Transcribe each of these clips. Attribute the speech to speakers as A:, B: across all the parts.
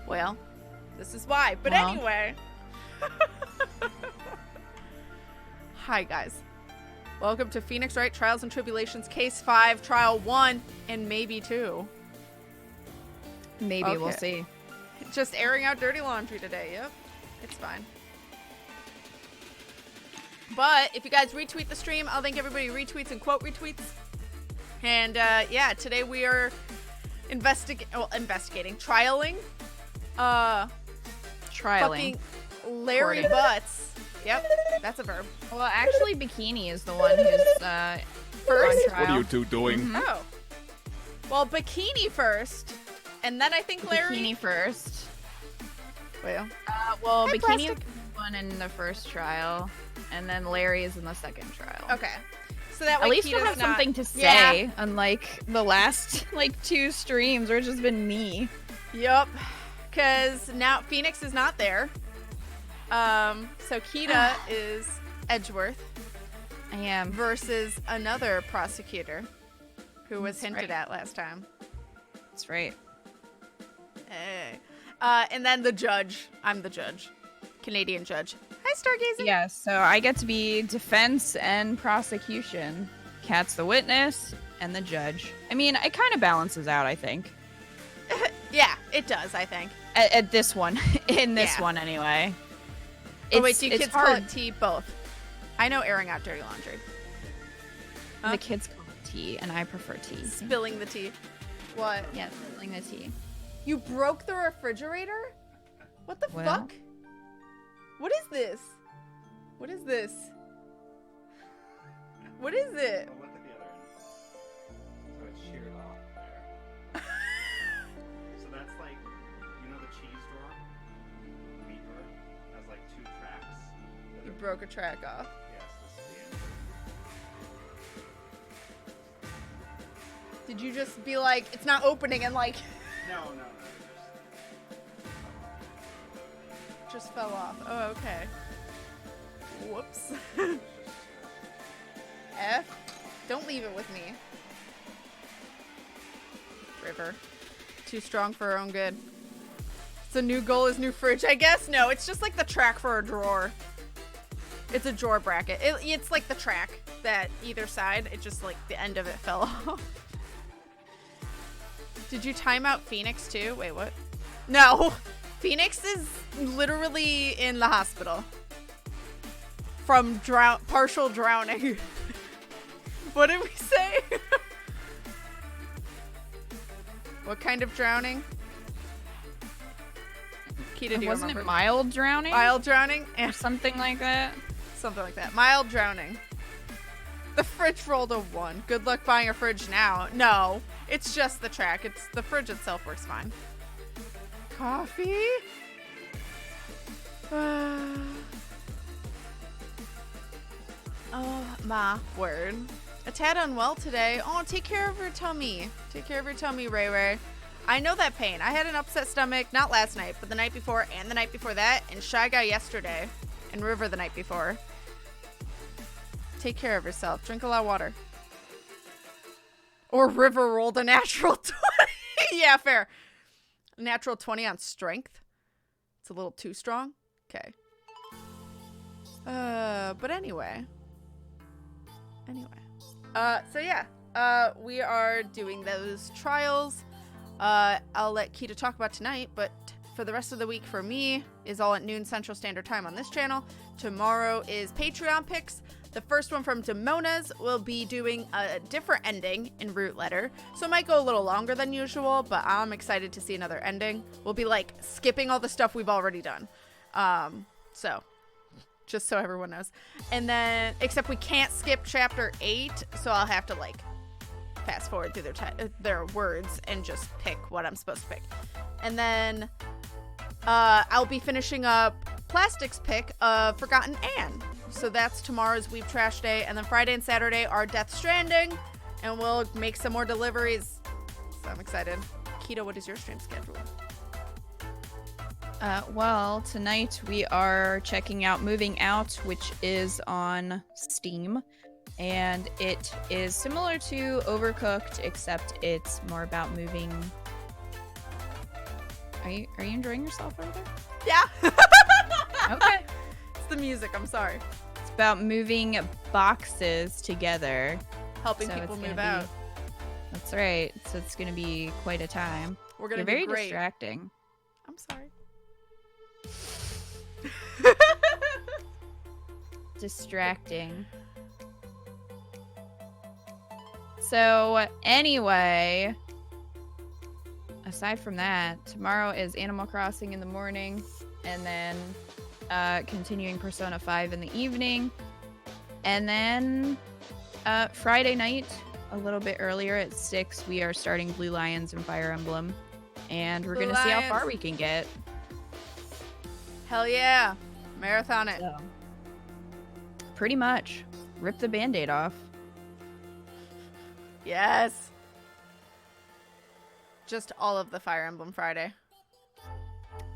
A: Well, this is why. But
B: Well.
A: anyway. Hi, guys. Welcome to Phoenix Wright Trials and Tribulations, Case 5, Trial 1, and maybe 2.
B: Maybe,
A: Okay.
B: we'll see.
A: Just airing out dirty laundry today. Yep. It's fine. But if you guys retweet the stream, I'll thank everybody who retweets and quote retweets. And yeah, today we are investigating, trialing.
B: Trialing.
A: Fucking Larry Butz. Yep, that's a verb.
B: Well, actually, Bikini is the one who's
A: First?
B: on trial.
C: What are you two doing?
B: Mhm.
A: Oh. Well, Bikini first, and then I think Larry.
B: Bikini first.
A: Well,
B: Well,
A: Hi,
B: Bikini
A: Plastic.
B: is the one in the first trial, and then Larry is in the second trial.
A: okay. So that way
B: At least
A: Kita's
B: you'll have
A: not...
B: something to say,
A: Yeah.
B: unlike the last, 2 streams where it's just been me.
A: Yup. Because now Phoenix is not there. So Kita is Edgeworth
B: I am.
A: versus another prosecutor who was
B: That's
A: hinted
B: right.
A: at last time.
B: That's right.
A: And then the judge. I'm the judge. Canadian judge. Hi, Stargazing.
B: Yeah, so I get to be defense and prosecution. Kat's the witness and the judge. I mean, it kind of balances out, I think.
A: Yeah, it does, I think.
B: At this one. In this
A: Yeah.
B: one, anyway.
A: Oh, wait, do you
B: it's
A: kids call
B: hard.
A: it tea? Both. I know airing out dirty laundry. Huh?
B: The kids call it tea, and I prefer tea.
A: Spilling the tea. What?
B: Yeah, spilling the tea.
A: You broke the refrigerator? What the
B: Well.
A: fuck? What is this? What is this? What is it?
C: I'll look at the other end. So it's sheared off there. So that's like, you know the cheese drawer? The meat drawer? Has like 2 tracks. that
A: You
C: are-
A: broke a track off.
C: Yes, this is the end.
A: Did you just be like, it's not opening and like,
C: No.
A: just fell off? Oh, okay. Whoops. F. Don't leave it with me. River. Too strong for her own good. So new goal is new fridge, I guess? No, it's just like the track for a drawer. It's a drawer bracket. It's like the track that either side, it just like the end of it fell off. Did you time out Phoenix too? Wait, what? No. Phoenix is literally in the hospital. From partial drowning. What did we say? What kind of drowning? Kita, do you
B: Wasn't
A: remember?
B: it mild drowning?
A: Mild drowning?
B: Or something like that?
A: Something like that. Mild drowning. The fridge rolled a 1. Good luck buying a fridge now. No, it's just the track. It's the fridge itself works fine. Coffee? Oh, my word. A tad unwell today. Oh, take care of your tummy. Take care of your tummy, Ray Ray. I know that pain. I had an upset stomach, not last night, but the night before and the night before that, and Shy Guy yesterday, and River the night before. Take care of yourself. Drink a lot of water. Or River rolled a natural 20. Yeah, fair. Natural 20 on strength. It's a little too strong. Okay. But anyway. So yeah. We are doing those trials. I'll let Kita talk about tonight, but for the rest of the week for me is all at noon Central Standard Time on this channel. Tomorrow is Patreon picks. The first one from Demona's will be doing a different ending in Root Letter. So it might go a little longer than usual, but I'm excited to see another ending. We'll be like skipping all the stuff we've already done. So just so everyone knows. And then, except we can't skip chapter 8, so I'll have to like fast forward through their words and just pick what I'm supposed to pick. And then I'll be finishing up Plastic's pick of Forgotten Anne. So that's tomorrow's Weeb Trash Day. And then Friday and Saturday are Death Stranding. And we'll make some more deliveries. So I'm excited. Kita, what is your stream schedule?
B: Well, tonight we are checking out Moving Out, which is on Steam. And it is similar to Overcooked, except it's more about moving Are you enjoying yourself over there?
A: Yeah.
B: Okay.
A: It's the music. I'm sorry.
B: It's about moving boxes together.
A: Helping
B: So
A: people
B: it's gonna
A: move out.
B: That's right. So it's gonna be quite a time.
A: We're gonna
B: You're
A: be
B: very
A: great.
B: distracting.
A: I'm sorry.
B: Distracting. So anyway, aside from that, tomorrow is Animal Crossing in the morning, and then continuing Persona 5 in the evening, and then Friday night, a little bit earlier at 6, we are starting Blue Lions and Fire Emblem, and we're
A: Blue
B: gonna see how
A: Lions.
B: far we can get.
A: Hell yeah. Marathon it.
B: So, pretty much. Rip the Band-Aid off.
A: Yes. Just all of the Fire Emblem Friday.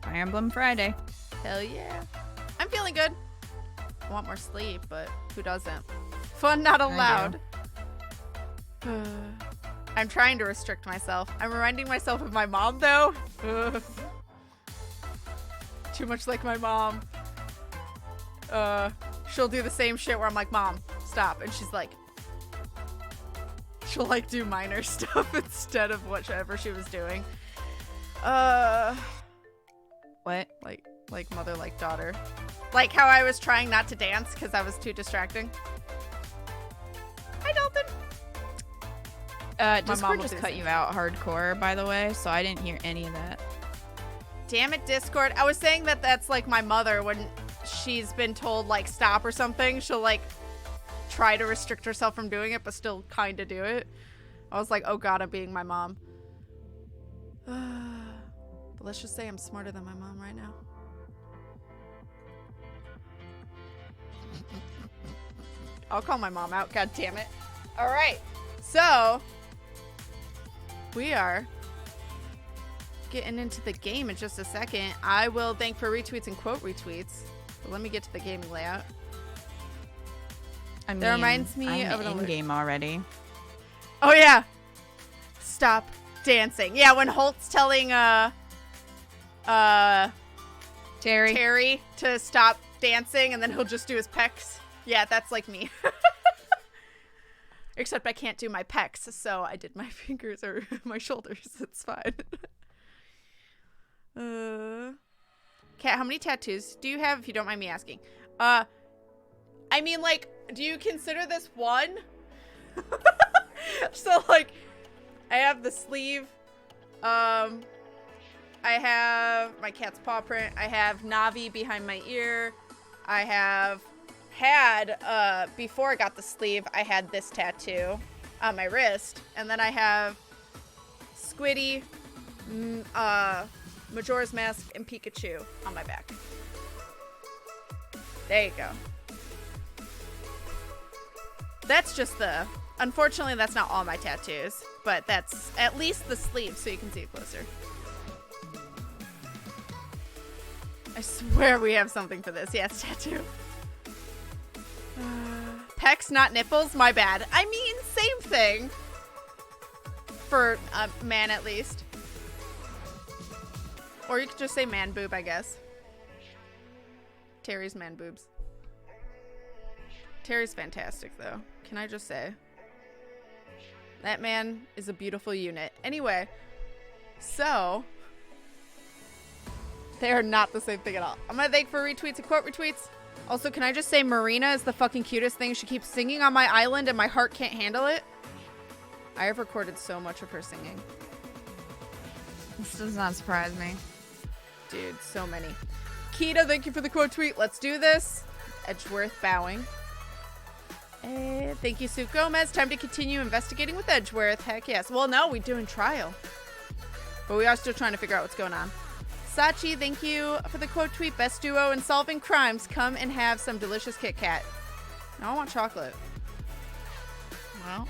B: Fire Emblem Friday.
A: Hell yeah. I'm feeling good. I want more sleep, but who doesn't? Fun not allowed. I'm trying to restrict myself. I'm reminding myself of my mom, though. Too much like my mom. She'll do the same shit where I'm like, Mom, stop. And she's like, she'll like do minor stuff instead of whatever she was doing.
B: What?
A: Like mother, like daughter. Like how I was trying not to dance because I was too distracting. Hi, Dalton.
B: Discord
A: mom will
B: just
A: do
B: cut
A: the
B: you
A: same.
B: out hardcore, by the way, so I didn't hear any of that.
A: Damn it, Discord. I was saying that that's like my mother when she's been told like stop or something. She'll like try to restrict herself from doing it, but still kind of do it. I was like, oh God, I'm being my mom. But let's just say I'm smarter than my mom right now. I'll call my mom out. God damn it. All right. So we are getting into the game in just a second. I will thank for retweets and quote retweets. But let me get to the gaming layout.
B: I mean,
A: That reminds me
B: I'm
A: of an
B: in
A: alert.
B: game already.
A: Oh yeah. Stop dancing. Yeah, when Holt's telling Terry to stop dancing and then he'll just do his pecs. Yeah, that's like me. Except I can't do my pecs, so I did my fingers or my shoulders. It's fine. Kat, how many tattoos do you have, if you don't mind me asking? I mean, like, do you consider this one? So, like, I have the sleeve. I have my cat's paw print. I have Navi behind my ear. I have had, before I got the sleeve, I had this tattoo on my wrist. And then I have Squiddy, Majora's Mask, and Pikachu on my back. There you go. That's just the... Unfortunately, that's not all my tattoos, but that's at least the sleeve so you can see it closer. I swear we have something for this. Yes, tattoo. Pecs, not nipples? My bad. I mean, same thing. For a man, at least. Or you could just say man boob, I guess. Terry's man boobs. Terry's fantastic, though. Can I just say? That man is a beautiful unit. Anyway, so... They are not the same thing at all. I'm gonna thank for retweets and quote retweets. Also, can I just say Marina is the fucking cutest thing. She keeps singing on my island and my heart can't handle it. I have recorded so much of her singing.
B: This does not surprise me.
A: Dude, so many. Kita, thank you for the quote tweet. Let's do this. Edgeworth bowing. Thank you, Sue Gomez. Time to continue investigating with Edgeworth. Heck yes. Well, no, we're doing trial. But we are still trying to figure out what's going on. Sachi, thank you for the quote tweet. Best duo in solving crimes. Come and have some delicious Kit Kat. No, I want chocolate. Well.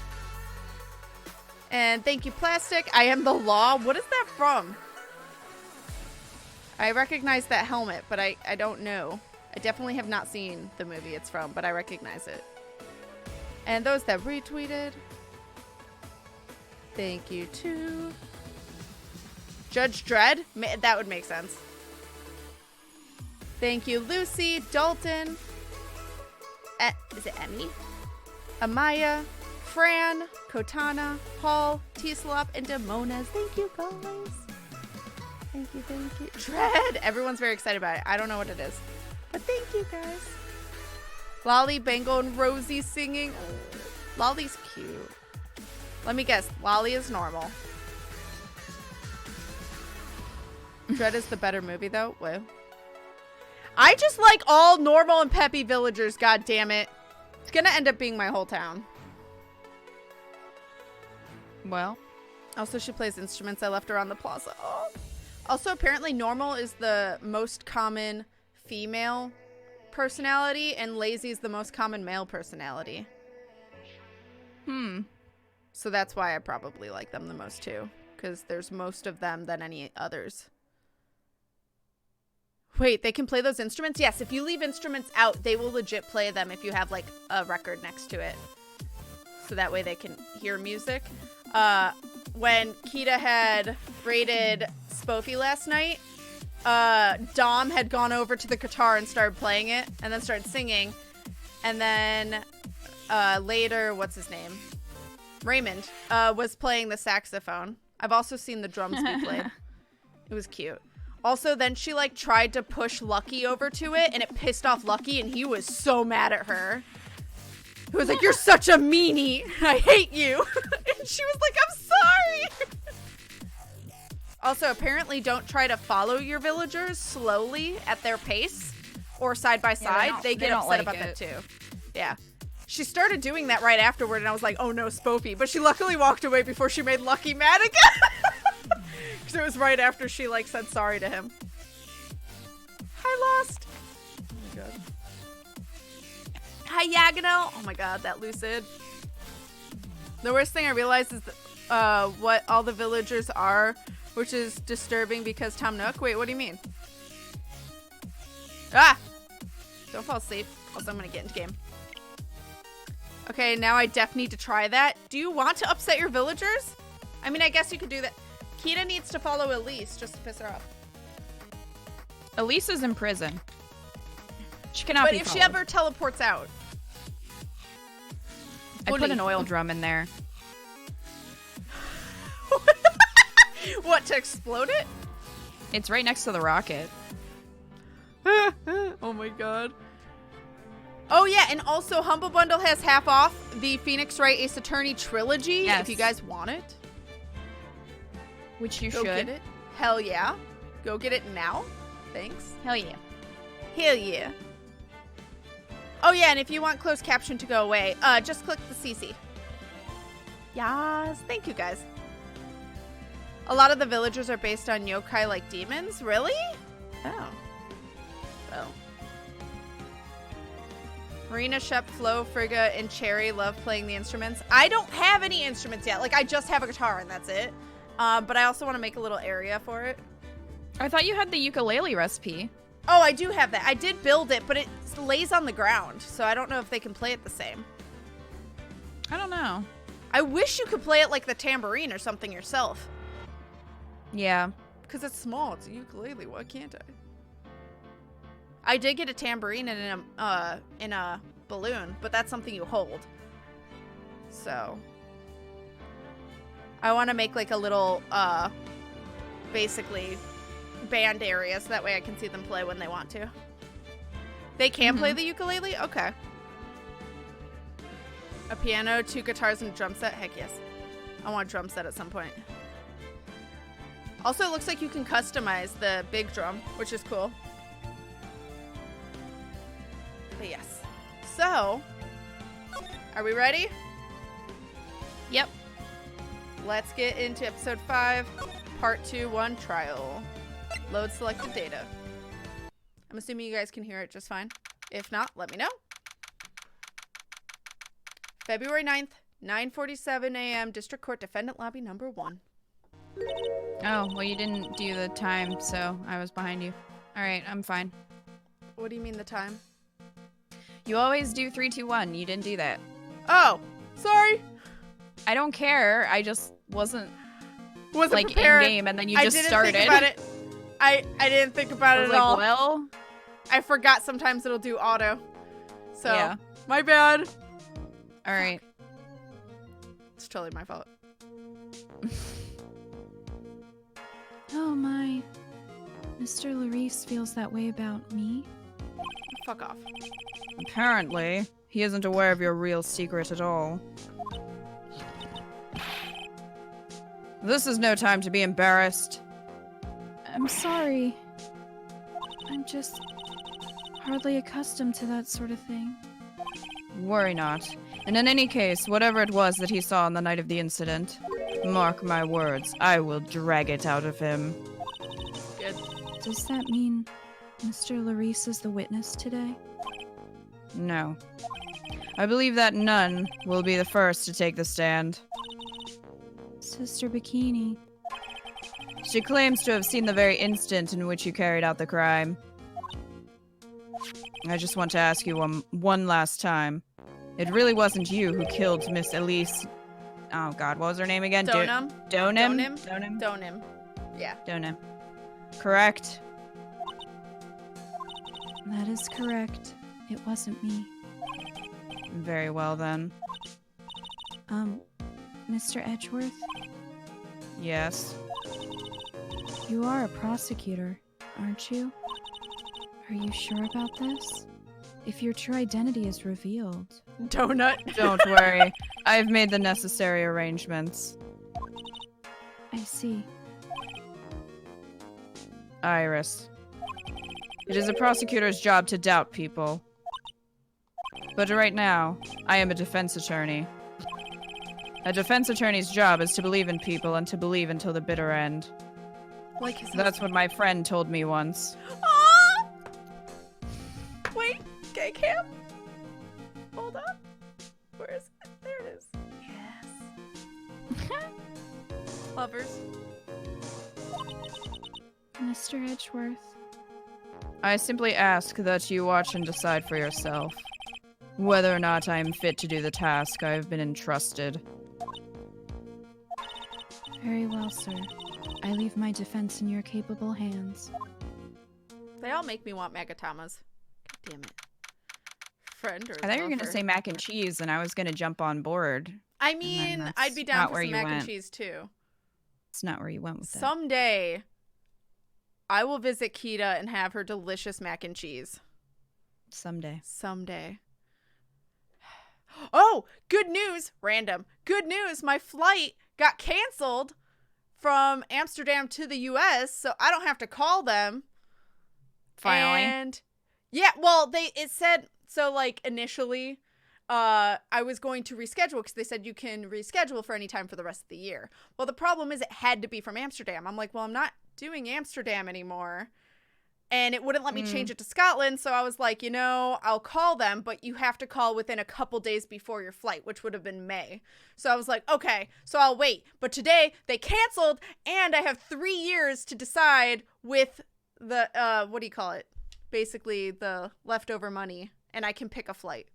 A: And thank you, Plastic. I am the law. What is that from? I recognize that helmet, but I don't know. I definitely have not seen the movie it's from, but I recognize it. And those that retweeted, thank you too. Judge Dredd? That would make sense. Thank you, Lucy, Dalton. Is it Emmy? Amaya, Fran, Kotana, Paul, T-Slop, and Demonas. Thank you, guys. Thank you, thank you. Dredd! Everyone's very excited about it. I don't know what it is. But thank you, guys. Lolly, Bango, and Rosie singing. Oh, Lolly's cute. Let me guess. Lolly is normal. Dredd is the better movie, though. Whoa. I just like all normal and peppy villagers, god damn it. It's gonna end up being my whole town.
B: Well.
A: Also, she plays instruments. I left her on the plaza. Oh. Also, apparently normal is the most common female personality, and lazy is the most common male personality. So that's why I probably like them the most, too. Because there's most of them than any others. Wait, they can play those instruments? Yes, if you leave instruments out, they will legit play them if you have, like, a record next to it. So that way they can hear music. When Kita had raided Spoofy last night, Dom had gone over to the guitar and started playing it, and then started singing. And then later, what's his name? Raymond was playing the saxophone. I've also seen the drums be played. It was cute. Also, then she, like, tried to push Lucky over to it, and it pissed off Lucky, and he was so mad at her. He was like, "You're such a meanie. I hate you." And she was like, "I'm sorry." Also, apparently, don't try to follow your villagers slowly at their pace or side by side.
B: Yeah,
A: they get upset
B: like
A: about
B: it.
A: that, too. Yeah. She started doing that right afterward, and I was like, "Oh, no, Spoofy." But she luckily walked away before she made Lucky mad again. Because it was right after she, like, said sorry to him. Hi, Lost. Oh, my God. Hi, Yagano. Oh, my God, that Lucid. The worst thing I realized is what all the villagers are, which is disturbing because Tom Nook. Wait, what do you mean? Ah! Don't fall asleep. Also, I'm going to get into game. Okay, now I definitely need to try that. Do you want to upset your villagers? I mean, I guess you could do that. Kita needs to follow Elise just to piss her off.
B: Elise is in prison. She cannot
A: But
B: be
A: if
B: followed.
A: she ever teleports out.
B: I put an oil drum in there.
A: What, to explode it?
B: It's right next to the rocket.
A: Oh my god. Oh yeah, and also Humble Bundle has half off the Phoenix Wright Ace Attorney Trilogy.
B: Yes.
A: If you guys want it.
B: Which you
A: Go
B: should.
A: get it. Hell yeah. Go get it now. Thanks.
B: Hell yeah.
A: Hell yeah. Oh yeah, and if you want closed caption to go away, just click the CC. Yes, thank you guys. A lot of the villagers are based on yokai like demons. Really? Oh. Well. Marina, Shep, Flo, Frigga, and Cherry love playing the instruments. I don't have any instruments yet. Like, I just have a guitar and that's it. But I also want to make a little area for it.
B: I thought you had the ukulele recipe.
A: Oh, I do have that. I did build it, but it lays on the ground. So I don't know if they can play it the same.
B: I don't know.
A: I wish you could play it like the tambourine or something yourself.
B: Yeah.
A: Because it's small. It's a ukulele. Why can't I? I did get a tambourine in a balloon, but that's something you hold. So I want to make like a little basically band area so that way I can see them play when they want to. They can play the ukulele? Okay. A piano, 2 guitars, and a drum set? Heck yes. I want a drum set at some point. Also, it looks like you can customize the big drum, which is cool. But yes. So, are we ready?
B: Yep.
A: Let's get into episode 5, part 2, 1, trial. Load selected data. I'm assuming you guys can hear it just fine. If not, let me know. February 9th, 9:47 a.m. District Court Defendant Lobby number 1.
B: Oh, well, you didn't do the time, so I was behind you. All right, I'm fine.
A: What do you mean the time?
B: You always do 3, 2, 1. You didn't do that.
A: Oh, sorry.
B: I don't care. I just wasn't
A: Wasn't
B: like
A: prepared.
B: in game, and then you
A: I
B: just
A: didn't
B: started.
A: think about it. I didn't think about
B: I
A: it
B: was
A: at
B: like,
A: all.
B: well,
A: I forgot sometimes it'll do auto. So,
B: yeah.
A: my bad.
B: All right.
A: It's totally my fault.
D: Oh my. Mr. Laurice feels that way about me?
A: Fuck off.
B: Apparently, he isn't aware of your real secret at all. This is no time to be embarrassed.
D: I'm sorry. I'm just hardly accustomed to that sort of thing.
B: Worry not. And in any case, whatever it was that he saw on the night of the incident, mark my words, I will drag it out of him.
A: Good.
D: Does that mean Mr. Laurice is the witness today?
B: No. I believe that none will be the first to take the stand.
D: Sister Bikini.
B: She claims to have seen the very instant in which you carried out the crime. I just want to ask you one last time. It really wasn't you who killed Miss Elise. Oh god, what was her name again?
A: Deauxnim?
B: Deauxnim?
A: Deauxnim. Yeah.
B: Deauxnim. Correct?
D: That is correct. It wasn't me.
B: Very well then.
D: Mr. Edgeworth,
B: Yes.
D: you are a prosecutor, aren't you? Are you sure about this? If your true identity is revealed...
A: Donut.
B: Don't worry. I've made the necessary arrangements.
D: I see.
B: Iris. It is a prosecutor's job to doubt people. But right now, I am a defense attorney. A defense attorney's job is to believe in people and to believe until the bitter end.
A: Like his
B: That's what my friend told me once.
A: Ah! Wait, gay cam? Hold up. Where is it? There it is. Yes. Lovers.
D: Mr. Edgeworth,
B: I simply ask that you watch and decide for yourself whether or not I am fit to do the task I have been entrusted.
D: very well, sir. I leave my defense in your capable hands.
A: They all make me want Magatamas. God damn it. Friend or
B: I thought you were going to
A: lover?
B: say mac and cheese, and I was going to jump on board.
A: I mean,
B: that's
A: I'd be down
B: not
A: for
B: where
A: some
B: you
A: mac and
B: went.
A: cheese too.
B: It's not where you went with that.
A: Someday, I will visit Kita and have her delicious mac and cheese.
B: Someday.
A: Someday. Oh, good news. Random. Good news. My flight got canceled from Amsterdam to the US, so I don't have to call them.
B: Finally.
A: And yeah, well, it said, so like initially, I was going to reschedule because they said you can reschedule for any time for the rest of the year. Well, the problem is it had to be from Amsterdam. I'm like, well, I'm not doing Amsterdam anymore. And it wouldn't let me change it to Scotland. So I was like, you know, I'll call them, but you have to call within a couple days before your flight, which would have been May. So I was like, okay, so I'll wait. But today they canceled and I have 3 years to decide with the, what do you call it? Basically the leftover money, and I can pick a flight.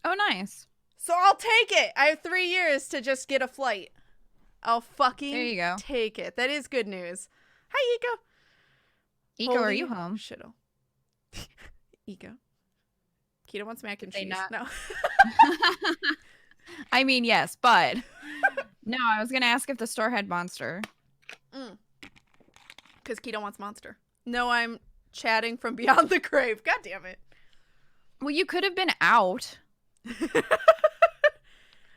B: Oh, nice.
A: So I'll take it. I have 3 years to just get a flight. I'll fucking
B: There you go.
A: take it. That is good news. Hi, Iko.
B: Iko, are
A: Holy
B: you home?
A: Shittle. Iko. Kita wants mac and
B: They
A: cheese.
B: not-
A: No.
B: I mean, yes, but... No, I was going to ask if the store had Monster.
A: Because Kita wants Monster. No, I'm chatting from beyond the grave. God damn it.
B: Well, you could have been out.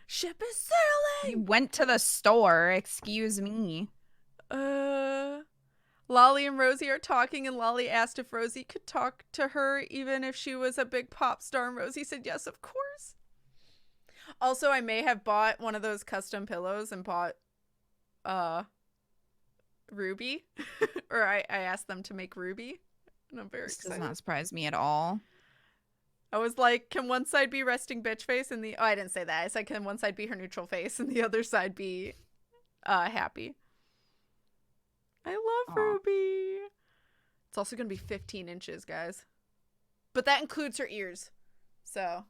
A: Ship is
B: You
A: sailing.
B: went to the store, excuse me.
A: Lolly and Rosie are talking, and Lolly asked if Rosie could talk to her even if she was a big pop star, and Rosie said yes, of course. Also, I may have bought one of those custom pillows and bought Ruby. Or I asked them to make Ruby, and I'm very
B: This does
A: excited.
B: not surprise me at all.
A: I was like, can one side be resting bitch face and I didn't say that. I said, can one side be her neutral face and the other side be happy? I love
B: Aw.
A: Ruby. It's also going to be 15 inches, guys. But that includes her ears. So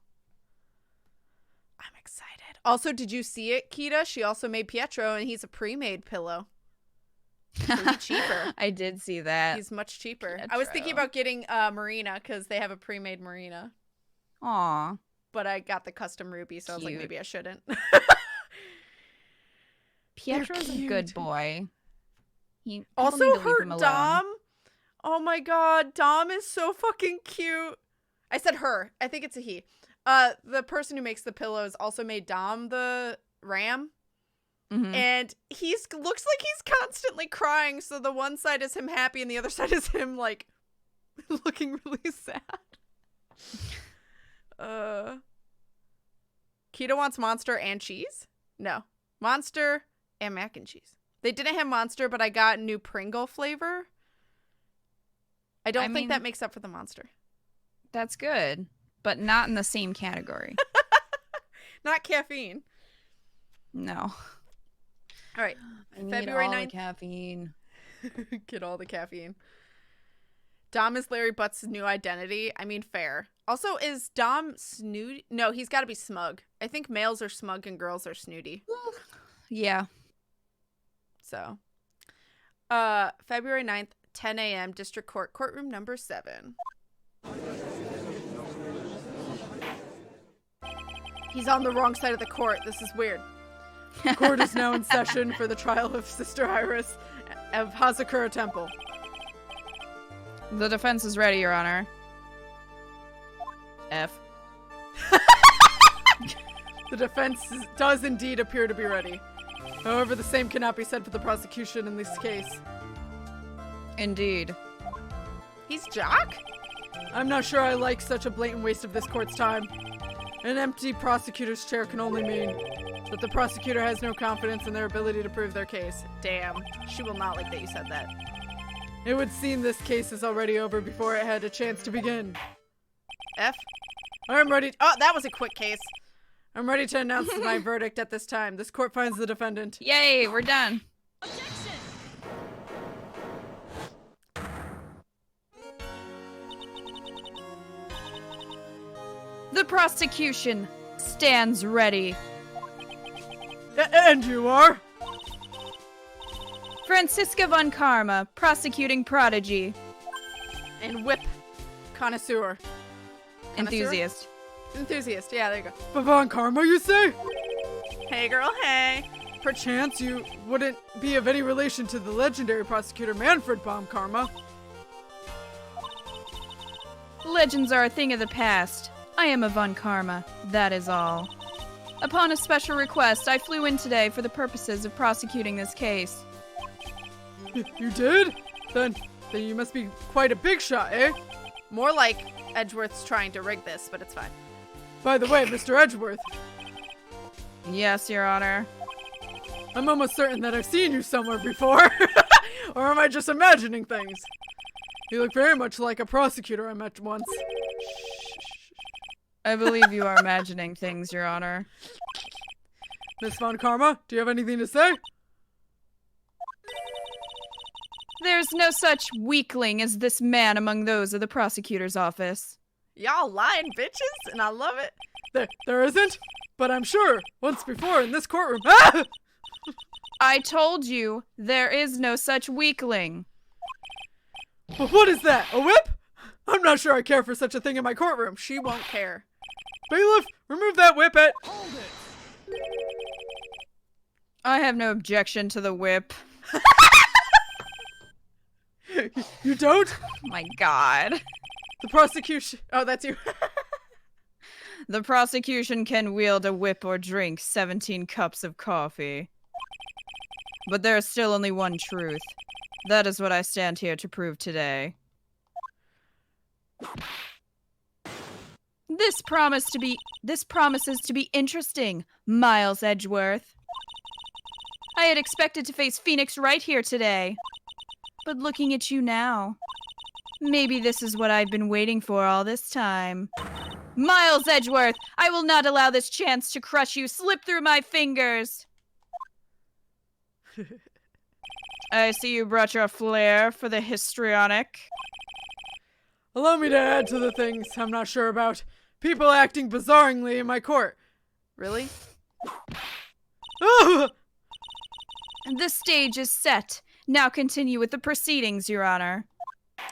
A: I'm excited. Also, did you see it, Kita? She also made Pietro, and he's a pre-made pillow. So he's cheaper.
B: I did see that.
A: He's much cheaper.
B: Yeah,
A: I was thinking
B: true.
A: about getting Marina because they have a pre-made Marina.
B: Aw.
A: But I got the custom Ruby, so I was like,
B: Cute.
A: maybe I shouldn't.
B: Pietro's a good boy. People
A: Also,
B: need to leave
A: her
B: him alone.
A: Dom. Oh my god, Dom is so fucking cute. I said her. I think it's a he. The person who makes the pillows also made Dom the ram.
B: Mhm.
A: And looks like he's constantly crying, so the one side is him happy and the other side is him, like, looking really sad. Keto wants monster and cheese? No. Monster and mac and cheese. They didn't have monster, but I got new Pringle flavor. I don't think that makes up for the monster.
B: That's good, but not in the same category.
A: Not caffeine.
B: No.
A: All right.
B: I need
A: February
B: all
A: 9th.
B: the caffeine.
A: Get all the caffeine. Dom is Larry Butts' new identity. I mean, fair. Also, is Dom snooty? No, he's got to be smug. I think males are smug and girls are snooty.
B: Yeah.
A: So, February 9th, 10 a.m., District Court, courtroom number 7. He's on the wrong side of the court. This is weird. Court is now in session for the trial of Sister Iris of Hazakura Temple.
B: The defense is ready, Your Honor. F.
A: The defense does indeed appear to be ready. However, the same cannot be said for the prosecution in this case.
B: Indeed.
A: He's Jock? I'm not sure I like such a blatant waste of this court's time. An empty prosecutor's chair can only mean that the prosecutor has no confidence in their ability to prove their case. Damn. She will not like that you said that. It would seem this case is already over before it had a chance to begin. F? I'm ready. Oh, that was a quick case. I'm ready to announce my verdict at this time. This court finds the defendant.
B: Yay, we're done. The prosecution stands ready.
A: And you are?
B: Franziska von Karma, prosecuting prodigy.
A: And whip connoisseur.
B: Enthusiast.
A: Enthusiast, yeah, there you go.
E: Von Karma, you say?
A: Hey girl, hey.
E: Perchance you wouldn't be of any relation to the legendary prosecutor Manfred von Karma.
B: Legends are a thing of the past. I am a von Karma, that is all. Upon a special request, I flew in today for the purposes of prosecuting this case.
E: You did? Then you must be quite a big shot, eh?
A: More like Edgeworth's trying to rig this, but it's fine.
E: By the way, Mr. Edgeworth,
B: Yes, Your Honor.
E: I'm almost certain that I've seen you somewhere before. Or am I just imagining things? You look very much like a prosecutor I met once.
B: I believe you are imagining things, Your Honor.
E: Miss Von Karma, do you have anything to say?
B: There's no such weakling as this man among those of the prosecutor's office.
A: Y'all lying bitches, and I love it.
E: There isn't? But I'm sure, once before in this courtroom. Ah!
B: I told you, there is no such weakling.
E: But what is that, a whip? I'm not sure I care for such a thing in my courtroom.
A: She won't care.
E: Bailiff, remove that whip at...
B: I have no objection to the whip.
E: You don't?
B: My God.
A: The prosecution. Oh, that's you.
B: The prosecution can wield a whip or drink 17 cups of coffee. But there is still only one truth. That is what I stand here to prove today. This promises to be interesting, Miles Edgeworth. I had expected to face Phoenix Wright here today. But looking at you now, maybe this is what I've been waiting for all this time. Miles Edgeworth, I will not allow this chance to crush you slip through my fingers. I see you brought your flair for the histrionic.
E: Allow me to add to the things I'm not sure about. People acting bizarrely in my court.
A: Really?
E: Oh!
B: The stage is set. Now continue with the proceedings, Your Honor.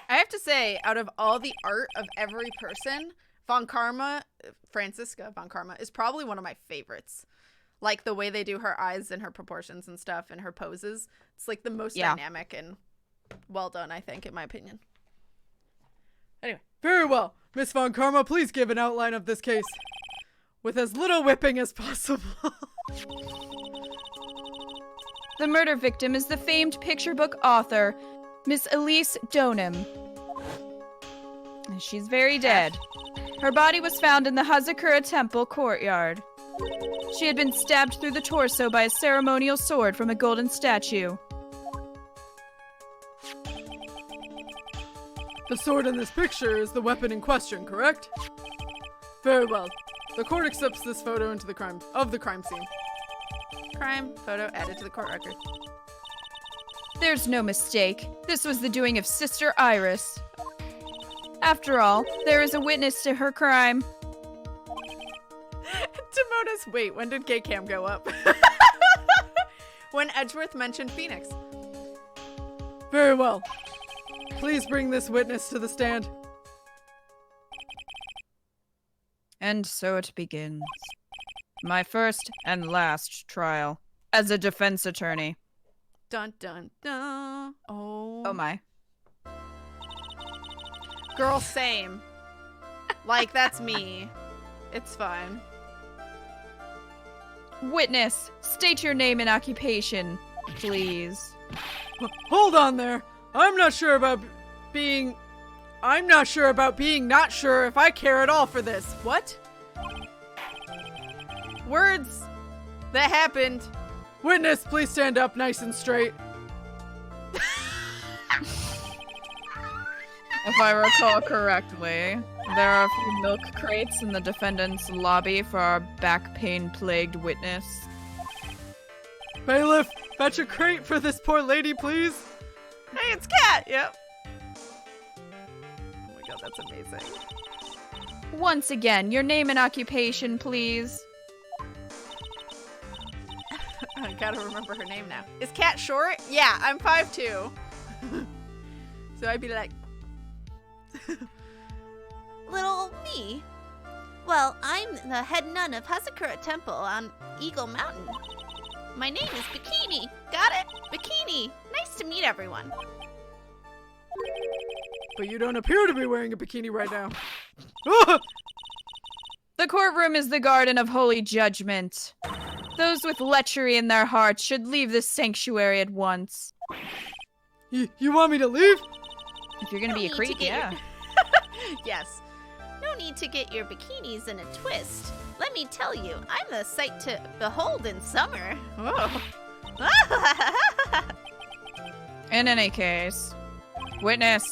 A: I have to say, out of all the art of every person, Franziska von Karma, is probably one of my favorites. Like the way they do her eyes and her proportions and stuff and her poses. It's like the most dynamic and well done, I think, in my opinion. Anyway.
E: Very well. Miss Von Karma, please give an outline of this case. With as little whipping as possible.
B: The murder victim is the famed picture book author, Miss Elise Deauxnim. She's very dead. Her body was found in the Hazakura Temple courtyard. She had been stabbed through the torso by a ceremonial sword from a golden statue.
E: The sword in this picture is the weapon in question, correct? Very well. The court accepts this photo into the crime scene.
A: Crime photo added to the court record.
B: There's no mistake. This was the doing of Sister Iris. After all, there is a witness to her crime.
A: Timona's, wait, when did gay cam go up? When Edgeworth mentioned Phoenix.
E: Very well. Please bring this witness to the stand.
B: And so it begins. My first and last trial as a defense attorney.
A: Dun dun dun.
B: Oh my.
A: Girl, same. Like, that's me. It's fine.
B: Witness, state your name and occupation, please.
E: Hold on there. I'm not sure about being not sure if I care at all for this.
A: What? Words that happened.
E: Witness, please stand up nice and straight.
B: If I recall correctly, there are a few milk crates in the defendant's lobby for our back pain-plagued witness.
E: Bailiff, fetch a crate for this poor lady, please.
A: Hey, it's Kat. Yep. Oh my god, that's amazing.
B: Once again, your name and occupation, please.
A: I gotta remember her name now. Is Kat short? Yeah, I'm 5'2". So I'd be like...
F: Little me? Well, I'm the head nun of Hazakura Temple on Eagle Mountain. My name is Bikini. Got it? Bikini. Nice to meet everyone.
E: But you don't appear to be wearing a bikini right now.
B: The courtroom is the garden of holy judgment. Those with lechery in their hearts should leave this sanctuary at once.
E: You want me to leave?
B: If you're gonna be a creep, yeah.
A: Yes.
F: No need to get your bikinis in a twist. Let me tell you, I'm a sight to behold in summer.
A: Oh.
B: In any case, witness,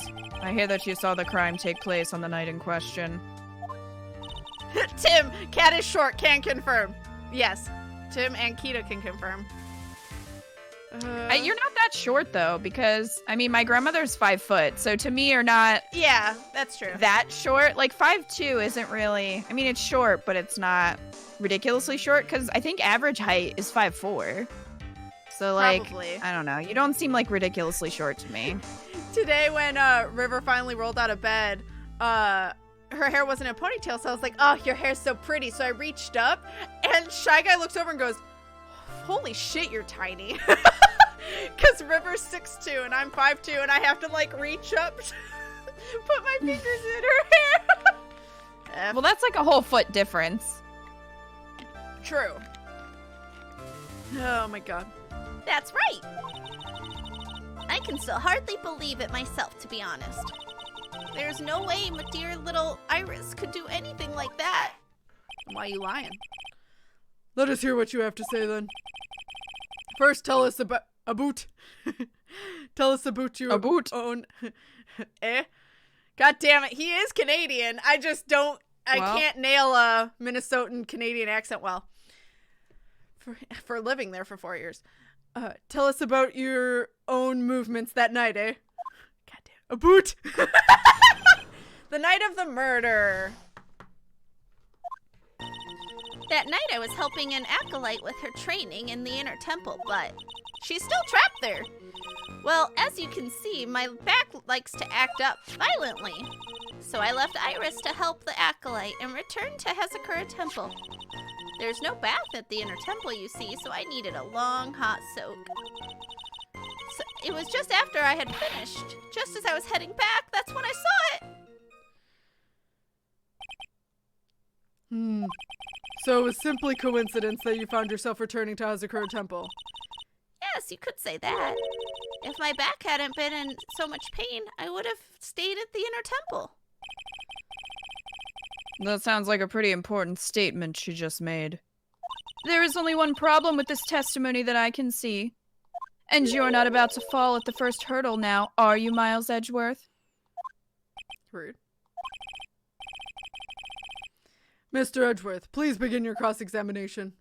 B: I hear that you saw the crime take place on the night in question.
A: Tim, Kat is short, can confirm. Yes, Tim and Kita can confirm.
B: You're not that short, though, because, I mean, my grandmother's 5 foot, so to me, you're not...
A: Yeah, that's true.
B: That short. Like, 5'2" isn't really... I mean, it's short, but it's not ridiculously short, because I think average height is 5'4". So, like,
A: Probably.
B: I don't know. You don't seem, like, ridiculously short to me.
A: Today, when River finally rolled out of bed, her hair wasn't a ponytail, so I was like, oh, your hair's so pretty. So I reached up, and Shy Guy looks over and goes, holy shit, you're tiny. Because River's 6'2", and I'm 5'2", and I have to, like, reach up, put my fingers in her hair.
B: Well, that's, like, a whole foot difference.
A: True. Oh, my God.
F: That's right. I can still hardly believe it myself, to be honest. There's no way my dear little Iris could do anything like that.
A: Why are you lying?
E: Let us hear what you have to say, then. First, tell us about tell us about your own.
A: God damn it, he is Canadian. I just don't. I can't nail a Minnesotan Canadian accent well. For living there for 4 years. Tell us about your own movements that night, eh? Goddamn. The night of the murder.
F: That night I was helping an acolyte with her training in the inner temple, but she's still trapped there. Well, as you can see, my back likes to act up violently. So I left Iris to help the acolyte and returned to Hezekura Temple. There's no bath at the inner temple, you see, so I needed a long, hot soak. So it was just after I had finished, just as I was heading back, that's when I saw it.
E: So it was simply coincidence that you found yourself returning to Hezekura Temple.
F: Yes, you could say that. If my back hadn't been in so much pain, I would have stayed at the inner temple.
B: That sounds like a pretty important statement she just made. There is only one problem with this testimony that I can see. And you're not about to fall at the first hurdle now, are you, Miles Edgeworth?
E: Rude. Mr. Edgeworth, please begin your cross-examination.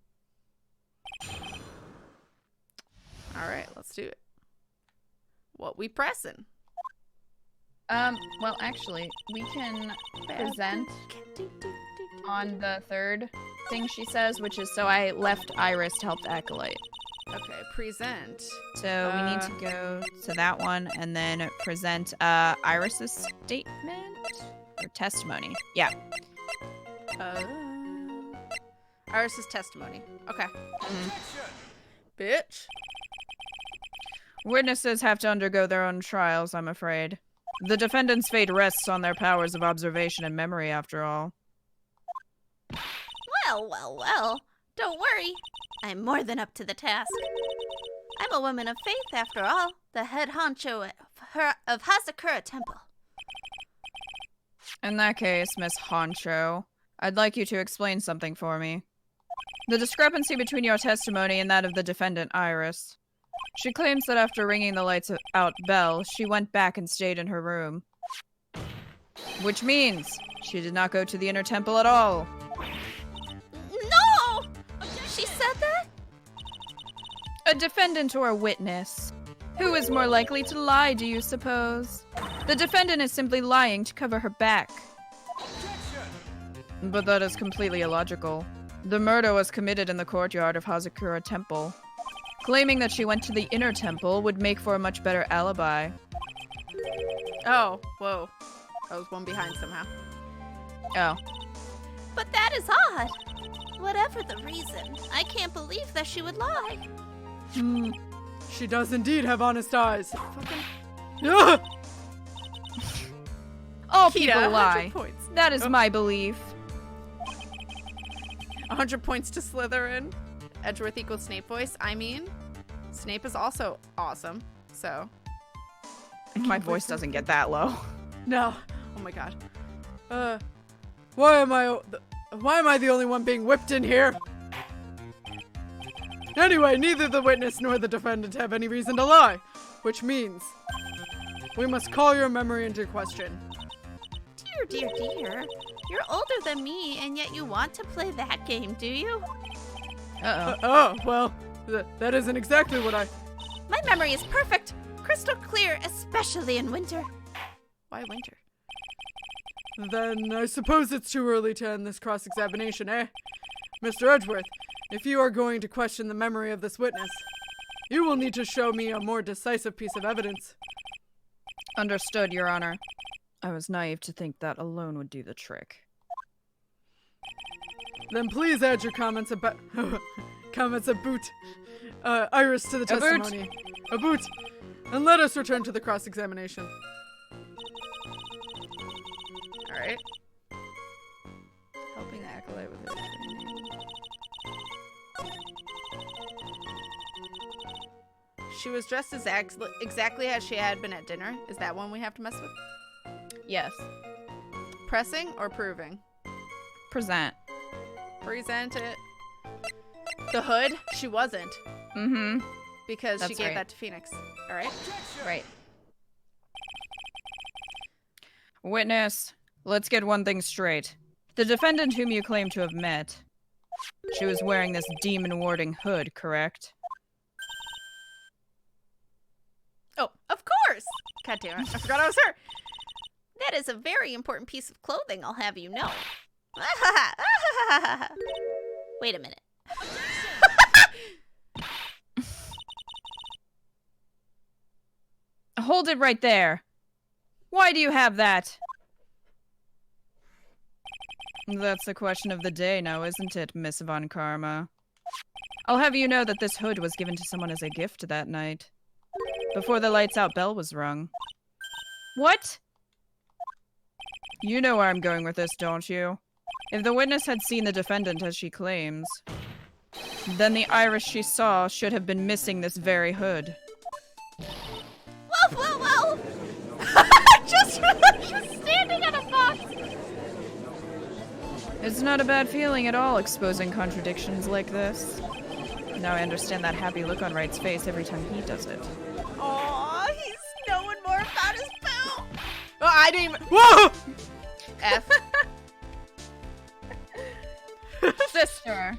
A: All right, let's do it. What we pressing?
B: Well, actually, we can present on the third thing she says, which is, so I left Iris to help the acolyte.
A: Okay, present.
B: So we need to go to that one and then present Iris's statement or testimony. Yeah.
A: Iris's testimony. Okay.
B: Mhm.
A: Bitch.
B: Witnesses have to undergo their own trials, I'm afraid. The defendant's fate rests on their powers of observation and memory, after all.
F: Well, well, well. Don't worry. I'm more than up to the task. I'm a woman of faith, after all. The head honcho of Hezekura Temple.
B: In that case, Miss Honcho, I'd like you to explain something for me. The discrepancy between your testimony and that of the defendant, Iris. She claims that after ringing the lights out bell, she went back and stayed in her room. Which means she did not go to the inner temple at all.
F: No! She said that?
B: A defendant or a witness? Who is more likely to lie, do you suppose? The defendant is simply lying to cover her back. But that is completely illogical. The murder was committed in the courtyard of Hezekura Temple. Claiming that she went to the inner temple would make for a much better alibi.
A: Oh, whoa. I was one behind somehow.
B: Oh.
F: But that is odd. Whatever the reason, I can't believe that she would lie.
E: She does indeed have honest eyes. Ugh!
B: All
A: Kita,
B: people
A: 100
B: lie.
A: points.
B: That is my belief.
A: 100 points to Slytherin. Edgeworth equals Snape voice. I mean, Snape is also awesome, so.
B: My voice doesn't get that low.
E: No. Oh my god. Why am I the only one being whipped in here? Anyway, neither the witness nor the defendant have any reason to lie, which means we must call your memory into question.
F: Dear, dear, dear. You're older than me, and yet you want to play that game, do you?
B: Uh-oh.
E: Well, that isn't exactly what I...
F: My memory is perfect. Crystal clear, especially in winter.
A: Why winter?
E: Then I suppose it's too early to end this cross-examination, eh? Mr. Edgeworth, if you are going to question the memory of this witness, you will need to show me a more decisive piece of evidence.
B: Understood, Your Honor. I was naive to think that alone would do the trick.
E: Then please add your comments about Iris to the testimony. About. And let us return to the cross-examination.
A: All right. Helping the acolyte with his training. She was dressed exactly as she had been at dinner. Is that one we have to mess with?
B: Yes.
A: Pressing or proving?
B: Present.
A: Present it. The hood? She wasn't.
B: Mm-hmm.
A: Because she
B: That's
A: gave
B: right.
A: that to Phoenix. All right?
B: Right. Witness, let's get one thing straight. The defendant whom you claim to have met, she was wearing this demon-warding hood, correct?
A: Oh, of course! God damn it. I forgot I was her.
F: That is a very important piece of clothing, I'll have you know. Wait a minute.
B: Hold it right there. Why do you have that? That's the question of the day now, isn't it, Miss Von Karma? I'll have you know that this hood was given to someone as a gift that night. Before the lights out bell was rung. What? You know where I'm going with this, don't you? If the witness had seen the defendant as she claims, then the iris she saw should have been missing this very hood.
F: Well! Just you standing on a box!
B: It's not a bad feeling at all, exposing contradictions like this. Now I understand that happy look on Wright's face every time he does it.
F: Aw, he's knowing more about his poo!
A: Oh, I didn't even.
E: Whoa!
A: F.
B: Sister,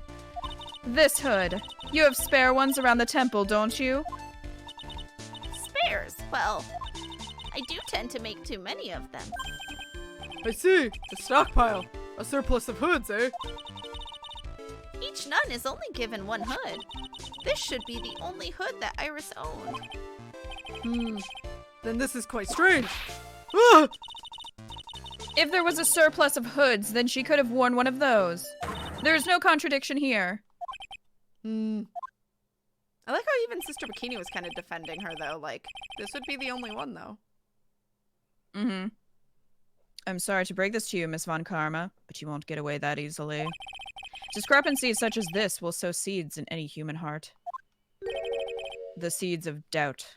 B: this hood. You have spare ones around the temple, don't you?
F: Spares? Well, I do tend to make too many of them.
E: I see. A stockpile. A surplus of hoods, eh?
F: Each nun is only given one hood. This should be the only hood that Iris owned.
E: Then this is quite strange. Ah!
B: If there was a surplus of hoods, then she could have worn one of those. There is no contradiction here.
A: I like how even Sister Bikini was kind of defending her, though. Like, this would be the only one, though.
B: Mm-hmm. I'm sorry to break this to you, Miss Von Karma, but you won't get away that easily. Discrepancies such as this will sow seeds in any human heart. The seeds of doubt.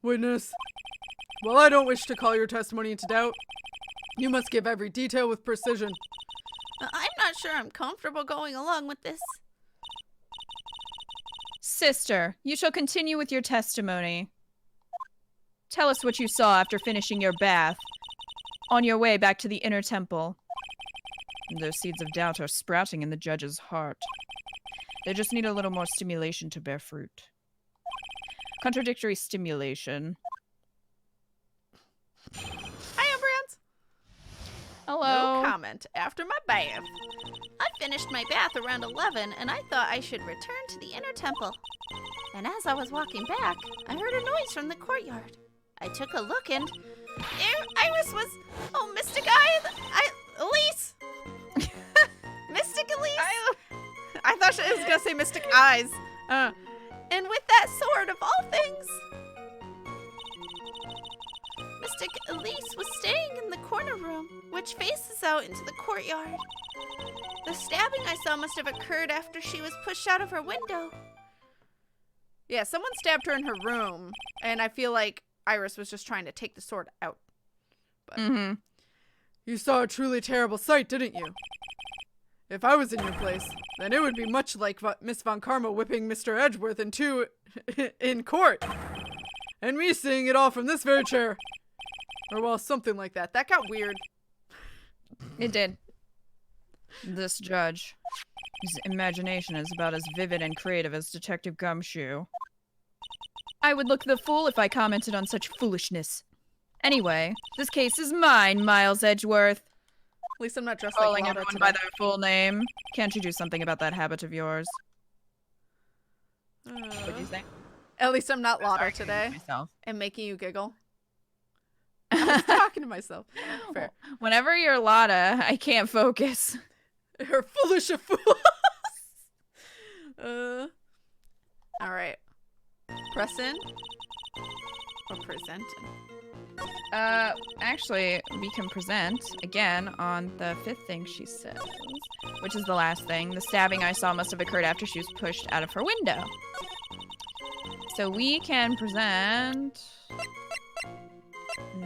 E: Witness. Well, I don't wish to call your testimony into doubt. You must give every detail with precision.
F: I'm not sure I'm comfortable going along with this.
B: Sister, you shall continue with your testimony. Tell us what you saw after finishing your bath, on your way back to the inner temple. Those seeds of doubt are sprouting in the judge's heart. They just need a little more stimulation to bear fruit. Contradictory stimulation.
A: Hi, Ambrance.
B: Hello.
A: No comment. After my bath.
F: I finished my bath around 11, and I thought I should return to the inner temple. And as I was walking back, I heard a noise from the courtyard. I took a look and Iris was... Oh, Mystic Elise! Mystic Elise!
A: I thought she was going to say Mystic Eyes.
F: And with that sword of all things... Mystic Elise was staying in the corner room, which faces out into the courtyard. The stabbing I saw must have occurred after she was pushed out of her window.
A: Yeah, someone stabbed her in her room, and I feel like Iris was just trying to take the sword out. But
E: You saw a truly terrible sight, didn't you? If I was in your place, then it would be much like Miss Von Karma whipping Mr. Edgeworth in two in court. And me seeing it all from this very chair. Or well, something like that.
A: that got weird.
B: It did. This judge. His imagination is about as vivid and creative as Detective Gumshoe. I would look the fool if I commented on such foolishness. Anyway, this case is mine, Miles Edgeworth.
A: At least I'm not dressed
B: Calling
A: like
B: everyone
A: Lana
B: by
A: today.
B: their full name. Can't you do something about that habit of yours? What'd you say?
A: At least I'm not Lauder
B: Arguing with
A: today
B: myself.
A: and making you giggle. I was talking to myself. Fair.
B: Whenever you're Lotta, I can't focus.
E: You're foolish of fools.
A: All right. Press in or present in?
B: Actually, we can present again on the fifth thing she says, which is the last thing. The stabbing I saw must have occurred after she was pushed out of her window. So we can present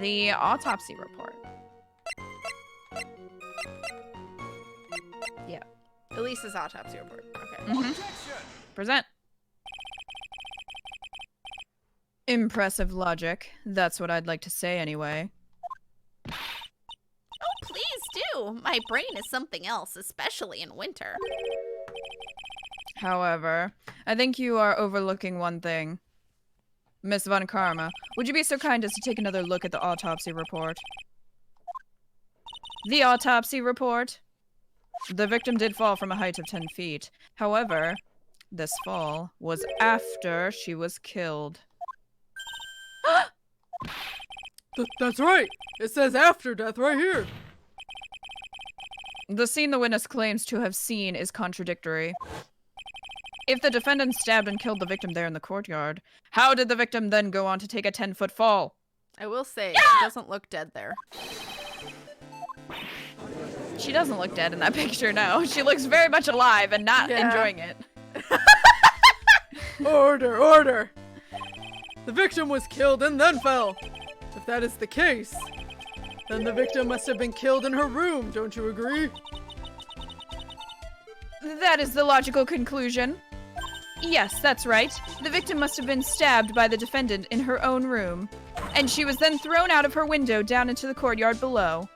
B: the autopsy report. Yeah.
A: Elise's autopsy report. Okay.
B: Present. Impressive logic. That's what I'd like to say anyway.
F: Oh, please do. My brain is something else, especially in winter.
B: However, I think you are overlooking one thing. Miss Von Karma, would you be so kind as to take another look at the autopsy report? The autopsy report? The victim did fall from a height of 10 feet. However, this fall was after she was killed.
E: That's right. It says after death right here.
B: The scene the witness claims to have seen is contradictory. If the defendant stabbed and killed the victim there in the courtyard, how did the victim then go on to take a 10-foot fall?
A: I will say, it doesn't look dead there.
B: She doesn't look dead in that picture, no. She looks very much alive and not enjoying it.
E: Order, order! The victim was killed and then fell. If that is the case, then the victim must have been killed in her room, don't you agree?
B: That is the logical conclusion. Yes, that's right. The victim must have been stabbed by the defendant in her own room, and she was then thrown out of her window down into the courtyard below.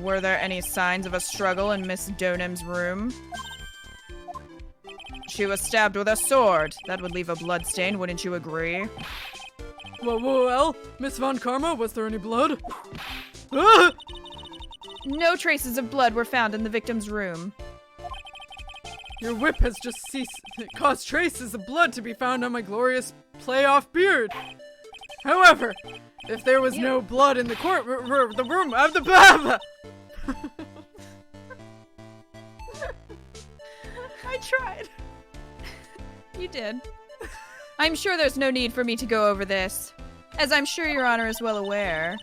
B: Were there any signs of a struggle in Miss Deaughnim's room? She was stabbed with a sword. That would leave a bloodstain, wouldn't you agree?
E: Well, Miss Von Karma, was there any blood? Ah!
B: No traces of blood were found in the victim's room.
E: Your whip has just caused traces of blood to be found on my glorious playoff beard. However, if there was no blood in the the room of the baba.
A: I tried.
B: You did. I'm sure there's no need for me to go over this, as I'm sure Your Honor is well aware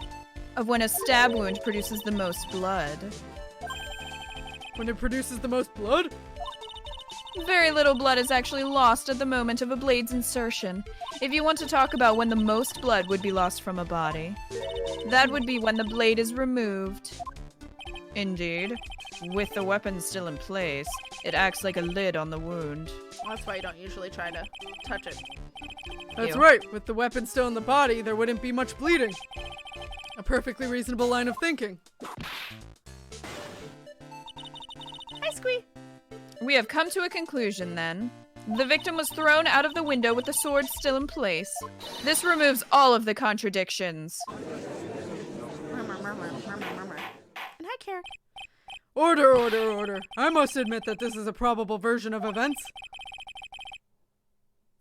B: of when a stab wound produces the most blood.
E: When it produces the most blood?
B: Very little blood is actually lost at the moment of a blade's insertion. If you want to talk about when the most blood would be lost from a body, that would be when the blade is removed. Indeed. With the weapon still in place, it acts like a lid on the wound.
A: Well, that's why you don't usually try to touch it.
E: That's
B: Ew.
E: right. With the weapon still in the body, there wouldn't be much bleeding. A perfectly reasonable line of thinking.
A: Hi, Squee.
B: We have come to a conclusion, then. The victim was thrown out of the window with the sword still in place. This removes all of the contradictions.
A: And hi, Carrick.
E: Order, order, order. I must admit that this is a probable version of events.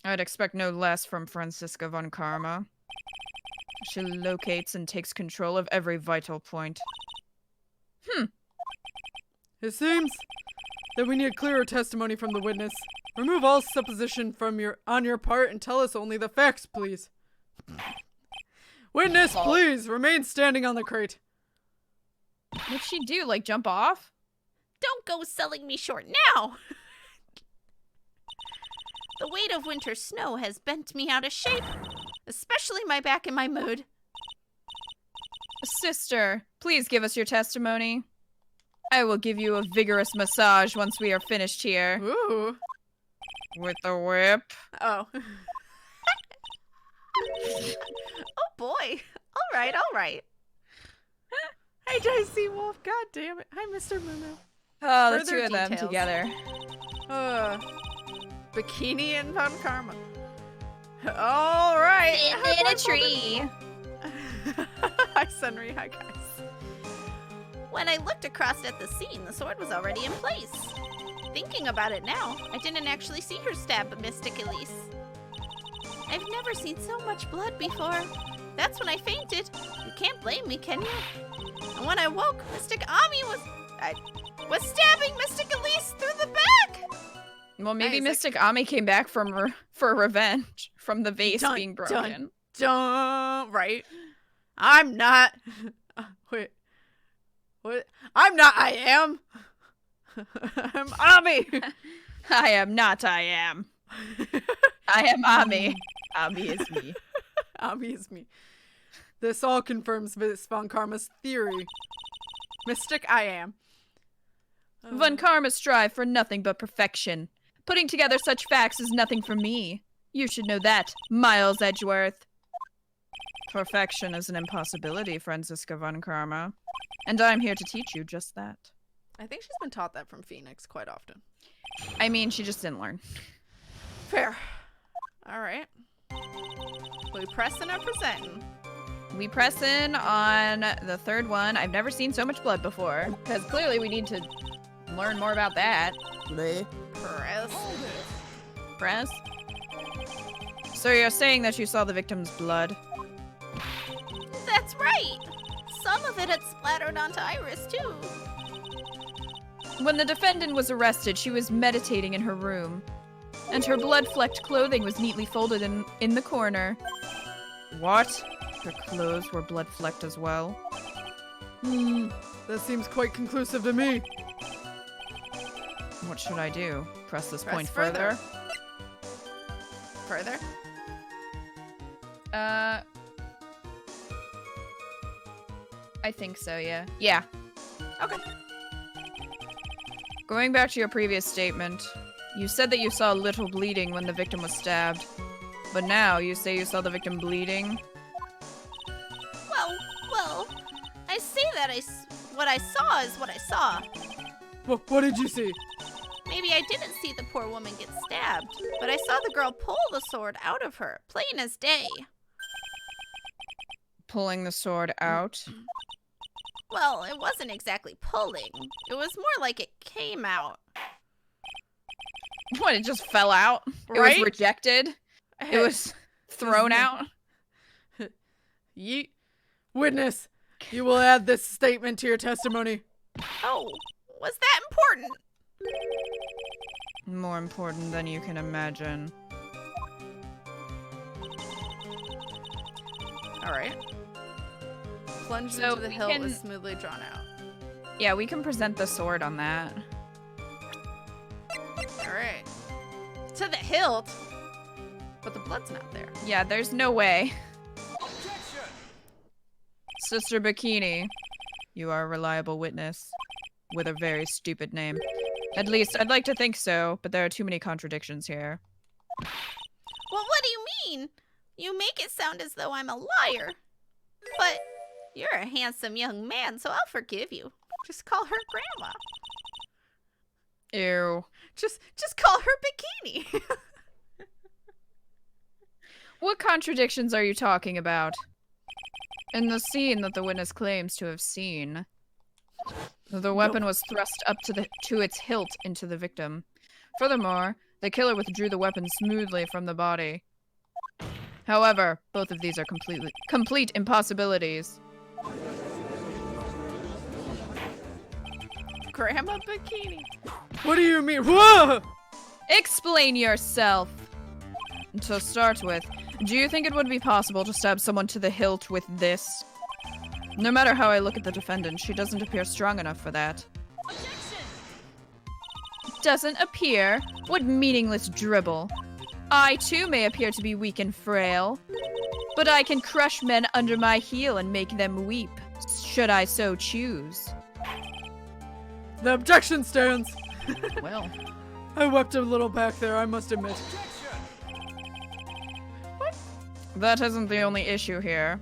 B: I'd expect no less from Franziska von Karma. She locates and takes control of every vital point.
E: It seems that we need clearer testimony from the witness. Remove all supposition on your part and tell us only the facts, please. Witness, please, remain standing on the crate.
B: What'd she do, like jump off?
F: Don't go selling me short now! The weight of winter snow has bent me out of shape, especially my back and my mood.
B: Sister, please give us your testimony. I will give you a vigorous massage once we are finished here.
A: Ooh.
B: With the whip.
A: Oh.
F: Oh boy. All right.
A: Hi, Dicey Wolf. God damn it. Hi, Mr. Mumu.
B: Oh, the
A: Further
B: two of them
A: details.
B: together.
A: Bikini and Von Karma. All right.
F: In a tree.
A: Hi, Sunri. Hi, guys.
F: When I looked across at the scene, the sword was already in place. Thinking about it now, I didn't actually see her stab Mystic Elise. I've never seen so much blood before. That's when I fainted. You can't blame me, can you? And when I woke, Mystic Ami was stabbing Mystic Elise through the back.
B: Well, maybe
A: Isaac.
B: Mystic Ami came back for revenge from the vase
A: Dun,
B: being broken.
A: Right. I'm not. Wait. What? I'm not. I am. I'm Ami.
B: I am not, I am. I am Ami. Ami is me.
E: Ami is me. This all confirms Miss Von Karma's theory.
A: Mystic I am.
B: Von Karma strive for nothing but perfection. Putting together such facts is nothing for me. You should know that, Miles Edgeworth. Perfection is an impossibility, Franziska von Karma. And I'm here to teach you just that.
A: I think she's been taught that from Phoenix quite often.
B: I mean, she just didn't learn.
A: Fair. All right. We pressin' or presentin'?
B: We press in on the third one. I've never seen so much blood before. Because clearly we need to learn more about that.
A: Press.
B: Press. So you're saying that you saw the victim's blood?
F: of it had splattered onto Iris, too.
B: When the defendant was arrested, she was meditating in her room, and her blood-flecked clothing was neatly folded in the corner. What? Her clothes were blood-flecked as well?
E: That seems quite conclusive to me.
B: What should I do? Press this
A: Press
B: point
A: further.
B: further?
A: Further?
B: I think so, yeah. Yeah.
A: Okay.
B: Going back to your previous statement, you said that you saw little bleeding when the victim was stabbed. But now you say you saw the victim bleeding?
F: Well, I say that what I saw is what I saw.
E: What did you see?
F: Maybe I didn't see the poor woman get stabbed, but I saw the girl pull the sword out of her, plain as day.
B: Pulling the sword out?
F: Well, it wasn't exactly pulling. It was more like it came out.
B: What, it just fell out? It
A: Right?
B: was rejected? It was thrown out?
E: Yeet. Witness, you will add this statement to your testimony.
F: Oh, was that important?
B: More important than you can imagine.
A: Alright. Plunged
B: So
A: into the
B: we
A: hilt
B: can-
A: was smoothly drawn out.
B: Yeah, we can present the sword on that.
A: Alright. To the hilt? But the blood's not there.
B: Yeah, there's no way. Sister Bikini, you are a reliable witness. With a very stupid name. At least, I'd like to think so, but there are too many contradictions here.
F: Well, what do you mean? You make it sound as though I'm a liar. But you're a handsome young man, so I'll forgive you. Just call her Grandma.
B: Ew.
A: Just call her Bikini.
B: What contradictions are you talking about? In the scene that the witness claims to have seen, the weapon was thrust up to its hilt into the victim. Furthermore, the killer withdrew the weapon smoothly from the body. However, both of these are complete impossibilities.
A: Grandma Bikini.
E: What do you mean? Whoa!
B: Explain yourself! To start with, do you think it would be possible to stab someone to the hilt with this? No matter how I look at the defendant, she doesn't appear strong enough for that. Doesn't appear? What meaningless dribble. I too may appear to be weak and frail, but I can crush men under my heel and make them weep, should I so choose.
E: The objection stands.
B: Well,
E: I wept a little back there, I must admit.
B: that isn't the only issue here.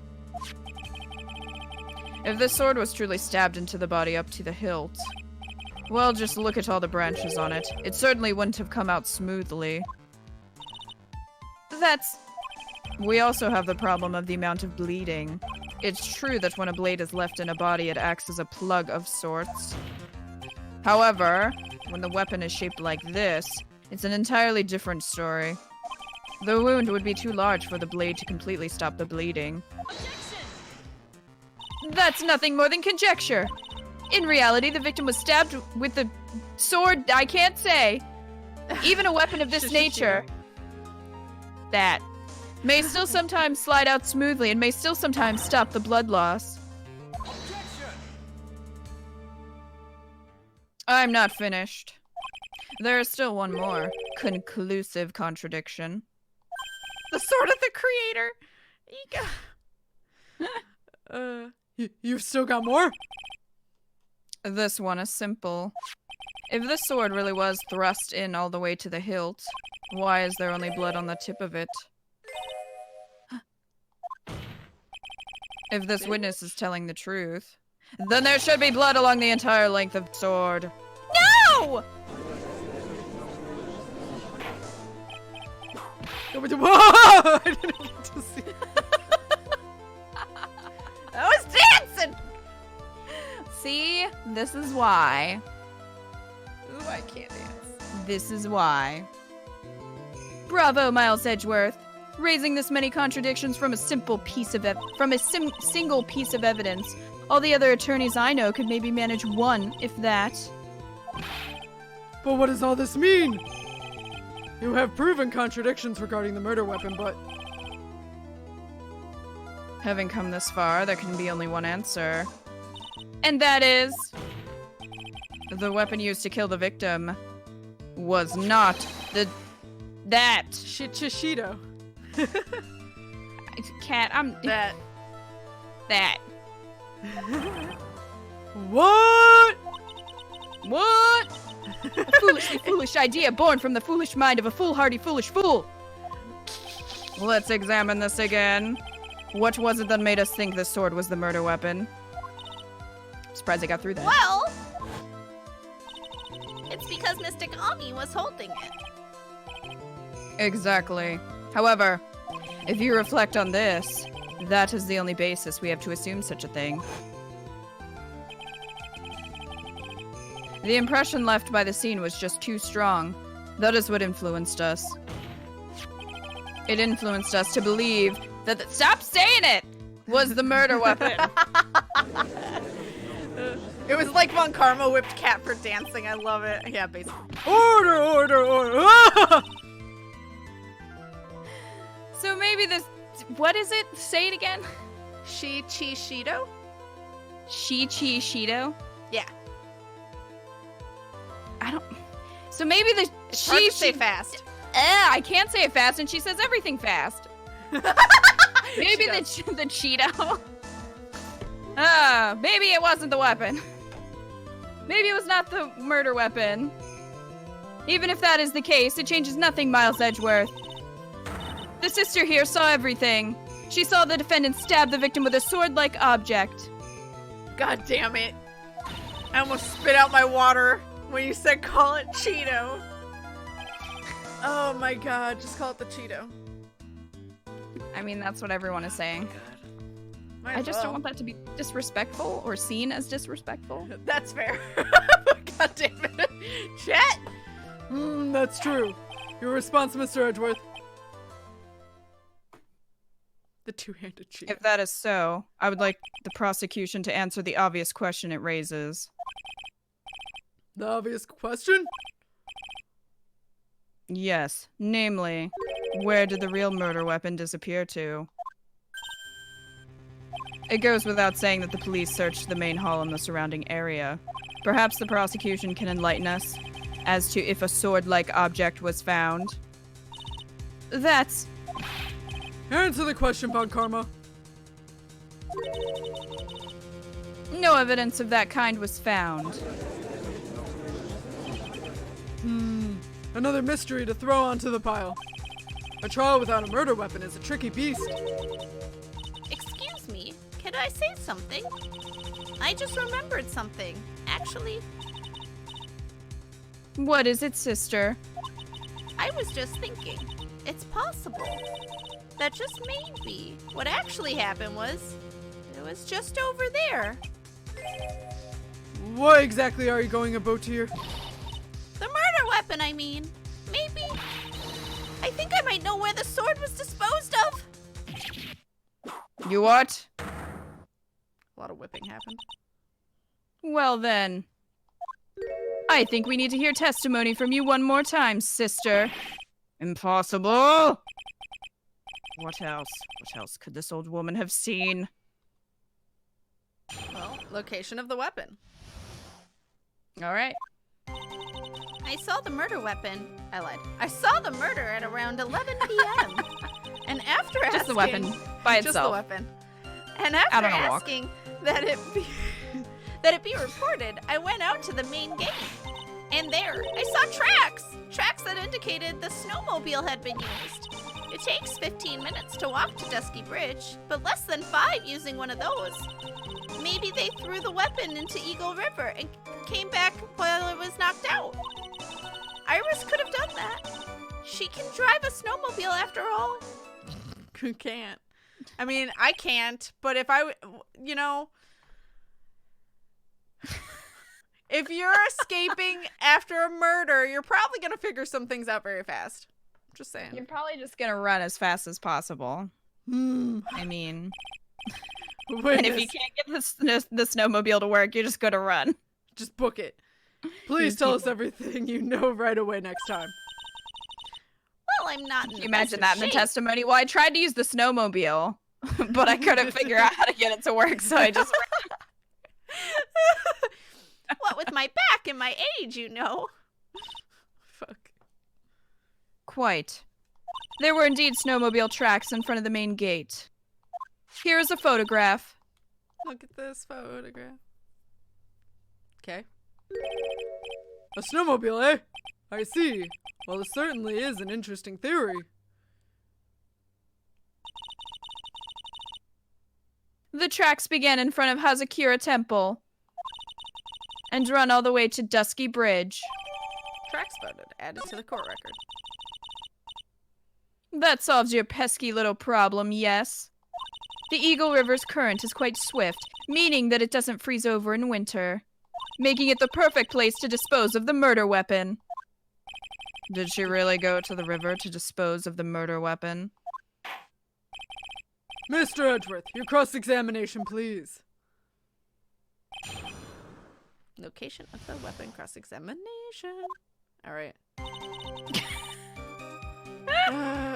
B: If this sword was truly stabbed into the body up to the hilt, well, just look at all the branches on it. It certainly wouldn't have come out smoothly. We also have the problem of the amount of bleeding. It's true that when a blade is left in a body, it acts as a plug of sorts. However, when the weapon is shaped like this, it's an entirely different story. The wound would be too large for the blade to completely stop the bleeding. That's nothing more than conjecture. In reality, the victim was stabbed with the sword I can't say. Even a weapon of this nature that may still sometimes slide out smoothly and may still sometimes stop the blood loss. I'm not finished. There is still one more conclusive contradiction.
A: The sword of the creator.
E: You've still got more?
B: This one is simple. If this sword really was thrust in all the way to the hilt, why is there only blood on the tip of it? If this witness is telling the truth, then there should be blood along the entire length of the sword.
F: No!
E: Whoa! I didn't get to see.
A: I was dancing!
B: See? This is why.
A: Ooh, I can't dance.
B: This is why. Bravo, Miles Edgeworth! Raising this many contradictions from a single piece of evidence All the other attorneys I know could maybe manage one, if that.
E: But what does all this mean? You have proven contradictions regarding the murder weapon, but...
B: Having come this far, there can be only one answer. And that is... the weapon used to kill the victim was not that.
E: Shishido.
B: Cat, I'm...
A: That.
B: That.
E: What?
B: What? A foolishly foolish idea born from the foolish mind of a foolhardy foolish fool. Let's examine this again. What was it that made us think this sword was the murder weapon? Surprised I got through that.
F: Well, it's because Mystic Ami was holding it.
B: Exactly. However, if you reflect on this, that is the only basis we have to assume such a thing. The impression left by the scene was just too strong. That is what influenced us. It influenced us to believe that stop saying it! Was the murder weapon.
A: It was like Von Karma whipped Cat for dancing. I love it. Yeah, basically.
E: Order, order, order! Ah!
B: So maybe this... What is it? Say it again.
A: Shido?
B: Shido?
A: Yeah.
B: I don't... So maybe the...
A: It's hard to say fast.
B: I can't say it fast, and she says everything fast. Maybe the Cheeto. Maybe it wasn't the weapon. Maybe it was not the murder weapon. Even if that is the case, it changes nothing, Miles Edgeworth. The sister here saw everything. She saw the defendant stab the victim with a sword-like object.
A: God damn it. I almost spit out my water when you said call it Cheeto. Oh my god, just call it the Cheeto.
B: I mean, that's what everyone is saying.
A: Might
B: I
A: as
B: just don't
A: well.
B: want that to be disrespectful or seen as disrespectful.
A: That's fair. God damn it. Chet!
E: That's true. Your response, Mr. Edgeworth. The two-handed cheat.
B: If that is so, I would like the prosecution to answer the obvious question it raises.
E: The obvious question?
B: Yes, namely, where did the real murder weapon disappear to? It goes without saying that the police searched the main hall and the surrounding area. Perhaps the prosecution can enlighten us as to if a sword-like object was found. That's...
E: Answer the question, Von Karma.
B: No evidence of that kind was found.
E: Another mystery to throw onto the pile. A trial without a murder weapon is a tricky beast.
F: Excuse me, can I say something? I just remembered something. Actually,
B: What is it, sister?
F: I was just thinking. It's possible that just maybe what actually happened was it was just over there.
E: What exactly are you going about here?
F: The murder weapon, I mean. Maybe. I think I might know where the sword was disposed of.
B: You what?
A: A lot of whipping happened.
B: Well then. I think we need to hear testimony from you one more time, sister. Impossible! What else? What else could this old woman have seen?
A: Well, location of the weapon.
B: Alright.
F: I saw the murder weapon. I lied. I saw the murder at around 11 p.m. And after asking...
B: Just the weapon. By
A: Just the
B: itself.
A: weapon. And after
B: Out on a walk.
A: asking that it be... that it be reported, I went out to the main gate. And there, I saw tracks! Tracks that indicated the snowmobile had been used. It takes 15 minutes to walk to Dusky Bridge, but less than 5 using one of those. Maybe they threw the weapon into Eagle River and came back while it was knocked out. Iris could have done that. She can drive a snowmobile after all. Who can't? I mean, I can't, but if I, you know... If you're escaping after a murder, you're probably going to figure some things out very fast. Just saying.
B: You're probably just gonna run as fast as possible. I mean...
E: Witness.
B: And if you can't get the snowmobile to work, you're just going to run.
E: Just book it. Please tell us everything you know right away next time.
F: Well, I'm not in
B: Can
F: the
B: you imagine
F: best
B: that
F: of
B: in the
F: shape.
B: testimony? Well, I tried to use the snowmobile, but I couldn't figure out how to get it to work, so I just...
F: What with my back and my age, you know.
E: Fuck.
B: Quite. There were indeed snowmobile tracks in front of the main gate. Here is a photograph.
E: Look at this photograph. Okay. A snowmobile, eh? I see. Well, it certainly is an interesting theory.
B: The tracks began in front of Hazakura Temple and run all the way to Dusky Bridge.
A: Tracks voted. Added to the court record.
B: That solves your pesky little problem, yes? The Eagle River's current is quite swift, meaning that it doesn't freeze over in winter, making it the perfect place to dispose of the murder weapon. Did she really go to the river to dispose of the murder weapon?
E: Mr. Edgeworth, your cross-examination, please.
A: Location of the weapon. Cross-examination. Alright.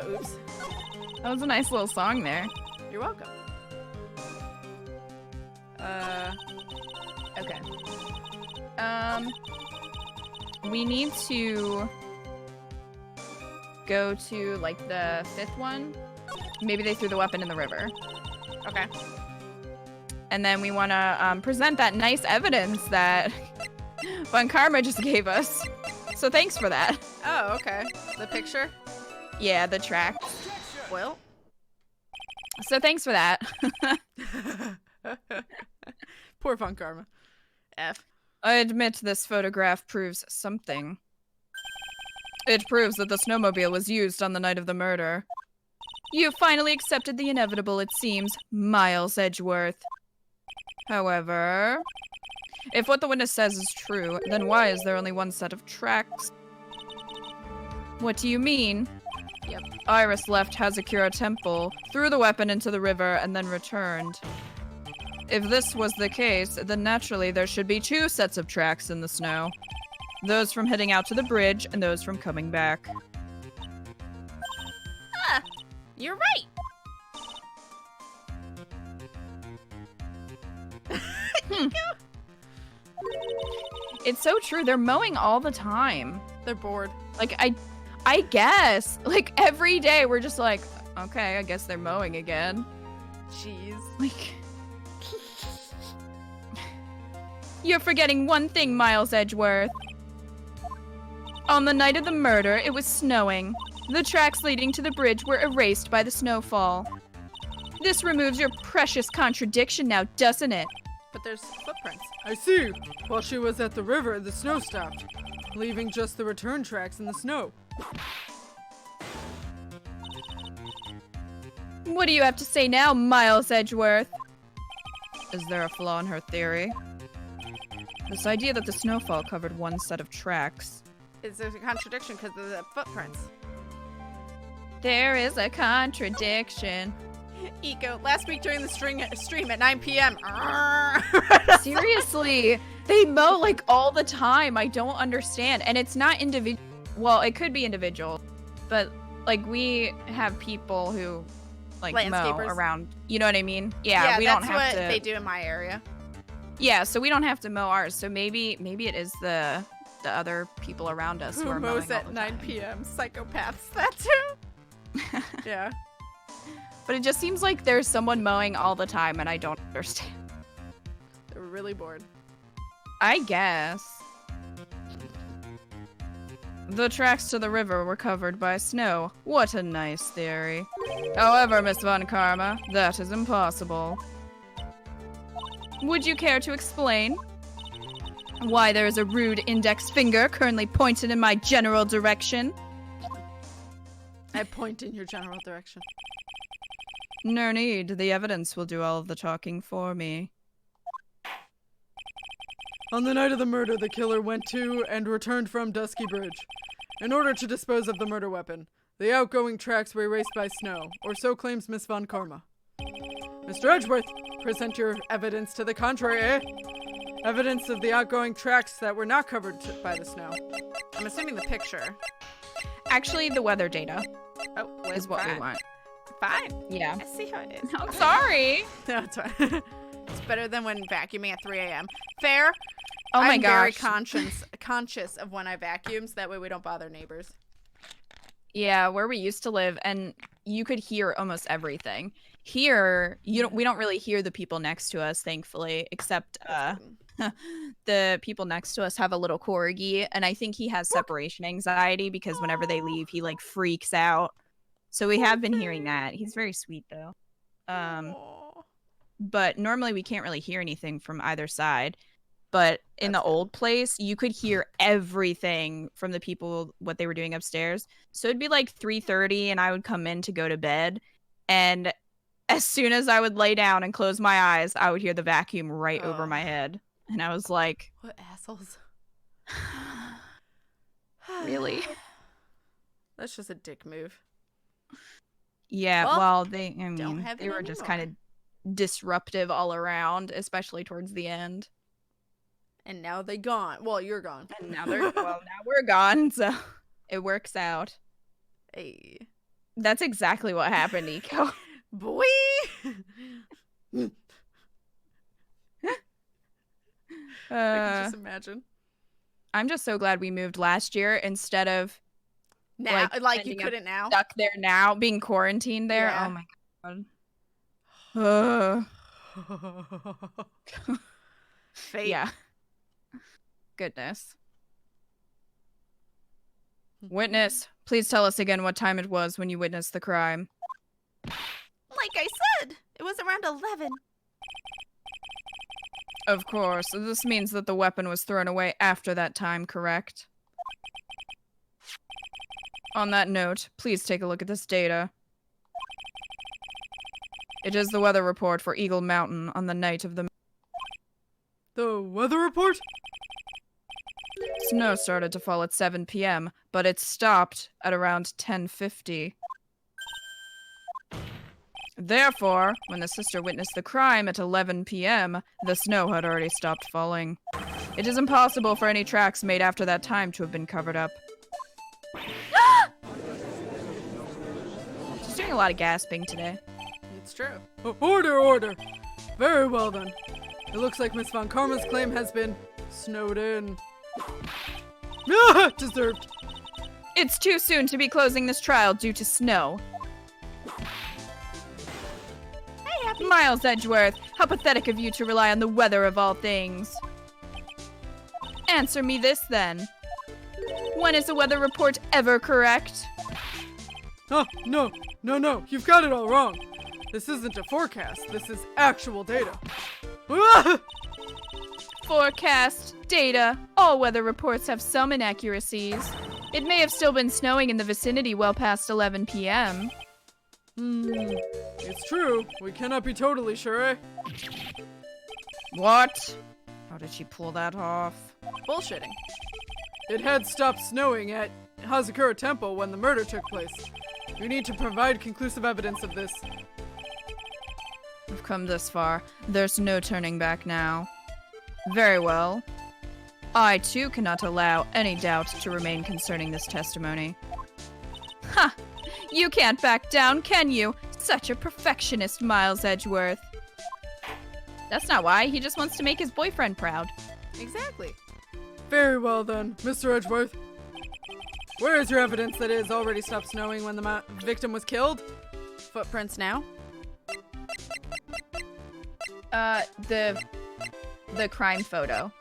A: Oops.
B: That was a nice little song there.
A: You're welcome. Okay.
B: We need to go to, like, the 5th one. Maybe they threw the weapon in the river.
A: Okay.
B: And then we want to present that nice evidence that Von Karma just gave us. So thanks for that.
A: Oh, okay. The picture?
B: Yeah, the tracks.
A: Well.
B: So thanks for that.
E: Poor Von Karma.
A: F.
B: I admit this photograph proves something. It proves that the snowmobile was used on the night of the murder. You finally accepted the inevitable, it seems, Miles Edgeworth. However, if what the witness says is true, then why is there only one set of tracks? What do you mean?
A: Yep.
B: Iris left Hazakura Temple, threw the weapon into the river, and then returned. If this was the case, then naturally there should be 2 sets of tracks in the snow. Those from heading out to the bridge, and those from coming back.
F: Ah, you're right.
B: It's so true, they're mowing all the time.
A: They're bored.
B: Like, I guess. Like, every day we're just like, okay, I guess they're mowing again.
A: Jeez.
B: Like... You're forgetting one thing, Miles Edgeworth. On the night of the murder, it was snowing. The tracks leading to the bridge were erased by the snowfall. This removes your precious contradiction now, doesn't it?
A: But there's footprints.
E: I see. While she was at the river, the snow stopped, leaving just the return tracks in the snow.
B: What do you have to say now, Miles Edgeworth? Is there a flaw in her theory? This idea that the snowfall covered one set of tracks.
A: Is there a contradiction because of the footprints?
B: There is a contradiction.
A: Eco, last week during the stream at 9 p.m.
B: Seriously, they mow like all the time. I don't understand. And it's not individual. Well, it could be individual, but like we have people who like mow
A: Landscapers.
B: around. You know what I mean? Yeah, we don't
A: that's
B: have
A: what
B: to.
A: they do in my area.
B: Yeah, so we don't have to mow ours. So maybe it is the other people around us who are mowing
A: mows
B: all
A: at
B: the
A: 9
B: time.
A: p.m. Psychopaths. That too. Yeah.
B: But it just seems like there's someone mowing all the time, and I don't understand.
A: They're really bored.
B: I guess. The tracks to the river were covered by snow. What a nice theory. However, Miss Von Karma, that is impossible. Would you care to explain why there is a rude index finger currently pointed in my general direction?
A: I point in your general direction.
B: No need. The evidence will do all of the talking for me.
E: On the night of the murder, the killer went to and returned from Dusky Bridge in order to dispose of the murder weapon. The outgoing tracks were erased by snow, or so claims Miss Von Karma. Mr. Edgeworth, present your evidence to the contrary, eh? Evidence of the outgoing tracks that were not covered by the snow.
A: I'm assuming the picture.
B: Actually, the weather data
A: Oh,
B: is what we
A: fine.
B: want.
A: Fine.
B: Yeah.
A: I see how it is.
B: I'm sorry.
A: No, it's fine. It's better than when vacuuming at 3 a.m. Fair.
B: Oh my
A: I'm very
B: gosh.
A: conscious of when I vacuum, so that way we don't bother neighbors.
B: Yeah, where we used to live, and you could hear almost everything. Here, we don't really hear the people next to us, thankfully, except the people next to us have a little corgi, and I think he has separation anxiety because whenever they leave, he like freaks out. So we have been hearing that. He's very sweet though.
A: Aw.
B: But normally we can't really hear anything from either side. But in the old place, you could hear everything from the people, what they were doing upstairs. So it'd be like 3:30 and I would come in to go to bed. And as soon as I would lay down and close my eyes, I would hear the vacuum right over my head. And I was like,
A: What assholes.
B: really?
A: That's just a dick move.
B: Yeah,
A: Well,
B: they
A: have
B: they
A: it
B: were just
A: anymore.
B: kind of disruptive all around, especially towards the end.
A: And now they gone. Well, you're gone.
B: And now now we're gone, so it works out.
A: Hey.
B: That's exactly what happened, Eco.
A: Boy. I can just imagine.
B: I'm just so glad we moved last year instead of
A: Now, like you
B: ending up
A: couldn't now.
B: stuck there now, being quarantined there.
A: Yeah.
B: Oh my god.
A: Fate.
B: Yeah. Goodness. Witness, please tell us again what time it was when you witnessed the crime.
F: Like I said, it was around 11.
B: Of course, this means that the weapon was thrown away after that time, correct? On that note, please take a look at this data. It is the weather report for Eagle Mountain on the night of the...
E: The weather report?
B: Snow started to fall at 7 p.m., but it stopped at around 10:50. Therefore, when the sister witnessed the crime at 11 p.m., the snow had already stopped falling. It is impossible for any tracks made after that time to have been covered up. She's doing a lot of gasping today.
A: It's true.
E: Order, order. Very well then. It looks like Miss Von Karma's claim has been snowed in. Ah, deserved.
B: It's too soon to be closing this trial due to snow. Miles Edgeworth, how pathetic of you to rely on the weather of all things. Answer me this then. When is the weather report ever correct?
E: Oh, no, you've got it all wrong. This isn't a forecast, this is actual data. Ah!
B: Forecast, data, all weather reports have some inaccuracies. It may have still been snowing in the vicinity well past 11 p.m.
E: It's true. We cannot be totally sure, eh?
B: What? How did she pull that off?
A: Bullshitting.
E: It had stopped snowing at Hazakura Temple when the murder took place. You need to provide conclusive evidence of this.
B: We've come this far. There's no turning back now. Very well. I, too, cannot allow any doubt to remain concerning this testimony. Ha! You can't back down, can you? Such a perfectionist, Miles Edgeworth. That's not why. He just wants to make his boyfriend proud.
A: Exactly.
E: Very well then, Mr. Edgeworth. Where is your evidence that it has already stopped snowing when the victim was killed?
A: Footprints now.
B: The crime photo.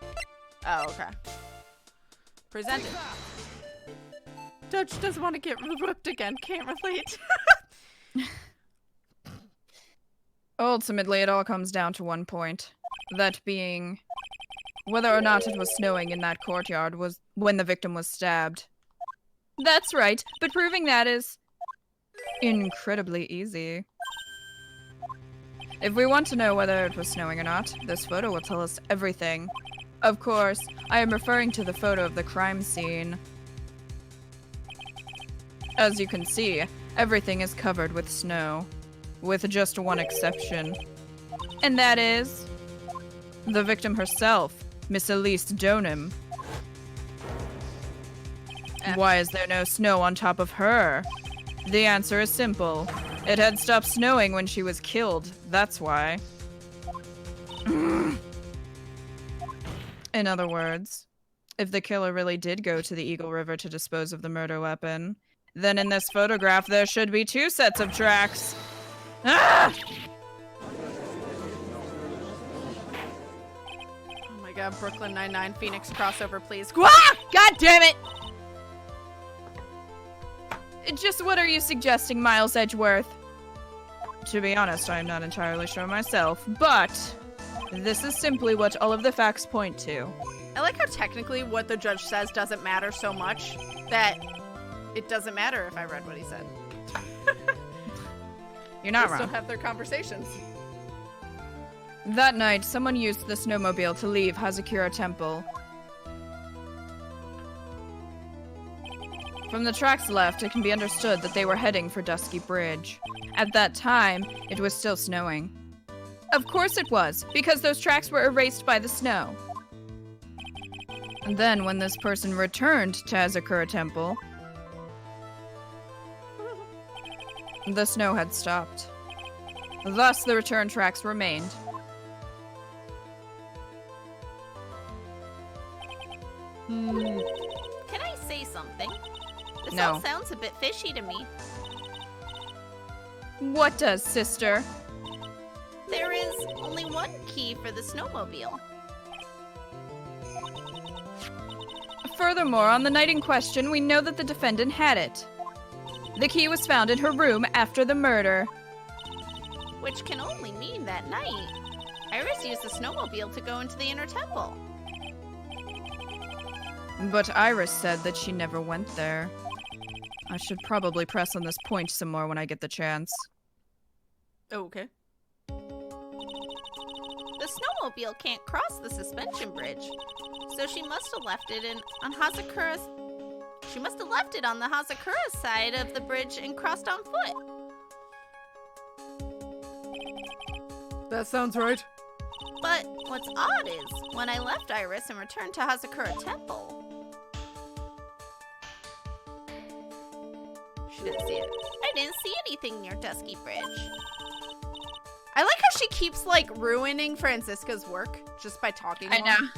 A: Oh, okay. Present it. Judge doesn't want to get whipped again. Can't relate.
B: Ultimately, it all comes down to one point. That being, whether or not it was snowing in that courtyard was when the victim was stabbed. That's right, but proving that is incredibly easy. If we want to know whether it was snowing or not, this photo will tell us everything. Of course, I am referring to the photo of the crime scene. As you can see, everything is covered with snow. With just one exception. And that is... the victim herself, Miss Elise Deauxnim. Why is there no snow on top of her? The answer is simple. It had stopped snowing when she was killed, that's why. In other words, if the killer really did go to the Eagle River to dispose of the murder weapon, then in this photograph there should be 2 sets of tracks. Ah!
A: Oh my god, Brooklyn Nine-Nine Phoenix crossover, please. Ah! God damn it!
B: Just what are you suggesting, Miles Edgeworth? To be honest, I'm not entirely sure myself, but this is simply what all of the facts point to.
A: I like how technically what the judge says doesn't matter so much that it doesn't matter if I read what he said.
B: You're not
A: They
B: wrong.
A: still have their conversations.
B: That night, someone used the snowmobile to leave Hazakura Temple. From the tracks left, it can be understood that they were heading for Dusky Bridge. At that time, it was still snowing. Of course it was, because those tracks were erased by the snow. And then, when this person returned to Hazakura Temple, the snow had stopped. Thus, the return tracks remained.
F: Can I say something? This
B: No.
F: all sounds a bit fishy to me.
B: What does, sister?
F: There is only one key for the snowmobile.
B: Furthermore, on the night in question, we know that the defendant had it. The key was found in her room after the murder.
F: Which can only mean that night, Iris used the snowmobile to go into the inner temple.
B: But Iris said that she never went there. I should probably press on this point some more when I get the chance.
A: Oh, okay.
F: The snowmobile can't cross the suspension bridge, so she must have left it on Hazakura's. She must have left it on the Hazakura side of the bridge and crossed on foot.
E: That sounds right.
F: But what's odd is, when I left Iris and returned to Hazakura Temple, she didn't see it. I didn't see anything near Dusky Bridge.
A: I like how she keeps, like, ruining Franziska's work just by talking
B: I
A: more.
B: know.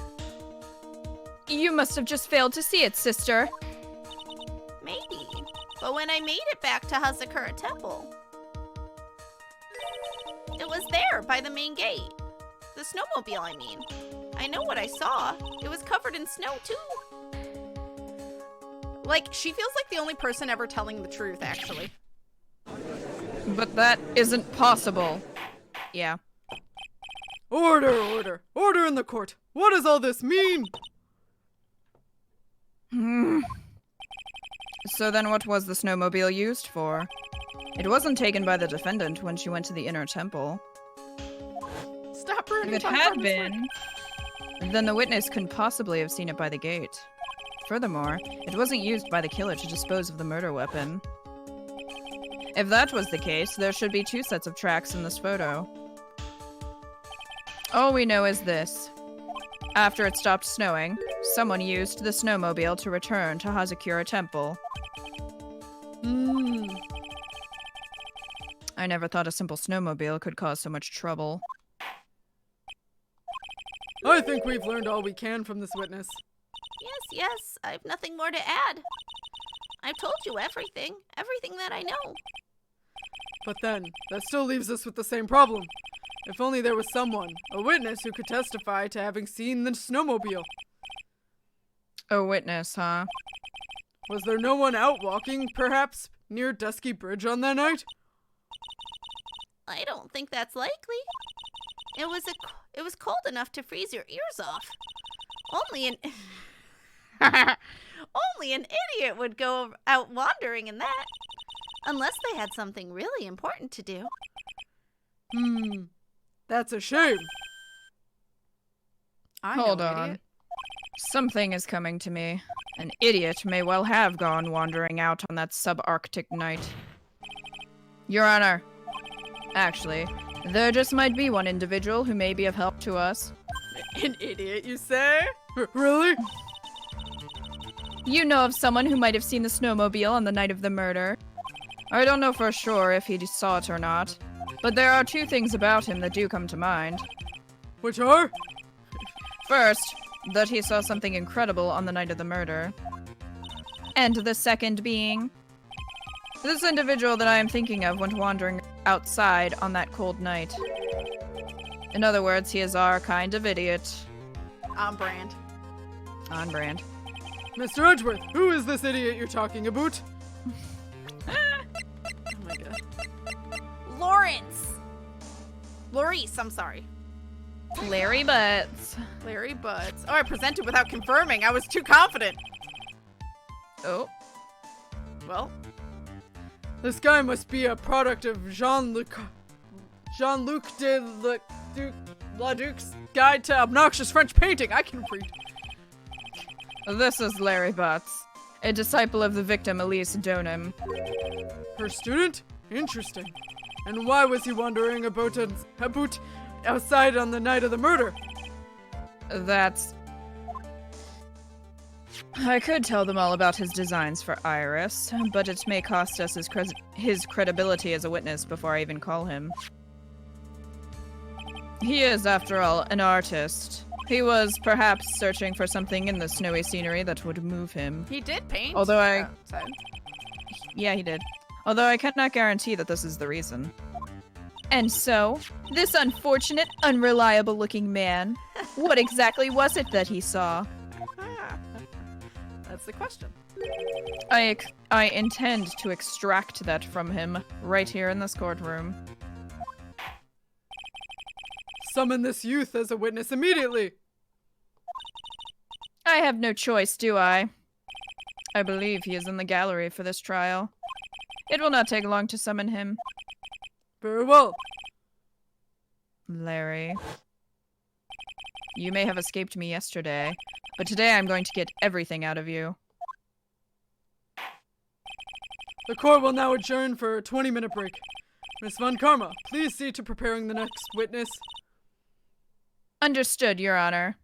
B: You must have just failed to see it, sister.
F: Maybe. But when I made it back to Hazakura Temple, it was there by the main gate. The snowmobile, I mean. I know what I saw. It was covered in snow, too.
A: Like, she feels like the only person ever telling the truth, actually.
B: But that isn't possible. Yeah.
E: Order, order, order in the court. What does all this mean?
B: So then what was the snowmobile used for? It wasn't taken by the defendant when she went to the inner temple.
A: Stop
B: If
A: ruining
B: it
A: my
B: had
A: partner's
B: been, then the witness couldn't possibly have seen it by the gate. Furthermore, it wasn't used by the killer to dispose of the murder weapon. If that was the case, there should be 2 sets of tracks in this photo. All we know is this. After it stopped snowing, someone used the snowmobile to return to Hazakura Temple. I never thought a simple snowmobile could cause so much trouble.
E: I think we've learned all we can from this witness.
F: Yes, I've nothing more to add. I've told you everything that I know.
E: But then, that still leaves us with the same problem. If only there was someone, a witness, who could testify to having seen the snowmobile.
B: A witness, huh?
E: Was there no one out walking, perhaps, near Dusky Bridge on that night?
F: I don't think that's likely. It was cold enough to freeze your ears off. Only an idiot would go out wandering in that. Unless they had something really important to do.
E: That's a shame.
A: I know,
B: Hold on.
A: idiot.
B: Something is coming to me. An idiot may well have gone wandering out on that subarctic night. Your Honor. Actually, There just might be one individual who may be of help to us.
E: An idiot, you say? Really?
B: You know of someone who might have seen the snowmobile on the night of the murder. I don't know for sure if he saw it or not, but there are two things about him that do come to mind.
E: Which are?
B: First, that he saw something incredible on the night of the murder. And the second being, this individual that I am thinking of went wandering outside on that cold night. In other words, he is our kind of idiot.
A: On brand.
B: On brand.
E: Mr. Edgeworth, who is this idiot you're talking about? Oh my god.
A: Laurice, I'm sorry.
B: Larry Butz.
A: Larry Butz. Oh, I presented without confirming. I was too confident.
B: Oh.
A: Well,
E: This guy must be a product of Jean-Luc de Laduc's Guide to Obnoxious French Painting. I can read.
B: This is Larry Butz, a disciple of the victim Elise Deauxnim.
E: Her student? Interesting. And why was he wandering about outside on the night of the murder?
B: I could tell them all about his designs for Iris, but it may cost us his credibility as a witness before I even call him. He is, after all, an artist. He was perhaps searching for something in the snowy scenery that would move him.
A: he did paint.
B: Although
A: outside.
B: Yeah, he did. Although I cannot guarantee that this is the reason. And so, this unfortunate, unreliable-looking man, what exactly was it that he saw?
A: That's the question.
B: I intend to extract that from him right here in this courtroom.
E: Summon this youth as a witness immediately.
B: I have no choice, do I? I believe he is in the gallery for this trial. It will not take long to summon him.
E: Very well.
B: Larry. You may have escaped me yesterday, but today I'm going to get everything out of you.
E: The court will now adjourn for a 20-minute break. Miss Von Karma, please see to preparing the next witness.
B: Understood, Your Honor.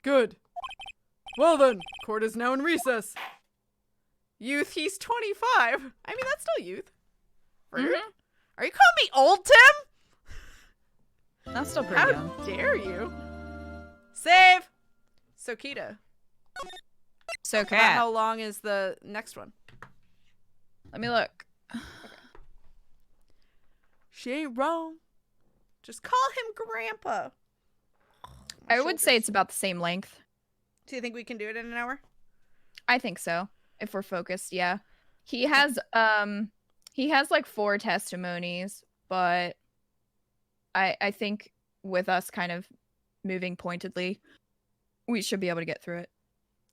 E: Good. Well then, court is now in recess.
A: Youth, he's 25. I mean, that's still youth. Rude.
B: Mhm.
A: Are you calling me old, Tim?
B: That's still pretty
A: How
B: young.
A: dare you? Save! So, Kita,
B: So,
A: about
B: Kat,
A: how long is the next one?
B: let me look.
A: She ain't wrong. Just call him Grandpa. My
B: I would say
A: shoulders.
B: it's about the same length.
A: Do you think we can do it in an hour?
B: I think so. If we're focused, yeah. He has like 4 testimonies, but I think with us kind of moving pointedly, we should be able to get through it.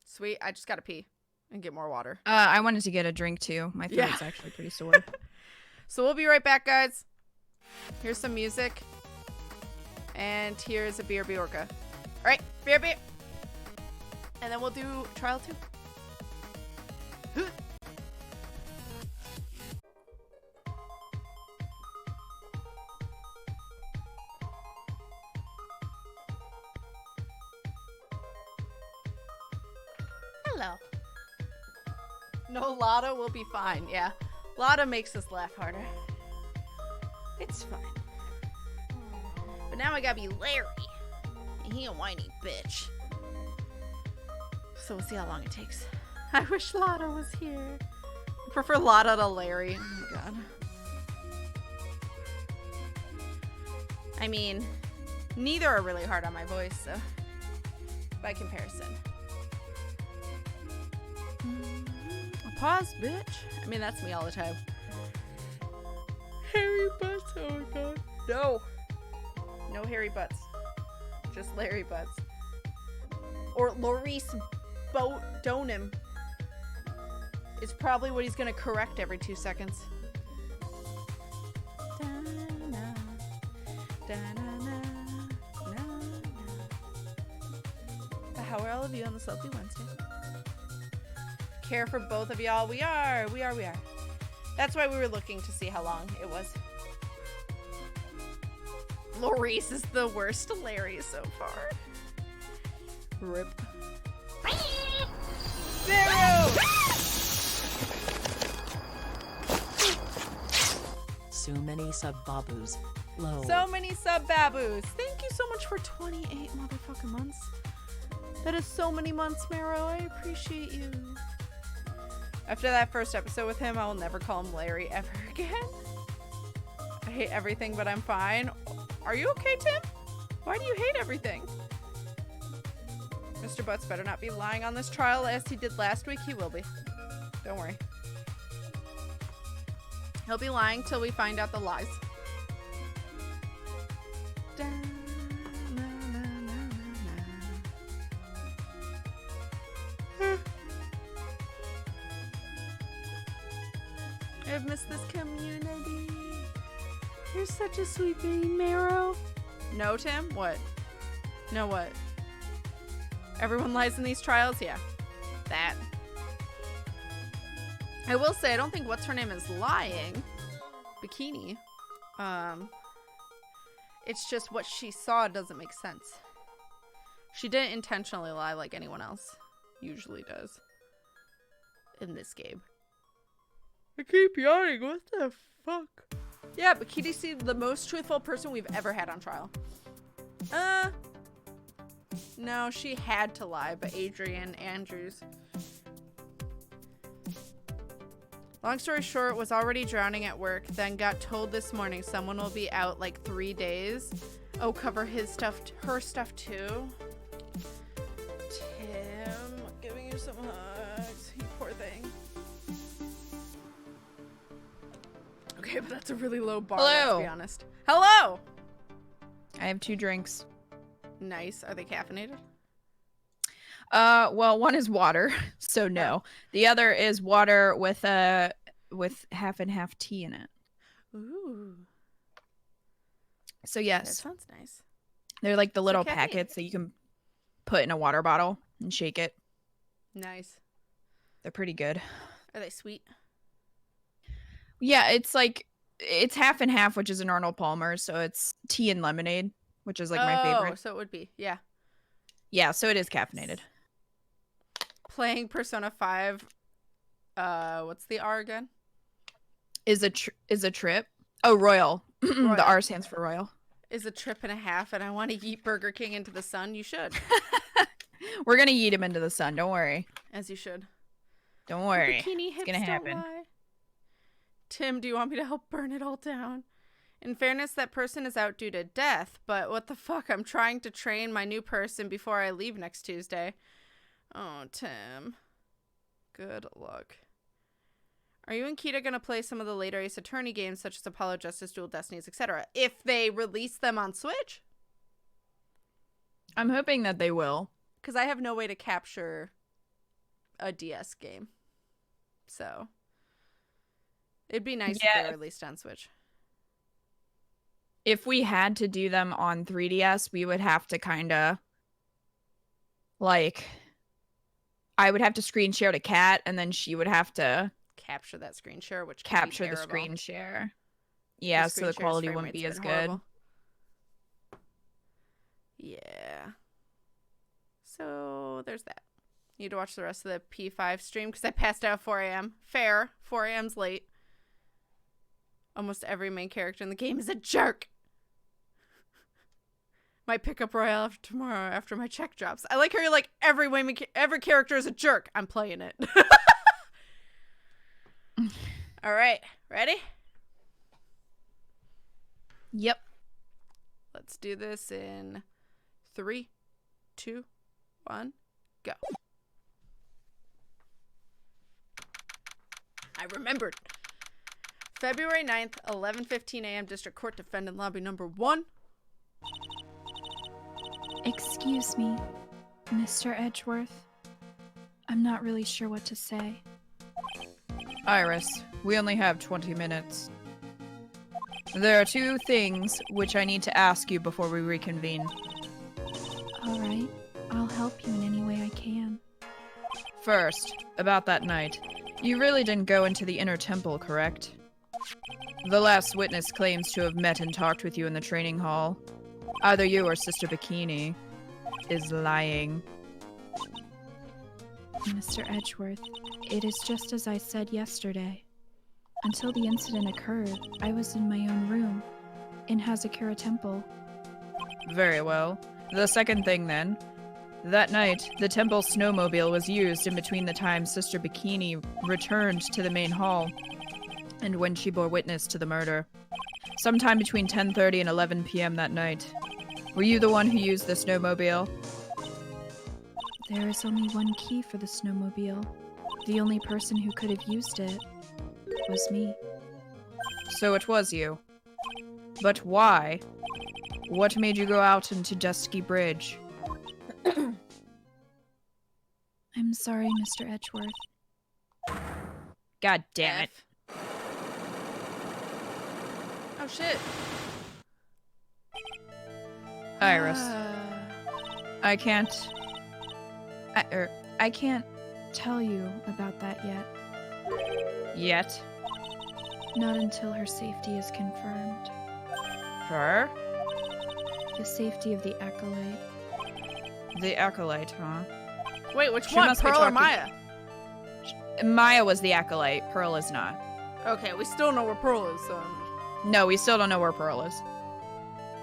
A: Sweet. I just gotta pee and get more water.
B: I wanted to get a drink too. My
A: Yeah.
B: throat's actually pretty sore.
A: So we'll be right back, guys. Here's some music. And here's a beer Bjorka. All right, beer. And then we'll do trial 2.
F: Hello.
A: No, Lotta will be fine. Yeah. Lotta makes us laugh harder. It's fine. But now I gotta be Larry. And he a whiny bitch. So we'll see how long it takes. I wish Lotta was here. I prefer Lotta to Larry. Oh my god. I mean, neither are really hard on my voice, so by comparison. Pause, bitch. I mean, that's me all the time. Harry Butz. Oh my god. No. No Harry Butz. Just Larry Butz. Or Laurice Deauxnim is probably what he's gonna correct every 2 seconds. How are all of you on this lovely Wednesday? Care for both of y'all. We are. That's why we were looking to see how long it was. Laurice is the worst Larry so far. Rip.
G: So many sub-babus. Low.
A: So many sub-babus. Thank you so much for 28 motherfucking months. That is so many months, Marrow. I appreciate you. After that first episode with him, I will never call him Larry ever again. I hate everything, but I'm fine. Are you okay, Tim? Why do you hate everything? Mr. Butz better not be lying on this trial as he did last week. He will be. Don't worry. He'll be lying till we find out the lies. I've missed this community. You're such a sweet baby, Marrow. No, Tim? What? No, what? Everyone lies in these trials? Yeah. That. I will say, I don't think what's her name is lying. Bikini. It's just what she saw doesn't make sense. She didn't intentionally lie like anyone else usually does in this game. I keep yawning. What the fuck? Yeah, Bikini seemed the most truthful person we've ever had on trial. No, she had to lie, but Adrian Andrews. Long story short, was already drowning at work, then got told this morning someone will be out like 3 days. Oh, cover his stuff, her stuff too. Tim, giving you some hugs. You poor thing. Okay, but that's a really low bar,
B: Hello.
A: let's be honest. Hello!
B: I have 2 drinks.
A: Nice. Are they caffeinated?
B: Well, one is water, so no. The other is water with half and half tea in it.
A: Ooh.
B: So
A: That
B: yes,
A: sounds nice.
B: they're like the little
A: caffeine.
B: packets that you can put in a water bottle and shake it.
A: Nice.
B: They're pretty good.
A: Are they sweet?
B: Yeah, it's half and half, which is an Arnold Palmer's, so it's tea and lemonade, which is like my favorite.
A: So it would be, yeah.
B: Yeah, so it is caffeinated.
A: Playing Persona 5, what's the R again?
B: Is a trip. Oh, Royal.
A: Royal.
B: The R stands for Royal.
A: Is a trip and a half, and I want to yeet Burger King into the sun. You should.
B: We're gonna yeet him into the sun. Don't worry.
A: As you should.
B: Don't worry.
A: Bikini
B: It's
A: hips
B: gonna
A: don't
B: happen.
A: lie. Tim, do you want me to help burn it all down? In fairness, that person is out due to death, but what the fuck? I'm trying to train my new person before I leave next Tuesday. Oh, Tim. Good luck. Are you and Kita going to play some of the later Ace Attorney games, such as Apollo Justice, Dual Destinies, etc., if they release them on Switch?
B: I'm hoping that they will.
A: Because I have no way to capture a DS game. So, it'd be nice if they were released on Switch.
B: If we had to do them on 3DS, we would have to kind of, like, I would have to screen share to Kat, and then she would have to
A: Capture that screen share, which can
B: capture
A: be
B: the
A: terrible.
B: screen share. Yeah, so the
A: screen share's
B: quality
A: frame
B: wouldn't be
A: rate's
B: as
A: been
B: good.
A: horrible. Yeah. So there's that. Need to watch the rest of the P5 stream because I passed out at 4 a.m. Fair. 4 a.m.'s late. Almost every main character in the game is a jerk. Might pick up Royale after tomorrow after my check drops. I like how you're like, every character is a jerk. I'm playing it. All right. Ready?
B: Yep.
A: Let's do this in 3, 2, 1, go. I remembered. February 9th, 11:15 a.m. District Court, Defendant Lobby number 1.
D: Excuse me, Mr. Edgeworth. I'm not really sure what to say.
B: Iris, we only have 20 minutes. There are 2 things which I need to ask you before we reconvene.
D: Alright, I'll help you in any way I can.
B: First, about that night. You really didn't go into the inner temple, correct? The last witness claims to have met and talked with you in the training hall. Either you or Sister Bikini is lying.
D: Mr. Edgeworth, it is just as I said yesterday. Until the incident occurred, I was in my own room, in Hazakura Temple.
B: Very well. The second thing, then. That night, the temple snowmobile was used in between the times Sister Bikini returned to the main hall and when she bore witness to the murder. Sometime between 10:30 and 11 p.m. that night. Were you the one who used the snowmobile?
D: There is only one key for the snowmobile. The only person who could have used it was me.
B: So it was you. But why? What made you go out into Dusky Bridge?
D: I'm sorry, Mr. Edgeworth.
B: God damn it.
A: Oh shit.
B: Iris. I can't
D: I can't tell you about that yet.
B: yet.
D: Not until her safety is confirmed.
B: Her?
D: The safety of the Acolyte.
B: The Acolyte, huh?
A: Wait, which
B: She
A: one?
B: must be
A: Pearl or
B: talking-
A: Maya?
B: Maya was the Acolyte. Pearl is not.
A: Okay, we still know where Pearl is, so.
B: No, we still don't know where Pearl is.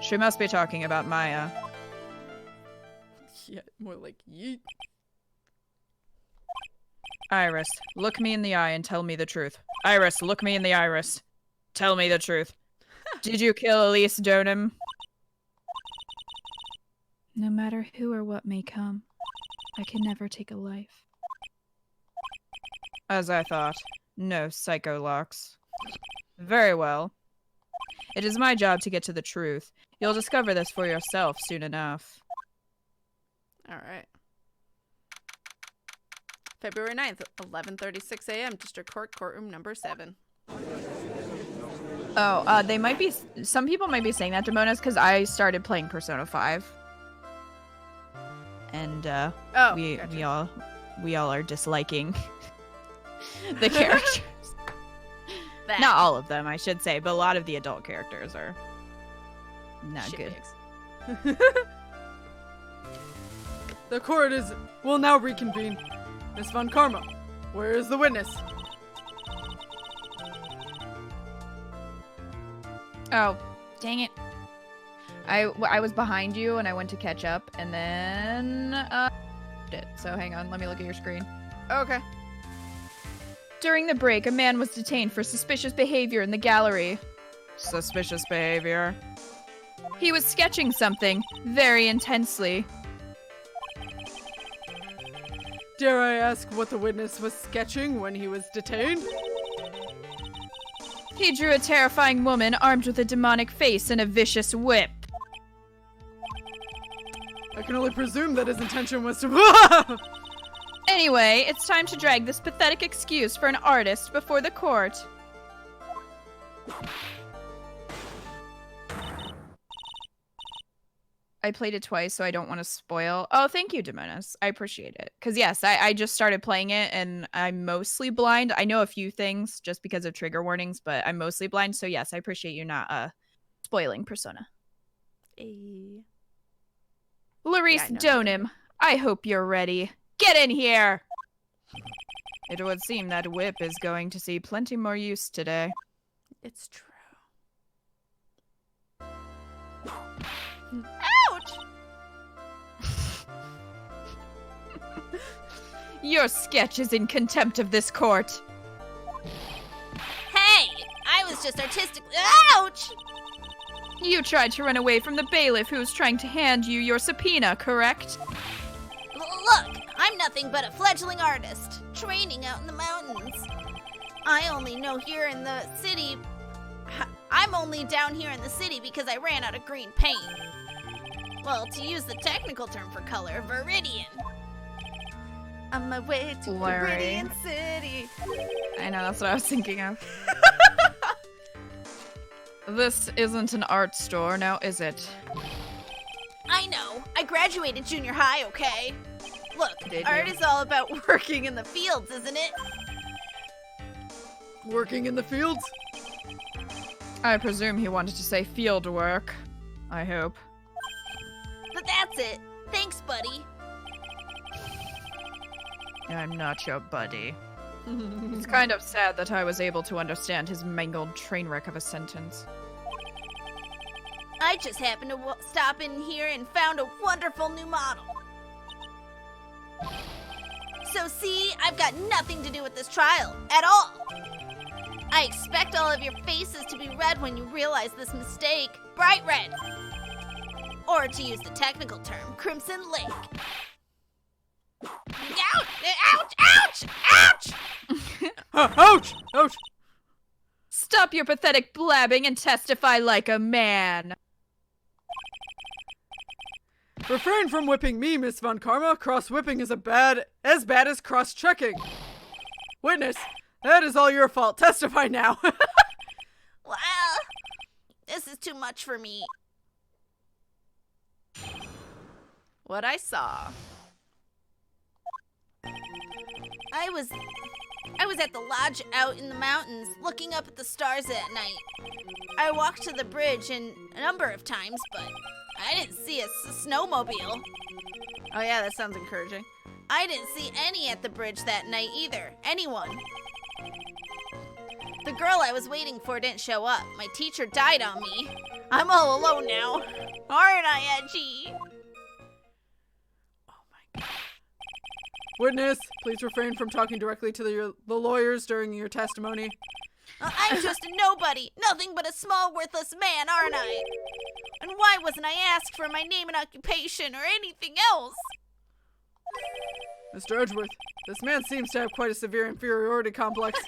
B: She must be talking about Maya.
E: Yeah, more like yeet.
B: Iris, look me in the eye and tell me the truth. Iris, look me in the iris. Tell me the truth. Did you kill Elise Deauxnim?
D: No matter who or what may come, I can never take a life.
B: As I thought. No psycho locks. Very well. It is my job to get to the truth. You'll discover this for yourself soon enough.
A: Alright. February 9th, 11:36 a.m., District Court, courtroom number 7.
B: Oh, they might be. Some people might be saying that, Demonas, because I started playing Persona 5. And,
A: Oh,
B: we
A: gotcha.
B: we all are disliking the characters.
A: That
B: Not all of them, I should say, but a lot of the adult characters are not good.
A: shitbags.
E: The court will now reconvene. Miss Von Karma, where is the witness?
B: Oh, dang it. I was behind you and I went to catch up and then so hang on, let me look at your screen.
A: Okay.
B: During the break, a man was detained for suspicious behavior in the gallery. Suspicious behavior? He was sketching something very intensely.
E: Dare I ask what the witness was sketching when he was detained?
B: He drew a terrifying woman armed with a demonic face and a vicious whip.
E: I can only presume that his intention was to.
B: Anyway, it's time to drag this pathetic excuse for an artist before the court. I played it twice, so I don't want to spoil. Oh, thank you, Demonas. I appreciate it. Because, yes, I just started playing it, and I'm mostly blind. I know a few things just because of trigger warnings, but I'm mostly blind. So, yes, I appreciate you not spoiling Persona. Laurice Deauxnim, I hope you're ready. Get in here! It would seem that whip is going to see plenty more use today.
A: It's true.
F: Ouch!
B: Your sketch is in contempt of this court.
F: Hey! I was just artistically. Ouch!
B: You tried to run away from the bailiff who was trying to hand you your subpoena, correct?
F: Look, I'm nothing but a fledgling artist, training out in the mountains. I only know here in the city. I'm only down here in the city because I ran out of green paint. Well, to use the technical term for color, Viridian.
A: On my way to
B: Larry.
A: Viridian City.
B: I know, that's what I was thinking of. This isn't an art store, now is it?
F: I know. I graduated junior high, okay? Look,
B: Did
F: art
B: you?
F: is all about working in the fields, isn't it?
E: Working in the fields?
B: I presume he wanted to say field work. I hope.
F: But that's it. Thanks, buddy.
B: I'm not your buddy. It's kind of sad that I was able to understand his mangled train wreck of a sentence.
F: I just happened to stop in here and found a wonderful new model. So see, I've got nothing to do with this trial, at all. I expect all of your faces to be red when you realize this mistake. Bright red. Or to use the technical term, Crimson Lake. Ouch! Ouch! Ouch! Ouch!
E: Ouch! Ouch!
B: Stop your pathetic blabbing and testify like a man.
E: Refrain from whipping me, Miss Von Karma. Cross-whipping is as bad as cross-checking. Witness, that is all your fault. Testify now.
F: Well, this is too much for me.
A: What I saw.
F: I was at the lodge out in the mountains, looking up at the stars at night. I walked to the bridge a number of times, but I didn't see a snowmobile.
A: Oh yeah, that sounds encouraging.
F: I didn't see any at the bridge that night either. Anyone. The girl I was waiting for didn't show up. My teacher died on me. I'm all alone now. Aren't I, Edgy?
E: Witness, please refrain from talking directly to the lawyers during your testimony.
F: I'm just a nobody. Nothing but a small, worthless man, aren't I? And why wasn't I asked for my name and occupation or anything else?
E: Mr. Edgeworth, this man seems to have quite a severe inferiority complex.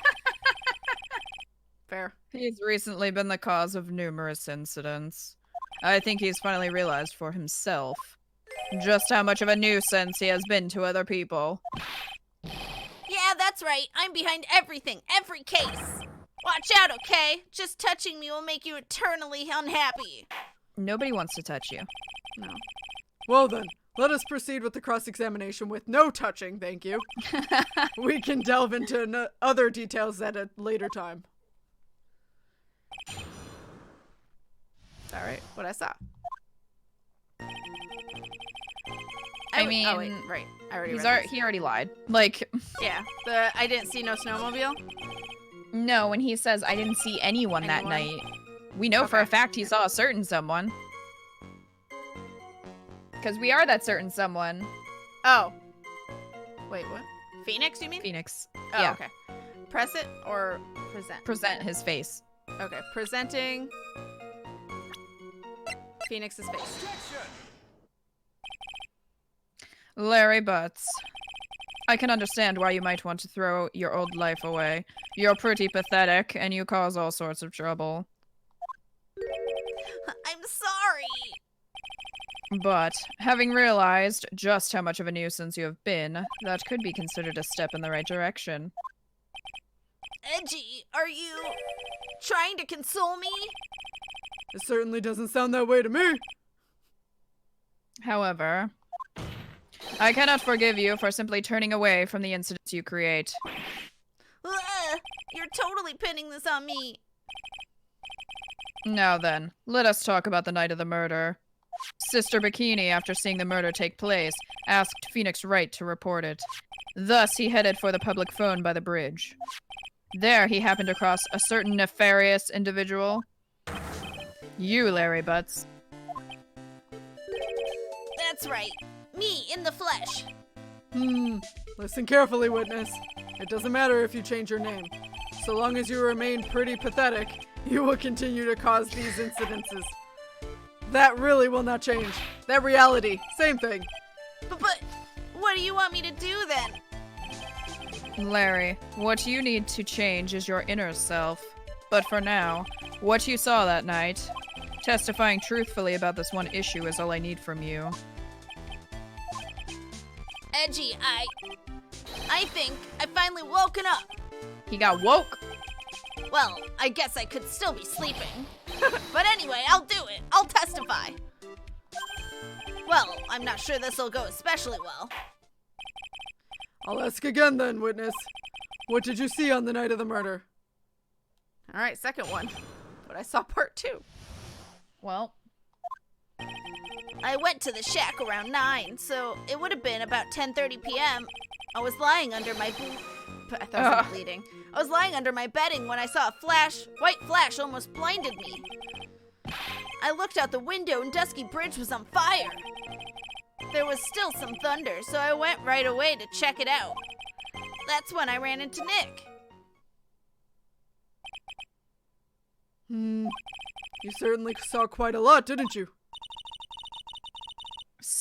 A: Fair.
B: He's recently been the cause of numerous incidents. I think he's finally realized for himself just how much of a nuisance he has been to other people.
F: Yeah, that's right. I'm behind everything, every case. Watch out, okay? Just touching me will make you eternally unhappy.
B: Nobody wants to touch you.
A: No.
E: Well then, let us proceed with the cross-examination with no touching, thank you. We can delve into other details at a later time.
A: All right, what I saw.
B: I mean,
A: oh wait, right. I already read this.
B: he already lied. Like,
A: Yeah, I didn't see no snowmobile.
B: no, when he says I didn't see anyone that night, we know for a
A: Okay.
B: fact he saw a certain someone. Because we are that certain someone.
A: Oh. Wait, what? Phoenix, you mean?
B: Phoenix.
A: Oh,
B: Yeah.
A: okay. Press it or present?
B: Present his face.
A: Okay, presenting Phoenix's face.
B: Larry Butz. I can understand why you might want to throw your old life away. You're pretty pathetic, and you cause all sorts of trouble.
F: I'm sorry.
B: But, having realized just how much of a nuisance you have been, that could be considered a step in the right direction.
F: Edgy, are you trying to console me?
E: It certainly doesn't sound that way to me.
B: However, I cannot forgive you for simply turning away from the incidents you create.
F: You're totally pinning this on me.
B: Now then, let us talk about the night of the murder. Sister Bikini, after seeing the murder take place, asked Phoenix Wright to report it. Thus, he headed for the public phone by the bridge. There, he happened across a certain nefarious individual. You, Larry Butz.
F: That's right. Me, in the flesh.
E: Listen carefully, witness. It doesn't matter if you change your name. So long as you remain pretty pathetic, you will continue to cause these incidences. That really will not change. That reality, same thing.
F: But what do you want me to do then?
B: Larry, what you need to change is your inner self. But for now, what you saw that night, testifying truthfully about this one issue is all I need from you.
F: Edgy, I think I've finally woken up.
B: He got woke.
F: Well, I guess I could still be sleeping. But anyway, I'll do it. I'll testify. Well, I'm not sure this'll go especially well.
E: I'll ask again then, witness. What did you see on the night of the murder?
A: All right, second one. What I saw part 2.
B: Well,
F: I went to the shack around 9, so it would have been about 10:30 p.m. I was lying under my I thought I was bleeding. I was lying under my bedding when I saw a white flash almost blinded me. I looked out the window and Dusky Bridge was on fire. There was still some thunder, so I went right away to check it out. That's when I ran into Nick.
E: You certainly saw quite a lot, didn't you?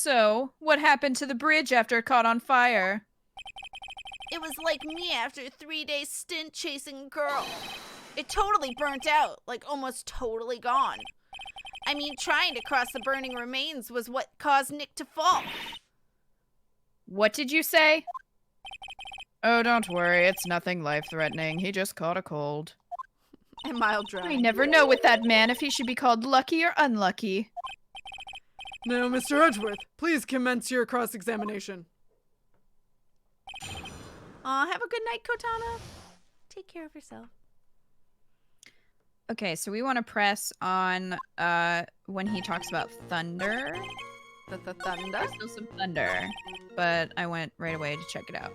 B: so what happened to the bridge after it caught on fire?
F: It was like me after a 3-day stint chasing a girl. It totally burnt out, like almost totally gone. I mean, trying to cross the burning remains was what caused Nick to fall.
B: What did you say? Oh, don't worry. It's nothing life-threatening. He just caught a cold.
A: And mild
B: I
A: drowning.
B: never know with that man if he should be called lucky or unlucky.
E: Now, Mr. Edgeworth, please commence your cross-examination.
A: Have a good night, Kotana. Take care of yourself.
B: Okay, so we want to press on when he talks about thunder.
A: The thunder.
B: There's still some thunder, but I went right away to check it out.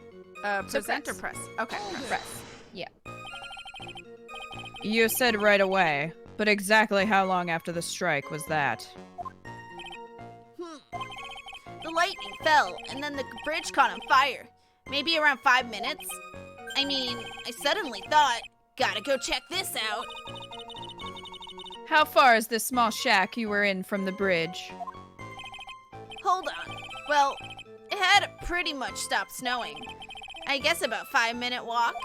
A: Present or
B: press.
A: press? Okay.
B: Press. Yeah. You said right away, but exactly how long after the strike was that?
F: The lightning fell, and then the bridge caught on fire. Maybe around 5 minutes. I mean, I suddenly thought, gotta go check this out.
B: How far is this small shack you were in from the bridge?
F: Hold on. Well, it had pretty much stopped snowing. I guess about 5-minute walk.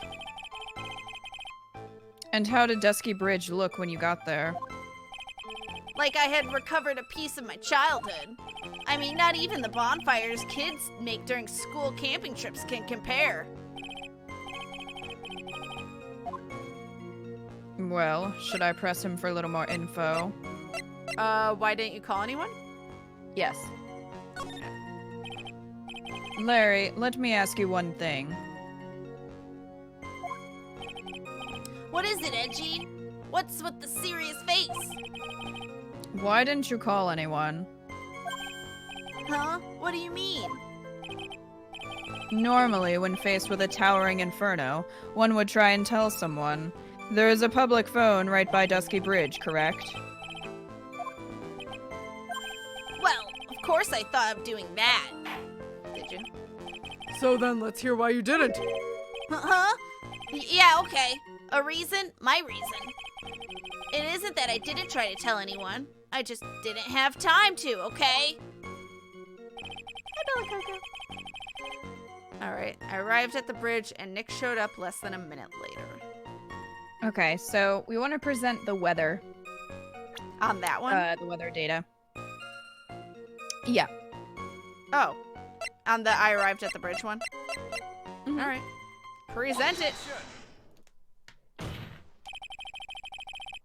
B: And how did Dusky Bridge look when you got there?
F: Like I had recovered a piece of my childhood. I mean, not even the bonfires kids make during school camping trips can compare.
B: Well, should I press him for a little more info?
A: Why didn't you call anyone?
B: Yes. Larry, let me ask you one thing.
F: What is it, Edgy? What's with the serious face?
B: Why didn't you call anyone?
F: Huh? What do you mean?
B: Normally, when faced with a towering inferno, one would try and tell someone. There is a public phone right by Dusky Bridge, correct?
F: Well, of course I thought of doing that.
A: Did you?
E: So then, let's hear why you didn't.
F: Huh? Yeah, okay. A reason? My reason. It isn't that I didn't try to tell anyone. I just didn't have time to, okay? Hi, Bella Coco.
A: Alright, I arrived at the bridge and Nick showed up less than a minute later.
B: Okay, so we want to present the weather.
A: On that one?
B: The weather data. Yeah.
A: Oh. On the I arrived at the bridge one?
B: Mhm.
A: Alright. Present it!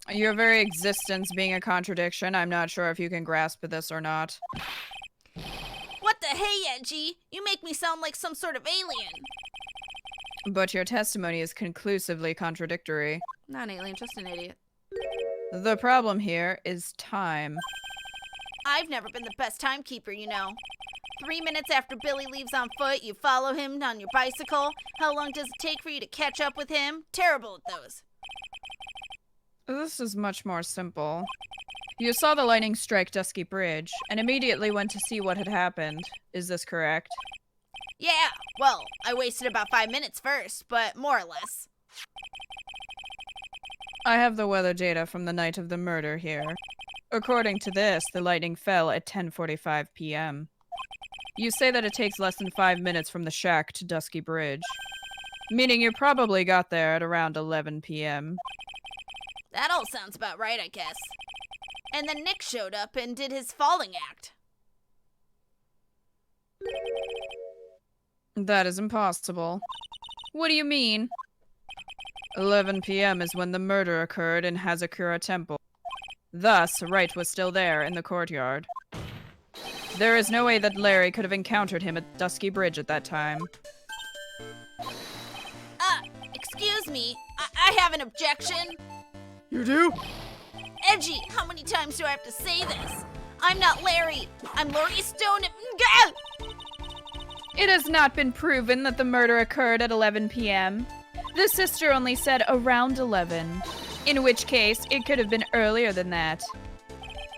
B: Your very existence being a contradiction, I'm not sure if you can grasp this or not.
F: What the hey, Edgy? You make me sound like some sort of alien.
B: But your testimony is conclusively contradictory.
A: Not an alien, just an idiot.
B: The problem here is time.
F: I've never been the best timekeeper, you know. 3 minutes after Billy leaves on foot, you follow him on your bicycle. How long does it take for you to catch up with him? Terrible at those.
B: This is much more simple. You saw the lightning strike Dusky Bridge, and immediately went to see what had happened. Is this correct?
F: Yeah, well, I wasted about 5 minutes first, but more or less.
B: I have the weather data from the night of the murder here. According to this, the lightning fell at 10:45 p.m. You say that it takes less than 5 minutes from the shack to Dusky Bridge, meaning you probably got there at around 11 p.m.
F: That all sounds about right, I guess. And then Nick showed up and did his falling act.
B: That is impossible. What do you mean? 11 p.m. is when the murder occurred in Hazakura Temple. Thus, Wright was still there in the courtyard. There is no way that Larry could have encountered him at Dusky Bridge at that time.
F: Excuse me, I have an objection.
E: You do?
F: Edgy, how many times do I have to say this? I'm not Larry. I'm Laurice Stone.
B: It has not been proven that the murder occurred at 11 p.m. The sister only said around 11, in which case it could have been earlier than that.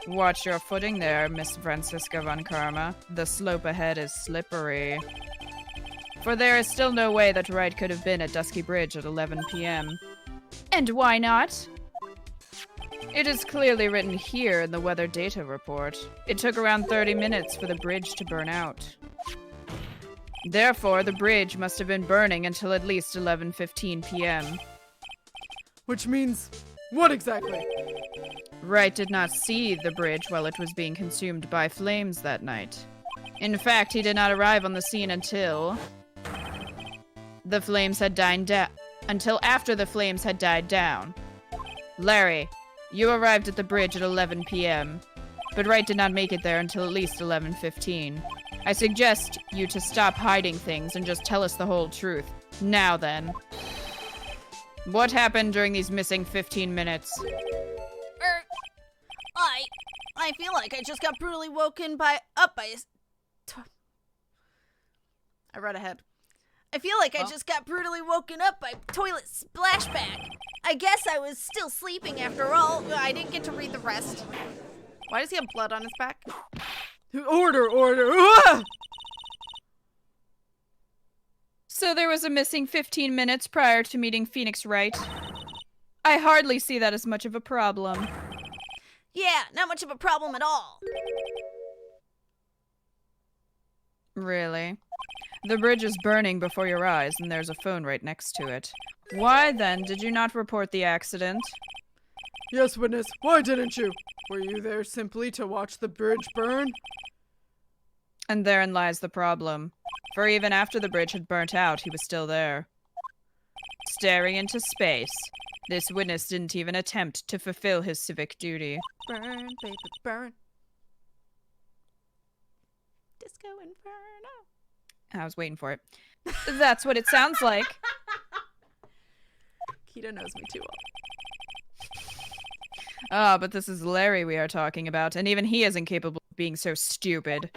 B: Watch your footing there, Miss Franziska von Karma. The slope ahead is slippery. For there is still no way that Wright could have been at Dusky Bridge at 11 p.m. And why not? It is clearly written here in the weather data report. It took around 30 minutes for the bridge to burn out. Therefore, the bridge must have been burning until at least 11:15 p.m.
E: Which means, what exactly?
B: Wright did not see the bridge while it was being consumed by flames that night. In fact, he did not arrive on the scene until the flames had died down. Until after the flames had died down. Larry, you arrived at the bridge at 11 p.m., but Wright did not make it there until at least 11:15. I suggest you to stop hiding things and just tell us the whole truth. Now then. What happened during these missing 15 minutes?
F: I feel like I just got brutally woken up by I read ahead. I feel like I just got brutally woken up by toilet splashback. I guess I was still sleeping after all. I didn't get to read the rest.
A: Why does he have blood on his back?
E: Order! Ah!
B: So there was a missing 15 minutes prior to meeting Phoenix Wright. I hardly see that as much of a problem.
F: Yeah, not much of a problem at all.
B: Really? The bridge is burning before your eyes, and there's a phone right next to it. Why, then, did you not report the accident?
E: Yes, witness. Why didn't you? Were you there simply to watch the bridge burn?
B: And therein lies the problem. For even after the bridge had burnt out, he was still there. Staring into space. This witness didn't even attempt to fulfill his civic duty.
A: Burn, baby, burn. Disco Inferno.
B: I was waiting for it. That's what it sounds like.
A: Kita knows me too well.
B: Ah, but this is Larry we are talking about, and even he isn't capable of being so stupid.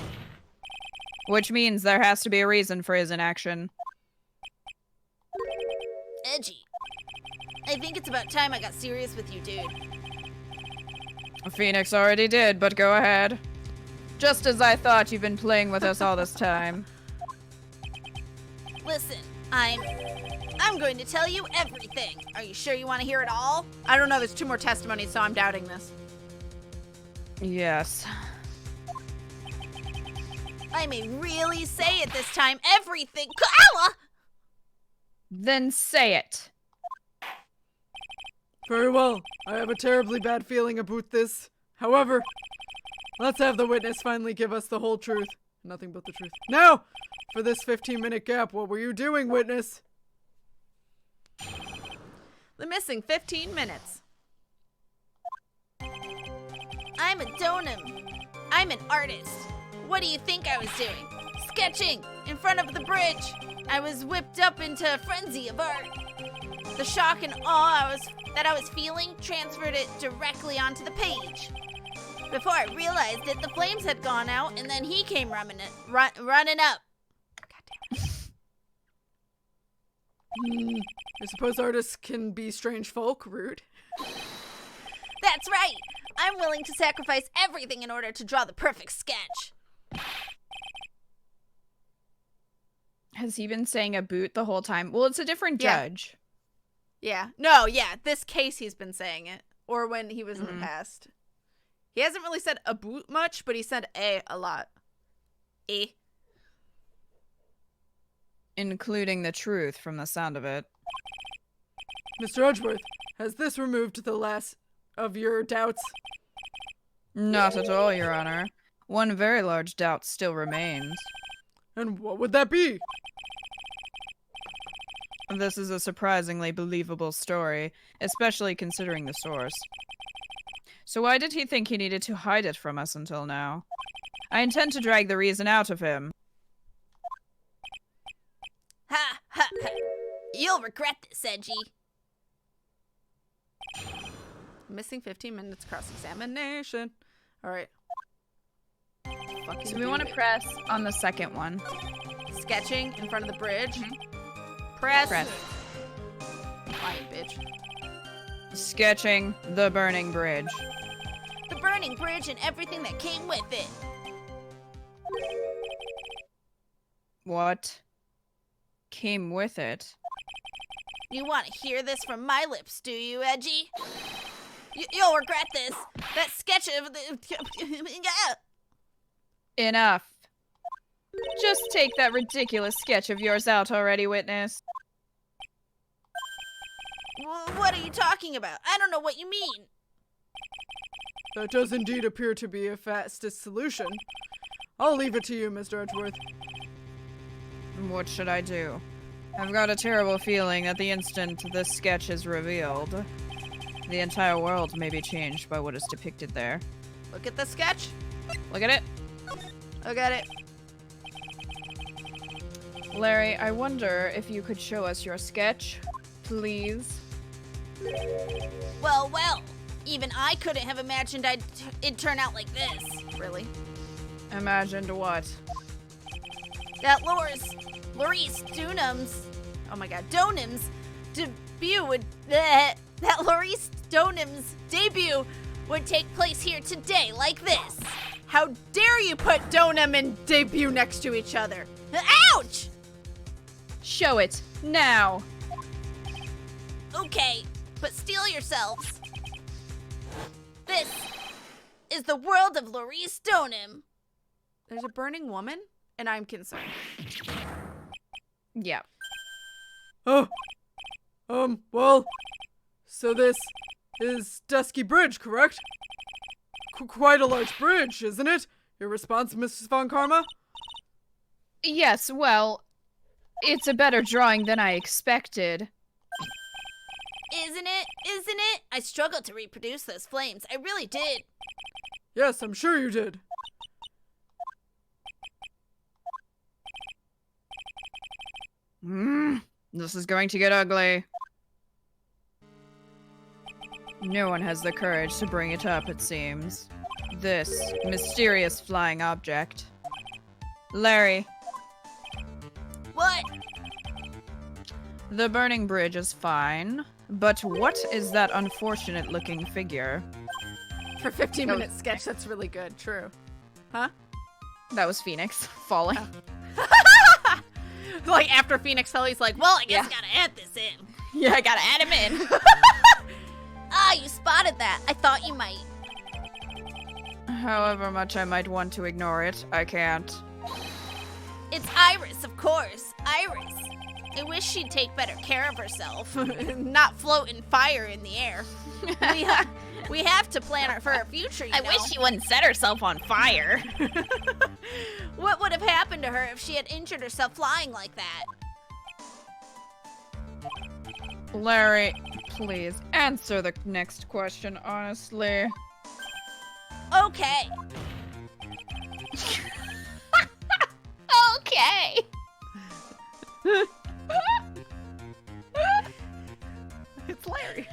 B: Which means there has to be a reason for his inaction.
F: Edgy. I think it's about time I got serious with you, dude.
B: Phoenix already did, but go ahead. Just as I thought, you've been playing with us all this time.
F: Listen, I'm going to tell you everything. Are you sure you want to hear it all?
A: I don't know, there's 2 more testimonies, so I'm doubting this.
B: Yes.
F: I may really say it this time. Everything. Koala!
B: Then say it.
E: Very well. I have a terribly bad feeling about this. However, let's have the witness finally give us the whole truth. Nothing but the truth. Now, for this 15-minute gap, what were you doing, witness?
A: The missing 15 minutes.
F: I'm a Deauxnim. I'm an artist. What do you think I was doing? Sketching in front of the bridge. I was whipped up into a frenzy of art. The shock and awe that I was feeling transferred it directly onto the page. Before I realized it, the flames had gone out, and then he came running up.
E: I suppose artists can be strange folk, rude.
F: That's right. I'm willing to sacrifice everything in order to draw the perfect sketch.
B: Has he been saying a boot the whole time? Well, it's a different judge.
A: Yeah. No, yeah. This case he's been saying it. Or when he was in the past. He hasn't really said a boot much, but he said a lot.
B: Including the truth from the sound of it.
E: Mr. Edgeworth, has this removed the last of your doubts?
B: Not at all, Your Honor. One very large doubt still remains.
E: And what would that be?
B: This is a surprisingly believable story, especially considering the source. So why did he think he needed to hide it from us until now? I intend to drag the reason out of him.
F: Ha ha ha. You'll regret this, Edgy.
A: Missing 15 minutes cross-examination. All right. Fucking
B: So we want to press on the second one.
A: sketching in front of the bridge. Press.
B: Press.
A: Quiet, bitch.
B: Sketching the burning bridge.
F: The burning bridge and everything that came with it.
B: What came with it?
F: You want to hear this from my lips, do you, Edgy? You'll regret this. That sketch of the...
B: Enough. Just take that ridiculous sketch of yours out already, witness.
F: What are you talking about? I don't know what you mean.
E: That does indeed appear to be a fastest solution. I'll leave it to you, Mr. Edgeworth.
B: What should I do? I've got a terrible feeling that the instant this sketch is revealed, the entire world may be changed by what is depicted there.
A: Look at the sketch.
B: Look at it.
A: Look at it.
B: Larry, I wonder if you could show us your sketch, please.
F: Well, even I couldn't have imagined it'd turn out like this.
A: Really?
B: Imagined what?
F: That Laurice Deaughnim's,
A: Oh my god.
F: Deaughnim's debut would, that Laurice Deaughnim's debut would take place here today, like this.
A: How dare you put Deauxnim and debut next to each other?
F: Ouch!
B: Show it, now!
F: Okay, but steel yourselves. This is the world of Laurice Deauxnim.
A: There's a burning woman, and I'm concerned.
B: Yeah.
E: Oh. Well, so this is Dusky Bridge, correct? Quite a large bridge, isn't it? Your response, Mrs. Von Karma?
B: Yes, well, it's a better drawing than I expected.
F: Isn't it? I struggled to reproduce those flames. I really did.
E: Yes, I'm sure you did.
B: This is going to get ugly. No one has the courage to bring it up, it seems. This mysterious flying object. Larry,
F: What?
B: the burning bridge is fine, but what is that unfortunate-looking figure?
A: For 15-minute sketch, that's really good. True. Huh?
B: That was Phoenix falling.
A: Like, after Phoenix fell, he's like, well, I guess
F: I gotta add this in.
B: Yeah, I gotta add him in.
F: Ah, you spotted that. I thought you might.
B: However much I might want to ignore it, I can't.
F: It's Iris, of course. Iris. I wish she'd take better care of herself. Not float in fire in the air. We have to plan for her future, you know.
B: she wouldn't set herself on fire.
F: What would have happened to her if she had injured herself flying like that?
B: Larry, please answer the next question honestly.
F: Okay.
B: Okay.
A: It's Larry.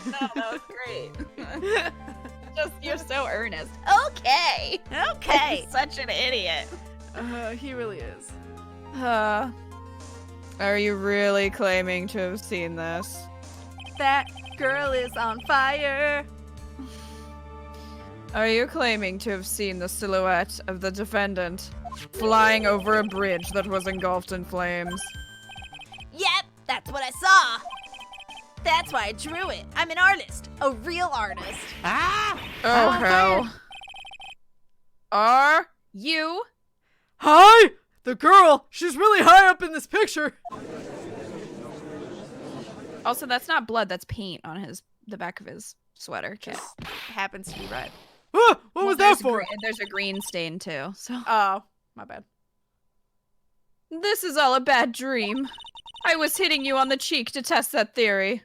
B: No, that was great. You're so earnest.
F: Okay. Okay.
B: Such an idiot.
A: He really is.
B: Are you really claiming to have seen this?
A: That girl is on fire.
B: Are you claiming to have seen the silhouette of the defendant flying over a bridge that was engulfed in flames?
F: Yep, that's what I saw. That's why I drew it. I'm an artist. A real artist.
B: Oh,
A: on
B: hell. Are you?
E: Hi! The girl! She's really high up in this picture!
B: Also, that's not blood, that's paint on the back of his sweater.
A: Just happens to be red.
E: Ah, what was that for?
B: There's a green stain, too, so...
A: Oh, my bad.
B: This is all a bad dream. I was hitting you on the cheek to test that theory.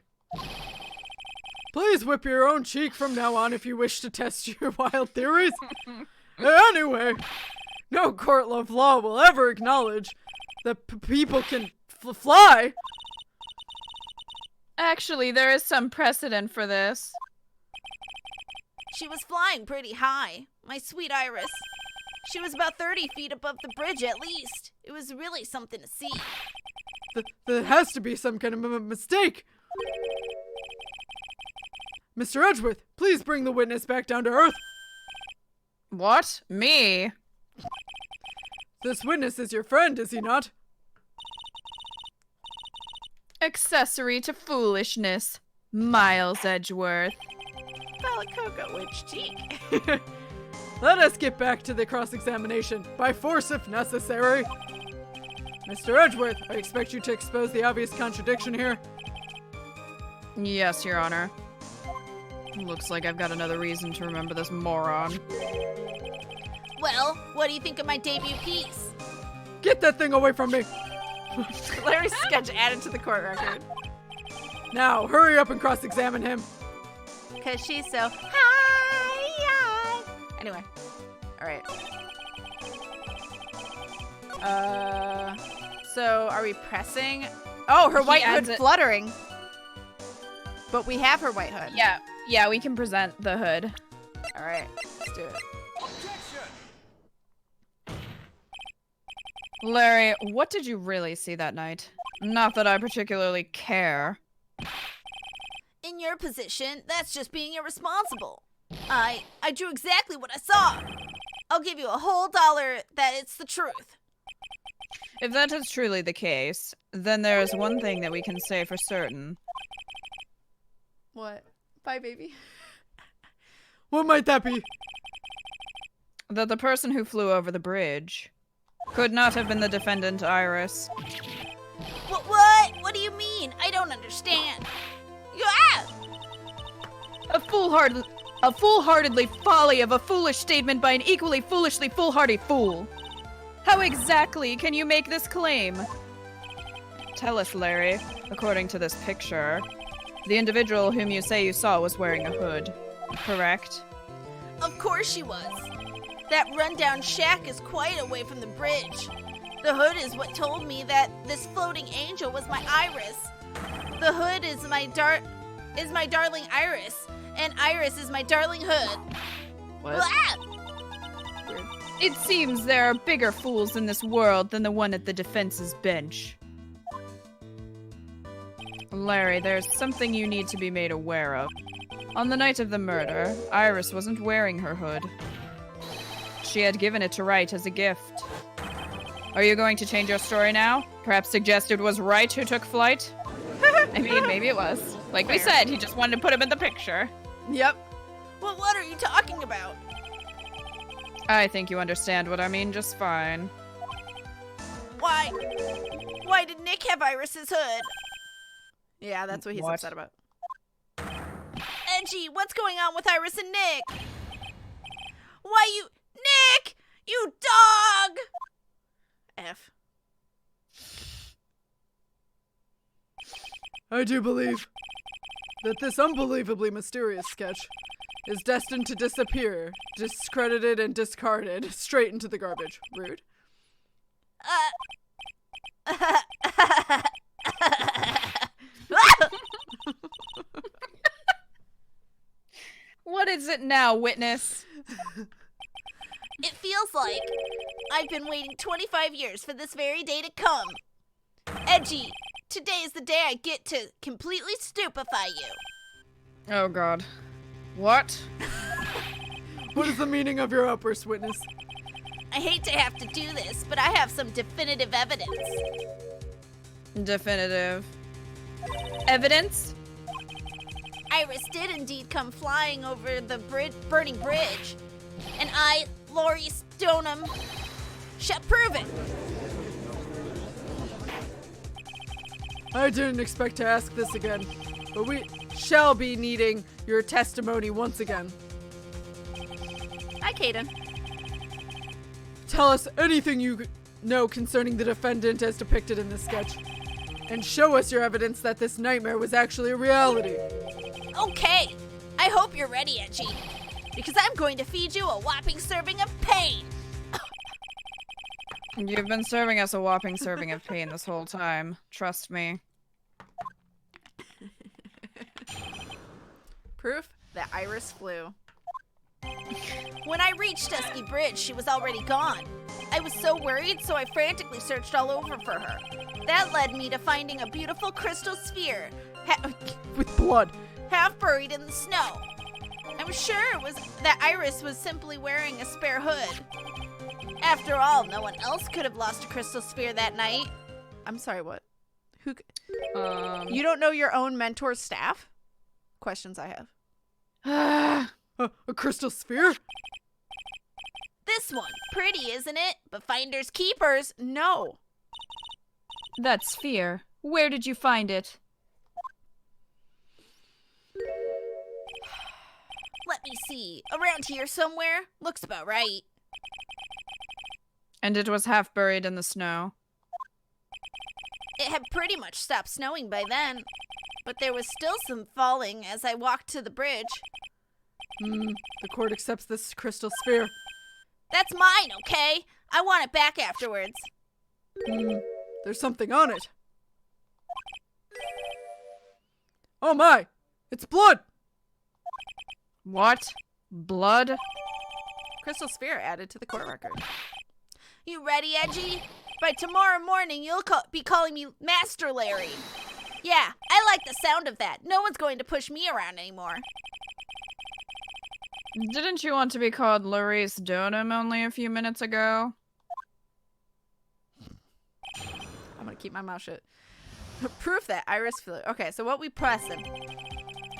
E: Please whip your own cheek from now on if you wish to test your wild theories. Anyway, no court of law will ever acknowledge that people can fly.
B: Actually, there is some precedent for this.
F: She was flying pretty high, my sweet Iris. She was about 30 feet above the bridge at least. It was really something to see.
E: There has to be some kind of mistake. Mr. Edgeworth, please bring the witness back down to earth.
B: What? Me?
E: This witness is your friend, is he not?
B: Accessory to foolishness. Miles Edgeworth.
F: Balacoca witch cheek.
E: Let us get back to the cross-examination, by force if necessary. Mr. Edgeworth, I expect you to expose the obvious contradiction here.
B: Yes, Your Honor. Looks like I've got another reason to remember this moron.
F: Well, what do you think of my debut piece?
E: Get that thing away from me!
A: Larry's sketch added to the court record.
E: Now, hurry up and cross-examine him.
A: Because she's so high. Anyway. Alright. So are we pressing? Oh, her white hood fluttering. But we have her white hood.
B: Yeah, we can present the hood.
A: Alright, let's do it.
B: Larry, what did you really see that night? Not that I particularly care.
F: In your position, that's just being irresponsible. I drew exactly what I saw. I'll give you a whole $1 that it's the truth.
B: If that is truly the case, then there is one thing that we can say for certain.
A: What? Bye, baby.
E: What might that be?
B: That the person who flew over the bridge could not have been the defendant, Iris.
F: What? What do you mean? I don't understand.
B: A foolhardily folly of a foolish statement by an equally foolishly foolhardy fool. How exactly can you make this claim? Tell us, Larry. According to this picture, the individual whom you say you saw was wearing a hood, correct?
F: Of course she was. That rundown shack is quite away from the bridge. The hood is what told me that this floating angel was my Iris. The hood is my darling Iris, and Iris is my darling hood.
B: What? It seems there are bigger fools in this world than the one at the defense's bench. Larry, there's something you need to be made aware of. On the night of the murder, Iris wasn't wearing her hood. She had given it to Wright as a gift. Are you going to change your story now? Perhaps suggest it was Wright who took flight? I mean, maybe it was. Like we said, he just wanted to put him in the picture.
A: Yep.
F: Well, what are you talking about?
B: I think you understand what I mean just fine.
F: Why? Why did Nick have Iris's hood?
A: Yeah, that's what he's
B: What?
A: upset about.
F: Edgy, what's going on with Iris and Nick? Why you... Nick! You dog!
A: F.
E: I do believe that this unbelievably mysterious sketch is destined to disappear, discredited and discarded straight into the garbage. Rude.
B: What is it now, witness?
F: It feels like I've been waiting 25 years for this very day to come. Edgy, today is the day I get to completely stupefy you.
B: Oh god. What?
E: What is the meaning of your outburst, witness?
F: I hate to have to do this, but I have some definitive evidence.
B: Definitive. Evidence?
F: Iris did indeed come flying over the burning bridge. And I, Laurice Deauxnim, shall prove it.
E: I didn't expect to ask this again, but we shall be needing your testimony once again.
A: Hi, Kaden.
E: Tell us anything you know concerning the defendant as depicted in this sketch, and show us your evidence that this nightmare was actually a reality.
F: Okay, I hope you're ready, Edgy, because I'm going to feed you a whopping serving of pain.
B: You've been serving us a whopping serving of pain this whole time. Trust me.
A: Proof that Iris flew.
F: When I reached Dusky Bridge, she was already gone. I was so worried, so I frantically searched all over for her. That led me to finding a beautiful crystal sphere,
E: With blood.
F: half buried in the snow. I'm sure it was that Iris was simply wearing a spare hood. After all, no one else could have lost a crystal sphere that night.
A: I'm sorry, what? Who? You don't know your own mentor's staff? Questions I have.
E: A crystal sphere?
F: This one. Pretty, isn't it? But finders keepers.
A: No.
B: That sphere. Where did you find it?
F: Let me see. Around here somewhere? Looks about right.
B: And it was half buried in the snow.
F: It had pretty much stopped snowing by then. But there was still some falling as I walked to the bridge.
E: The court accepts this crystal sphere.
F: That's mine, okay? I want it back afterwards.
E: There's something on it. Oh my! It's blood!
B: What? Blood?
A: Crystal sphere added to the court record.
F: You ready, Edgy? By tomorrow morning, you'll be calling me Master Larry. Yeah, I like the sound of that. No one's going to push me around anymore.
B: Didn't you want to be called Laurice Deauxnim only a few minutes ago?
A: I'm gonna keep my mouth shut. Proof that Iris flew. Okay, so what we pressing?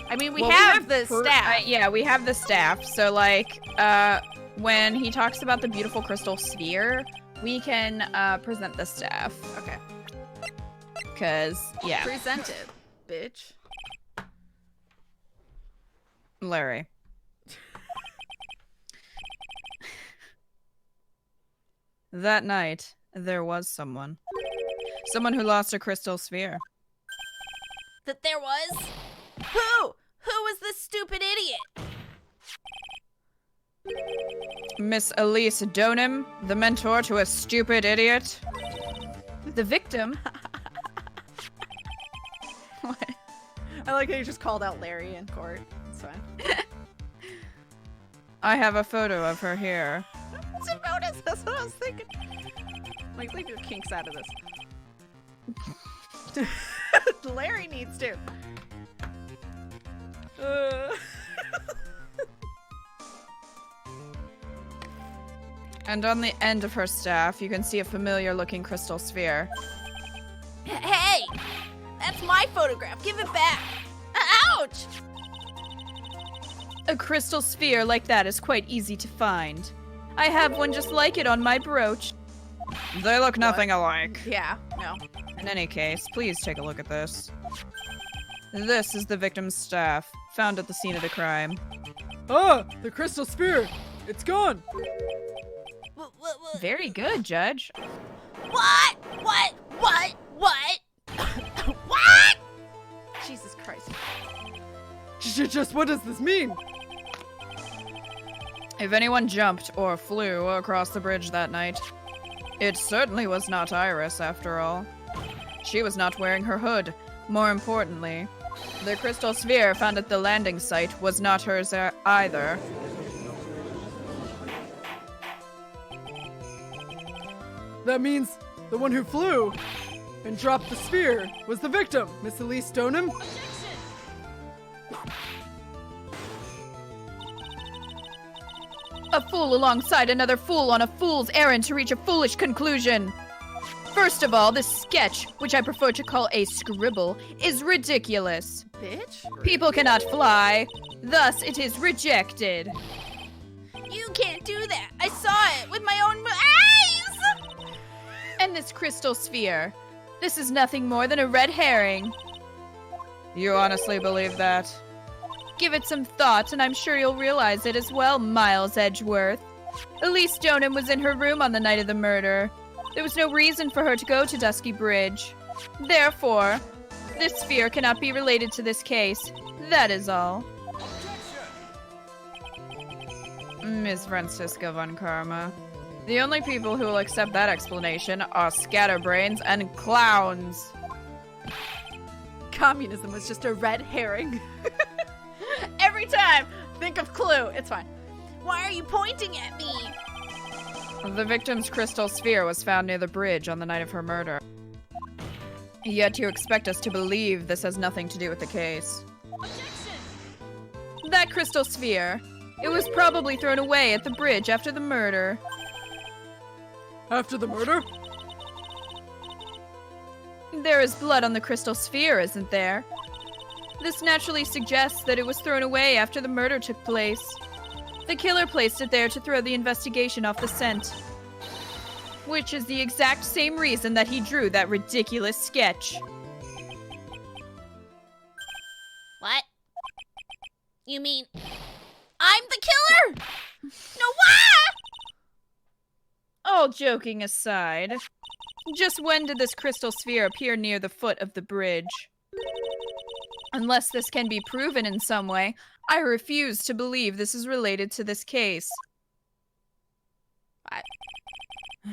A: I mean, we have the staff.
B: Yeah, we have the staff. So, like, when he talks about the beautiful crystal sphere, we can present the staff.
A: Okay.
B: Because, yeah.
A: Present it, bitch.
B: Larry. That night, there was someone. Someone who lost a crystal sphere.
F: That there was? Who? Who was this stupid idiot?
B: Miss Elise Deauxnim, the mentor to a stupid idiot. The victim.
A: What? I like how you just called out Larry in court. It's fine.
B: I have a photo of her here.
A: What's a bonus? That's what I was thinking. Like, leave your kinks out of this. Larry needs to.
B: And on the end of her staff, you can see a familiar-looking crystal sphere.
F: Hey! That's my photograph. Give it back. Ouch!
B: A crystal sphere like that is quite easy to find. I have one just like it on my brooch. They look nothing alike.
A: Yeah, no.
B: In any case, please take a look at this. This is the victim's staff, found at the scene of the crime.
E: Ah! The crystal sphere! It's gone!
B: Very good, Judge.
F: What? What? What?
A: Jesus Christ.
E: Just what does this mean?
B: If anyone jumped or flew across the bridge that night, it certainly was not Iris, after all. She was not wearing her hood. More importantly, the crystal sphere found at the landing site was not hers either.
E: That means the one who flew and dropped the sphere was the victim, Miss Elise Deauxnim.
B: A fool alongside another fool on a fool's errand to reach a foolish conclusion. First of all, this sketch, which I prefer to call a scribble, is ridiculous.
A: Bitch?
B: People cannot fly, thus it is rejected.
F: You can't do that. I saw it with my own eyes.
B: And this crystal sphere, this is nothing more than a red herring. You honestly believe that? Give it some thought, and I'm sure you'll realize it as well, Miles Edgeworth. Elise Deauxnim was in her room on the night of the murder. There was no reason for her to go to Dusky Bridge. Therefore, this sphere cannot be related to this case. That is all. Miss Franziska von Karma. The only people who will accept that explanation are scatterbrains and clowns.
A: Communism was just a red herring. Every time. Think of clue. It's fine.
F: Why are you pointing at me?
B: The victim's crystal sphere was found near the bridge on the night of her murder. Yet you expect us to believe this has nothing to do with the case.
F: Objection!
B: That crystal sphere. It was probably thrown away at the bridge after the murder.
E: After the murder?
B: There is blood on the crystal sphere, isn't there? This naturally suggests that it was thrown away after the murder took place. The killer placed it there to throw the investigation off the scent. Which is the exact same reason that he drew that ridiculous sketch.
F: What? You mean I'm the killer? No, what?
B: All joking aside, just when did this crystal sphere appear near the foot of the bridge? Unless this can be proven in some way, I refuse to believe this is related to this case.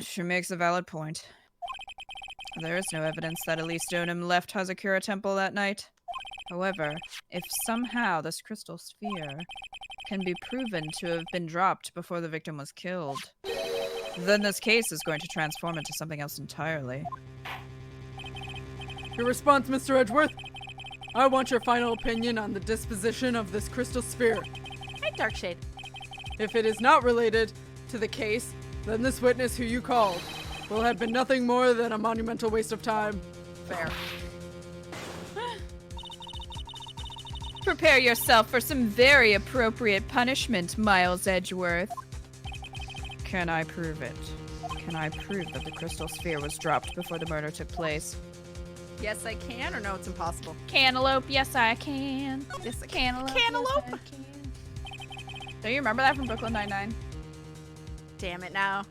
B: She makes a valid point. There is no evidence that Elise Deauxnim left Hazakura Temple that night. However, if somehow this crystal sphere can be proven to have been dropped before the victim was killed, then this case is going to transform into something else entirely.
E: Your response, Mr. Edgeworth? I want your final opinion on the disposition of this crystal sphere.
A: Hey, Darkshade.
E: If it is not related to the case, then this witness who you called will have been nothing more than a monumental waste of time.
A: Fair.
B: Prepare yourself for some very appropriate punishment, Miles Edgeworth. Can I prove it? Can I prove that the crystal sphere was dropped before the murder took place?
A: Yes, I can, or no, it's impossible.
B: Cantaloupe, yes I can.
A: Yes, I
B: Cantaloupe.
A: Cantaloupe?
B: Yes, I can. Do you remember that from Brooklyn Nine-Nine?
A: Damn it now.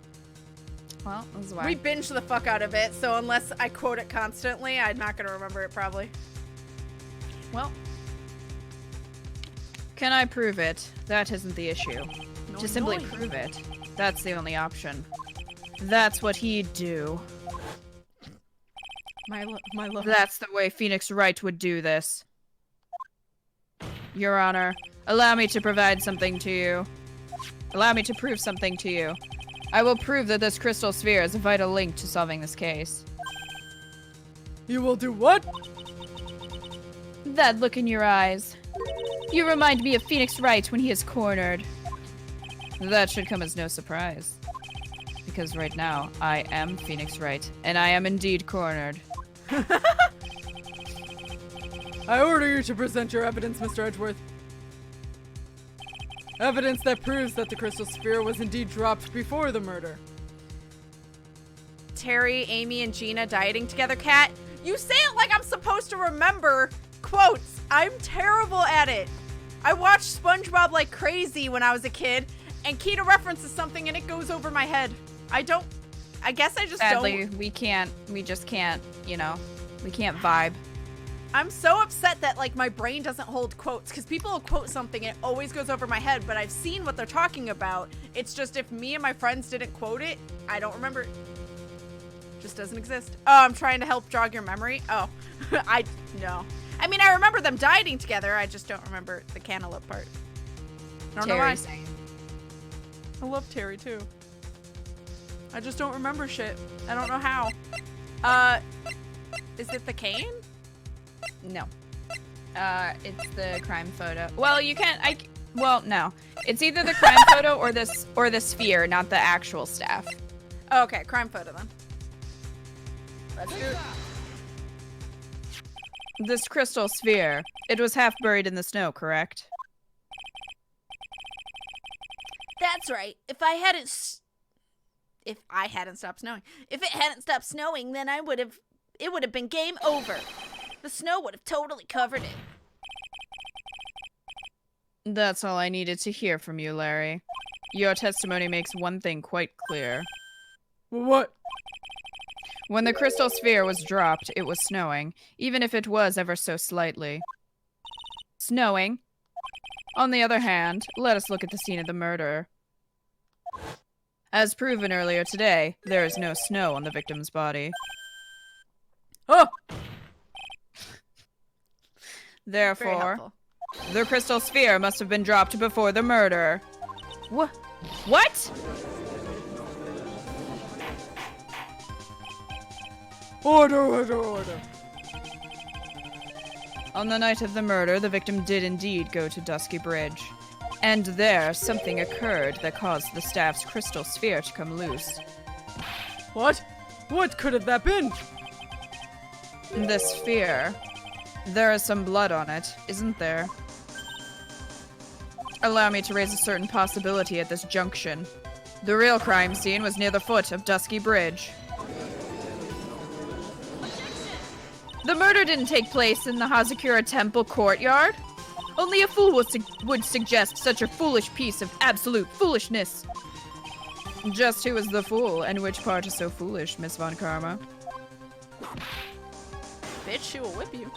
B: Well, this is why.
A: We binged the fuck out of it, so unless I quote it constantly, I'm not gonna remember it probably.
B: Well. Can I prove it? That isn't the issue.
A: No,
B: To simply
A: no.
B: prove it, that's the only option. That's what he'd do.
A: My love.
B: That's the way Phoenix Wright would do this. Your Honor, allow me to provide something to you. Allow me to prove something to you. I will prove that this crystal sphere is a vital link to solving this case.
E: You will do what?
B: That look in your eyes. You remind me of Phoenix Wright when he is cornered. That should come as no surprise. Because right now, I am Phoenix Wright, and I am indeed cornered.
E: I order you to present your evidence, Mr. Edgeworth. Evidence that proves that the crystal sphere was indeed dropped before the murder.
A: Terry, Amy, and Gina dieting together, Kat. You say it like I'm supposed to remember quotes. I'm terrible at it. I watched SpongeBob like crazy when I was a kid, and Keita references something and it goes over my head. I guess I just
B: Sadly,
A: don't.
B: we just can't, you know, we can't vibe.
A: I'm so upset that like my brain doesn't hold quotes, because people will quote something and it always goes over my head, but I've seen what they're talking about. It's just if me and my friends didn't quote it, I don't remember it. Just doesn't exist. Oh, I'm trying to help jog your memory. Oh, no. I mean, I remember them dieting together. I just don't remember the cantaloupe part. I don't know why. I love Terry too. I just don't remember shit. I don't know how. Is it the cane?
B: No. It's the crime photo. Well, you can't. Well, no. It's either the crime photo or the sphere, not the actual staff.
A: Oh, okay, crime photo then. Let's do it.
B: This crystal sphere. It was half buried in the snow, correct?
F: That's right. If it hadn't stopped snowing, then it would have been game over. The snow would have totally covered it.
B: That's all I needed to hear from you, Larry. Your testimony makes one thing quite clear.
E: What?
B: When the crystal sphere was dropped, it was snowing, even if it was ever so slightly. Snowing. On the other hand, let us look at the scene of the murder. As proven earlier today, there is no snow on the victim's body.
E: Oh!
A: Very
B: Therefore,
A: helpful.
B: The crystal sphere must have been dropped before the murder. What?
E: Order.
B: On the night of the murder, the victim did indeed go to Dusky Bridge. And there, something occurred that caused the staff's crystal sphere to come loose.
E: What? What could have that been?
B: The sphere. There is some blood on it, isn't there? Allow me to raise a certain possibility at this junction. The real crime scene was near the foot of Dusky Bridge. The murder didn't take place in the Hazakura Temple courtyard. Only a fool would suggest such a foolish piece of absolute foolishness. Just who is the fool, and which part is so foolish, Miss Von Karma?
A: Bitch, she will whip you.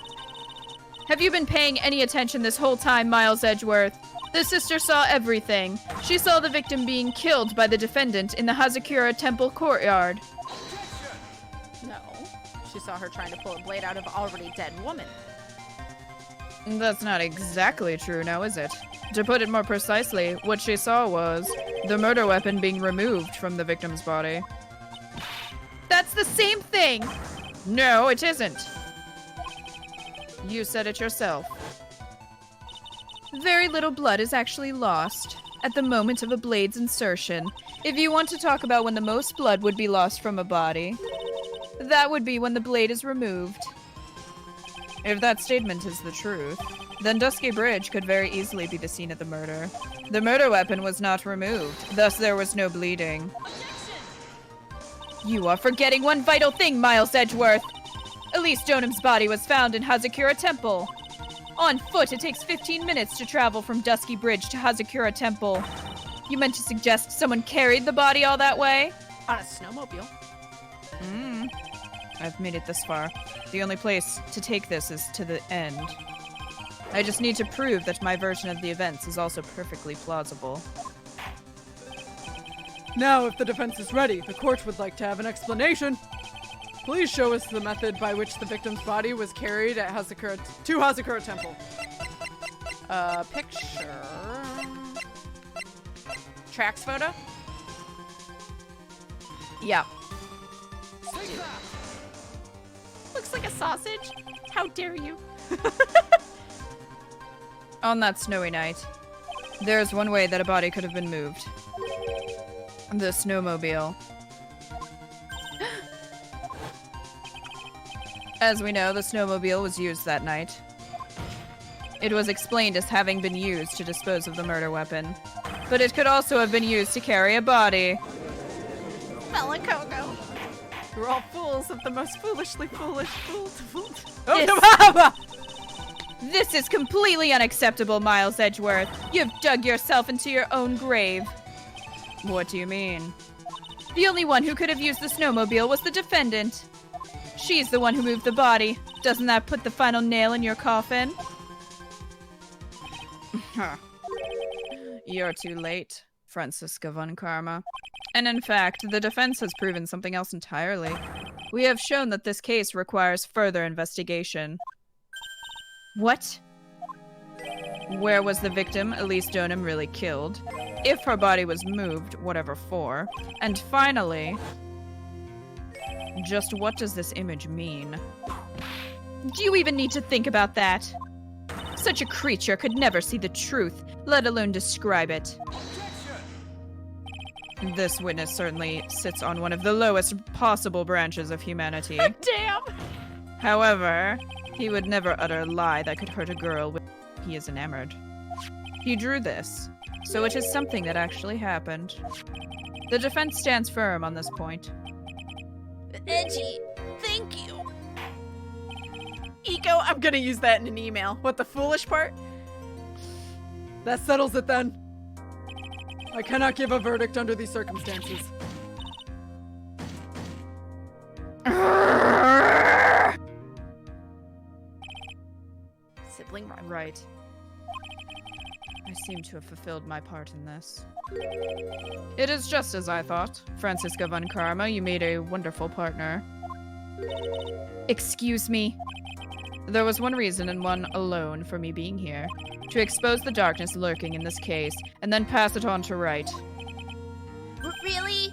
B: Have you been paying any attention this whole time, Miles Edgeworth? The sister saw everything. She saw the victim being killed by the defendant in the Hazakura Temple courtyard.
A: No. She saw her trying to pull a blade out of an already dead woman.
B: That's not exactly true now, is it? To put it more precisely, what she saw was the murder weapon being removed from the victim's body. That's the same thing! No, it isn't. You said it yourself. Very little blood is actually lost at the moment of a blade's insertion. If you want to talk about when the most blood would be lost from a body, that would be when the blade is removed. If that statement is the truth, then Dusky Bridge could very easily be the scene of the murder. The murder weapon was not removed, thus there was no bleeding. You are forgetting one vital thing, Miles Edgeworth! Elise Deaughnim's body was found in Hazakura Temple. On foot, it takes 15 minutes to travel from Dusky Bridge to Hazakura Temple. You meant to suggest someone carried the body all that way?
A: On a snowmobile.
B: I've made it this far. The only place to take this is to the end. I just need to prove that my version of the events is also perfectly plausible.
E: Now, if the defense is ready, the court would like to have an explanation. Please show us the method by which the victim's body was carried at to Hazakura Temple.
A: Picture. Tracks photo?
B: Yeah.
A: Looks like a sausage. How dare you?
B: On that snowy night, there's one way that a body could have been moved. The snowmobile. As we know, the snowmobile was used that night. It was explained as having been used to dispose of the murder weapon. But it could also have been used to carry a body.
A: Fella Coco. We're all fools of the most foolishly foolish fool.
B: This is completely unacceptable, Miles Edgeworth. You've dug yourself into your own grave. What do you mean? The only one who could have used the snowmobile was the defendant. She's the one who moved the body. Doesn't that put the final nail in your coffin? You're too late, Franziska von Karma. And in fact, the defense has proven something else entirely. We have shown that this case requires further investigation. What? Where was the victim, Elise Deauxnim, really killed? If her body was moved, whatever for? And finally, just what does this image mean? Do you even need to think about that? Such a creature could never see the truth, let alone describe it. This witness certainly sits on one of the lowest possible branches of humanity.
A: Damn!
B: However, he would never utter a lie that could hurt a girl when he is enamored. He drew this, so it is something that actually happened. The defense stands firm on this point.
F: Edgy, thank you.
A: Eco, I'm gonna use that in an email. What, the foolish part?
E: That settles it then. I cannot give a verdict under these circumstances.
A: Sibling rivalry.
B: Right. I seem to have fulfilled my part in this. It is just as I thought. Franziska von Karma, you made a wonderful partner. Excuse me. There was one reason and one alone for me being here. To expose the darkness lurking in this case, and then pass it on to Wright.
F: Really?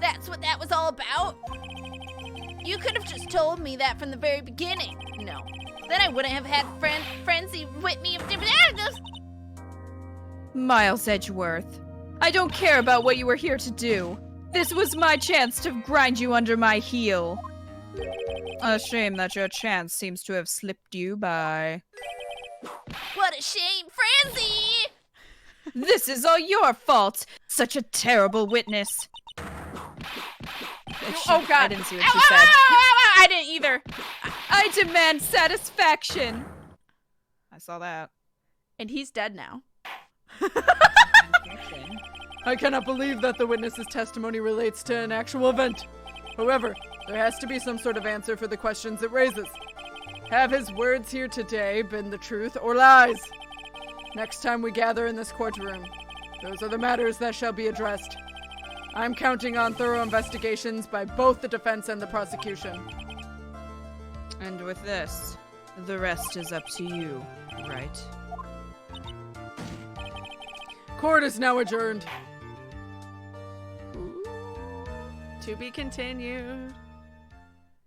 F: That's what that was all about? You could have just told me that from the very beginning. No. Then I wouldn't have had Frenzy with me if
B: Miles Edgeworth, I don't care about what you were here to do. This was my chance to grind you under my heel. A shame that your chance seems to have slipped you by.
F: What a shame, Franzi!
B: This is all your fault! Such a terrible witness.
A: Oh god.
B: I didn't see what she said.
A: I didn't either.
B: I demand satisfaction! I saw that.
A: And he's dead now.
E: I cannot believe that the witness's testimony relates to an actual event. However, there has to be some sort of answer for the questions it raises. Have his words here today been the truth or lies? Next time we gather in this courtroom, those are the matters that shall be addressed. I'm counting on thorough investigations by both the defense and the prosecution.
B: And with this, the rest is up to you, right?
E: Court is now adjourned.
A: To be continued.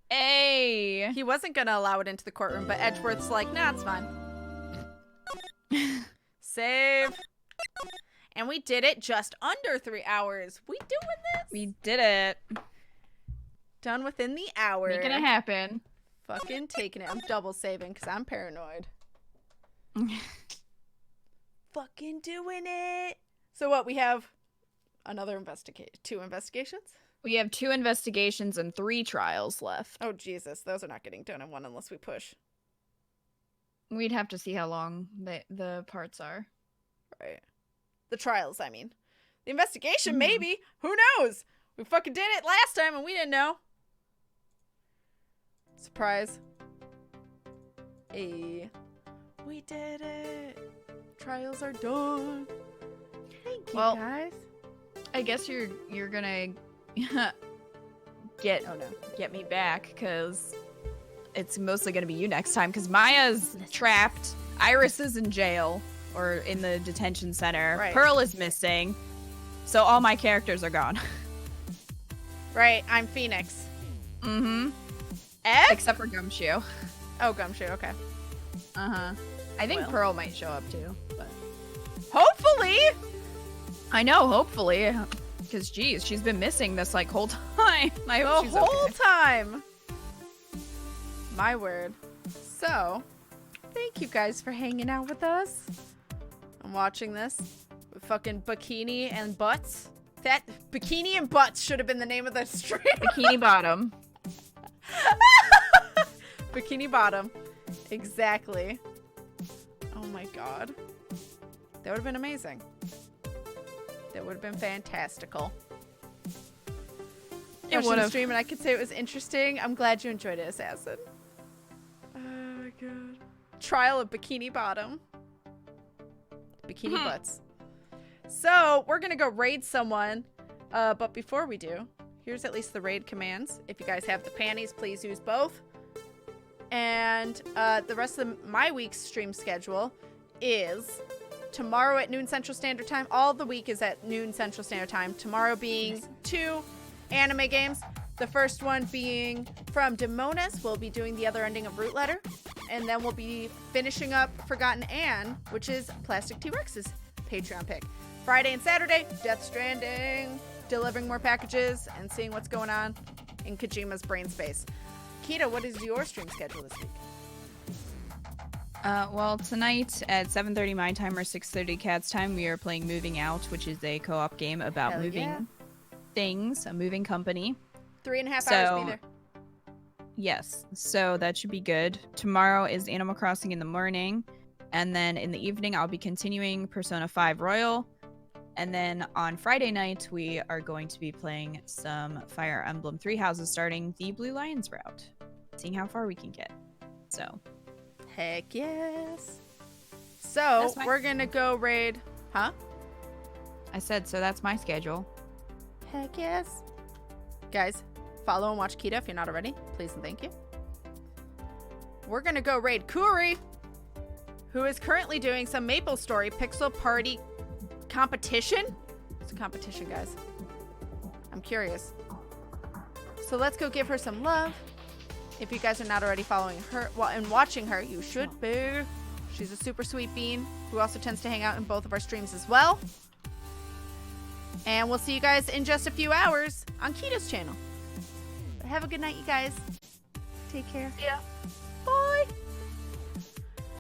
B: Hey!
A: He wasn't gonna allow it into the courtroom, but Edgeworth's like, nah, it's fine. Save. And we did it just under 3 hours. We doing this?
B: We did it.
A: Done within the hour.
B: Making it happen.
A: Fucking taking it. I'm double saving because I'm paranoid. Fucking doing it. So what, we have another two investigations?
B: We have 2 investigations and 3 trials left.
A: Oh, Jesus. Those are not getting done in one unless we push.
B: We'd have to see how long the parts are.
A: Right. The trials, I mean. The investigation,
B: Mm-hmm.
A: maybe. Who knows? We fucking did it last time and we didn't know. Surprise. Hey. We did it. Trials are done. Thank you,
B: Well,
A: guys.
B: I guess you're gonna get me back, because it's mostly gonna be you next time, because Maya's trapped, Iris is in jail or in the detention center,
A: Right.
B: Pearl is missing, so all my characters are gone.
A: Right, I'm Phoenix.
B: Mm-hmm.
A: F?
B: Except for Gumshoe.
A: Oh, Gumshoe, okay.
B: Uh-huh. I think
A: Well.
B: Pearl might show up too, but
A: Hopefully!
B: I know, hopefully, because geez, she's been missing this like whole time. I hope
A: The
B: she's
A: whole
B: okay.
A: time. My word. So, thank you guys for hanging out with us. I'm watching this with fucking Bikini and Butts. That Bikini and Butts should have been the name of the stream.
B: Bikini Bottom.
A: Bikini Bottom. Exactly. Oh my god. That would have been amazing. That would have been fantastical.
B: It
A: Watching
B: would
A: the
B: have.
A: stream and I could say it was interesting. I'm glad you enjoyed it, Assassin. Oh my god. Trial of Bikini Bottom. Bikini Butts. So, we're gonna go raid someone. But before we do, here's at least the raid commands. If you guys have the panties, please use both. And the rest of my week's stream schedule is tomorrow at noon Central Standard Time. All the week is at noon Central Standard Time. Tomorrow being 2 anime games. The first one being from Deauxnim. We'll be doing the other ending of Root Letter. And then we'll be finishing up Forgotten Anne, which is Plastic T-Rex's Patreon pick. Friday and Saturday, Death Stranding, delivering more packages and seeing what's going on in Kojima's brain space. Kita, what is your stream schedule this week?
B: Well, tonight at 7:30 my time or 6:30 Cat's time, we are playing Moving Out, which is a co-op game about
A: Hell
B: moving
A: yeah.
B: things, a moving company.
A: 3.5 hours,
B: So-
A: be there.
B: Yes, so that should be good. Tomorrow is Animal Crossing in the morning, and then in the evening I'll be continuing Persona 5 Royal, and then on Friday night we are going to be playing some Fire Emblem 3 Houses, starting the Blue Lions route, seeing how far we can get. So,
A: Heck yes. So,
B: That's fine.
A: we're gonna go raid. Huh?
B: I said, so that's my schedule.
A: Heck yes. Guys, follow and watch Kita if you're not already. Please and thank you. we're gonna go raid Kuri, who is currently doing some Maple Story Pixel Party competition. It's a competition, guys. I'm curious. So let's go give her some love. If you guys are not already following her and watching her, you should be. She's a super sweet bean who also tends to hang out in both of our streams as well. And we'll see you guys in just a few hours on Keto's channel. Have a good night, you guys. Take care.
B: Yeah.
A: Bye.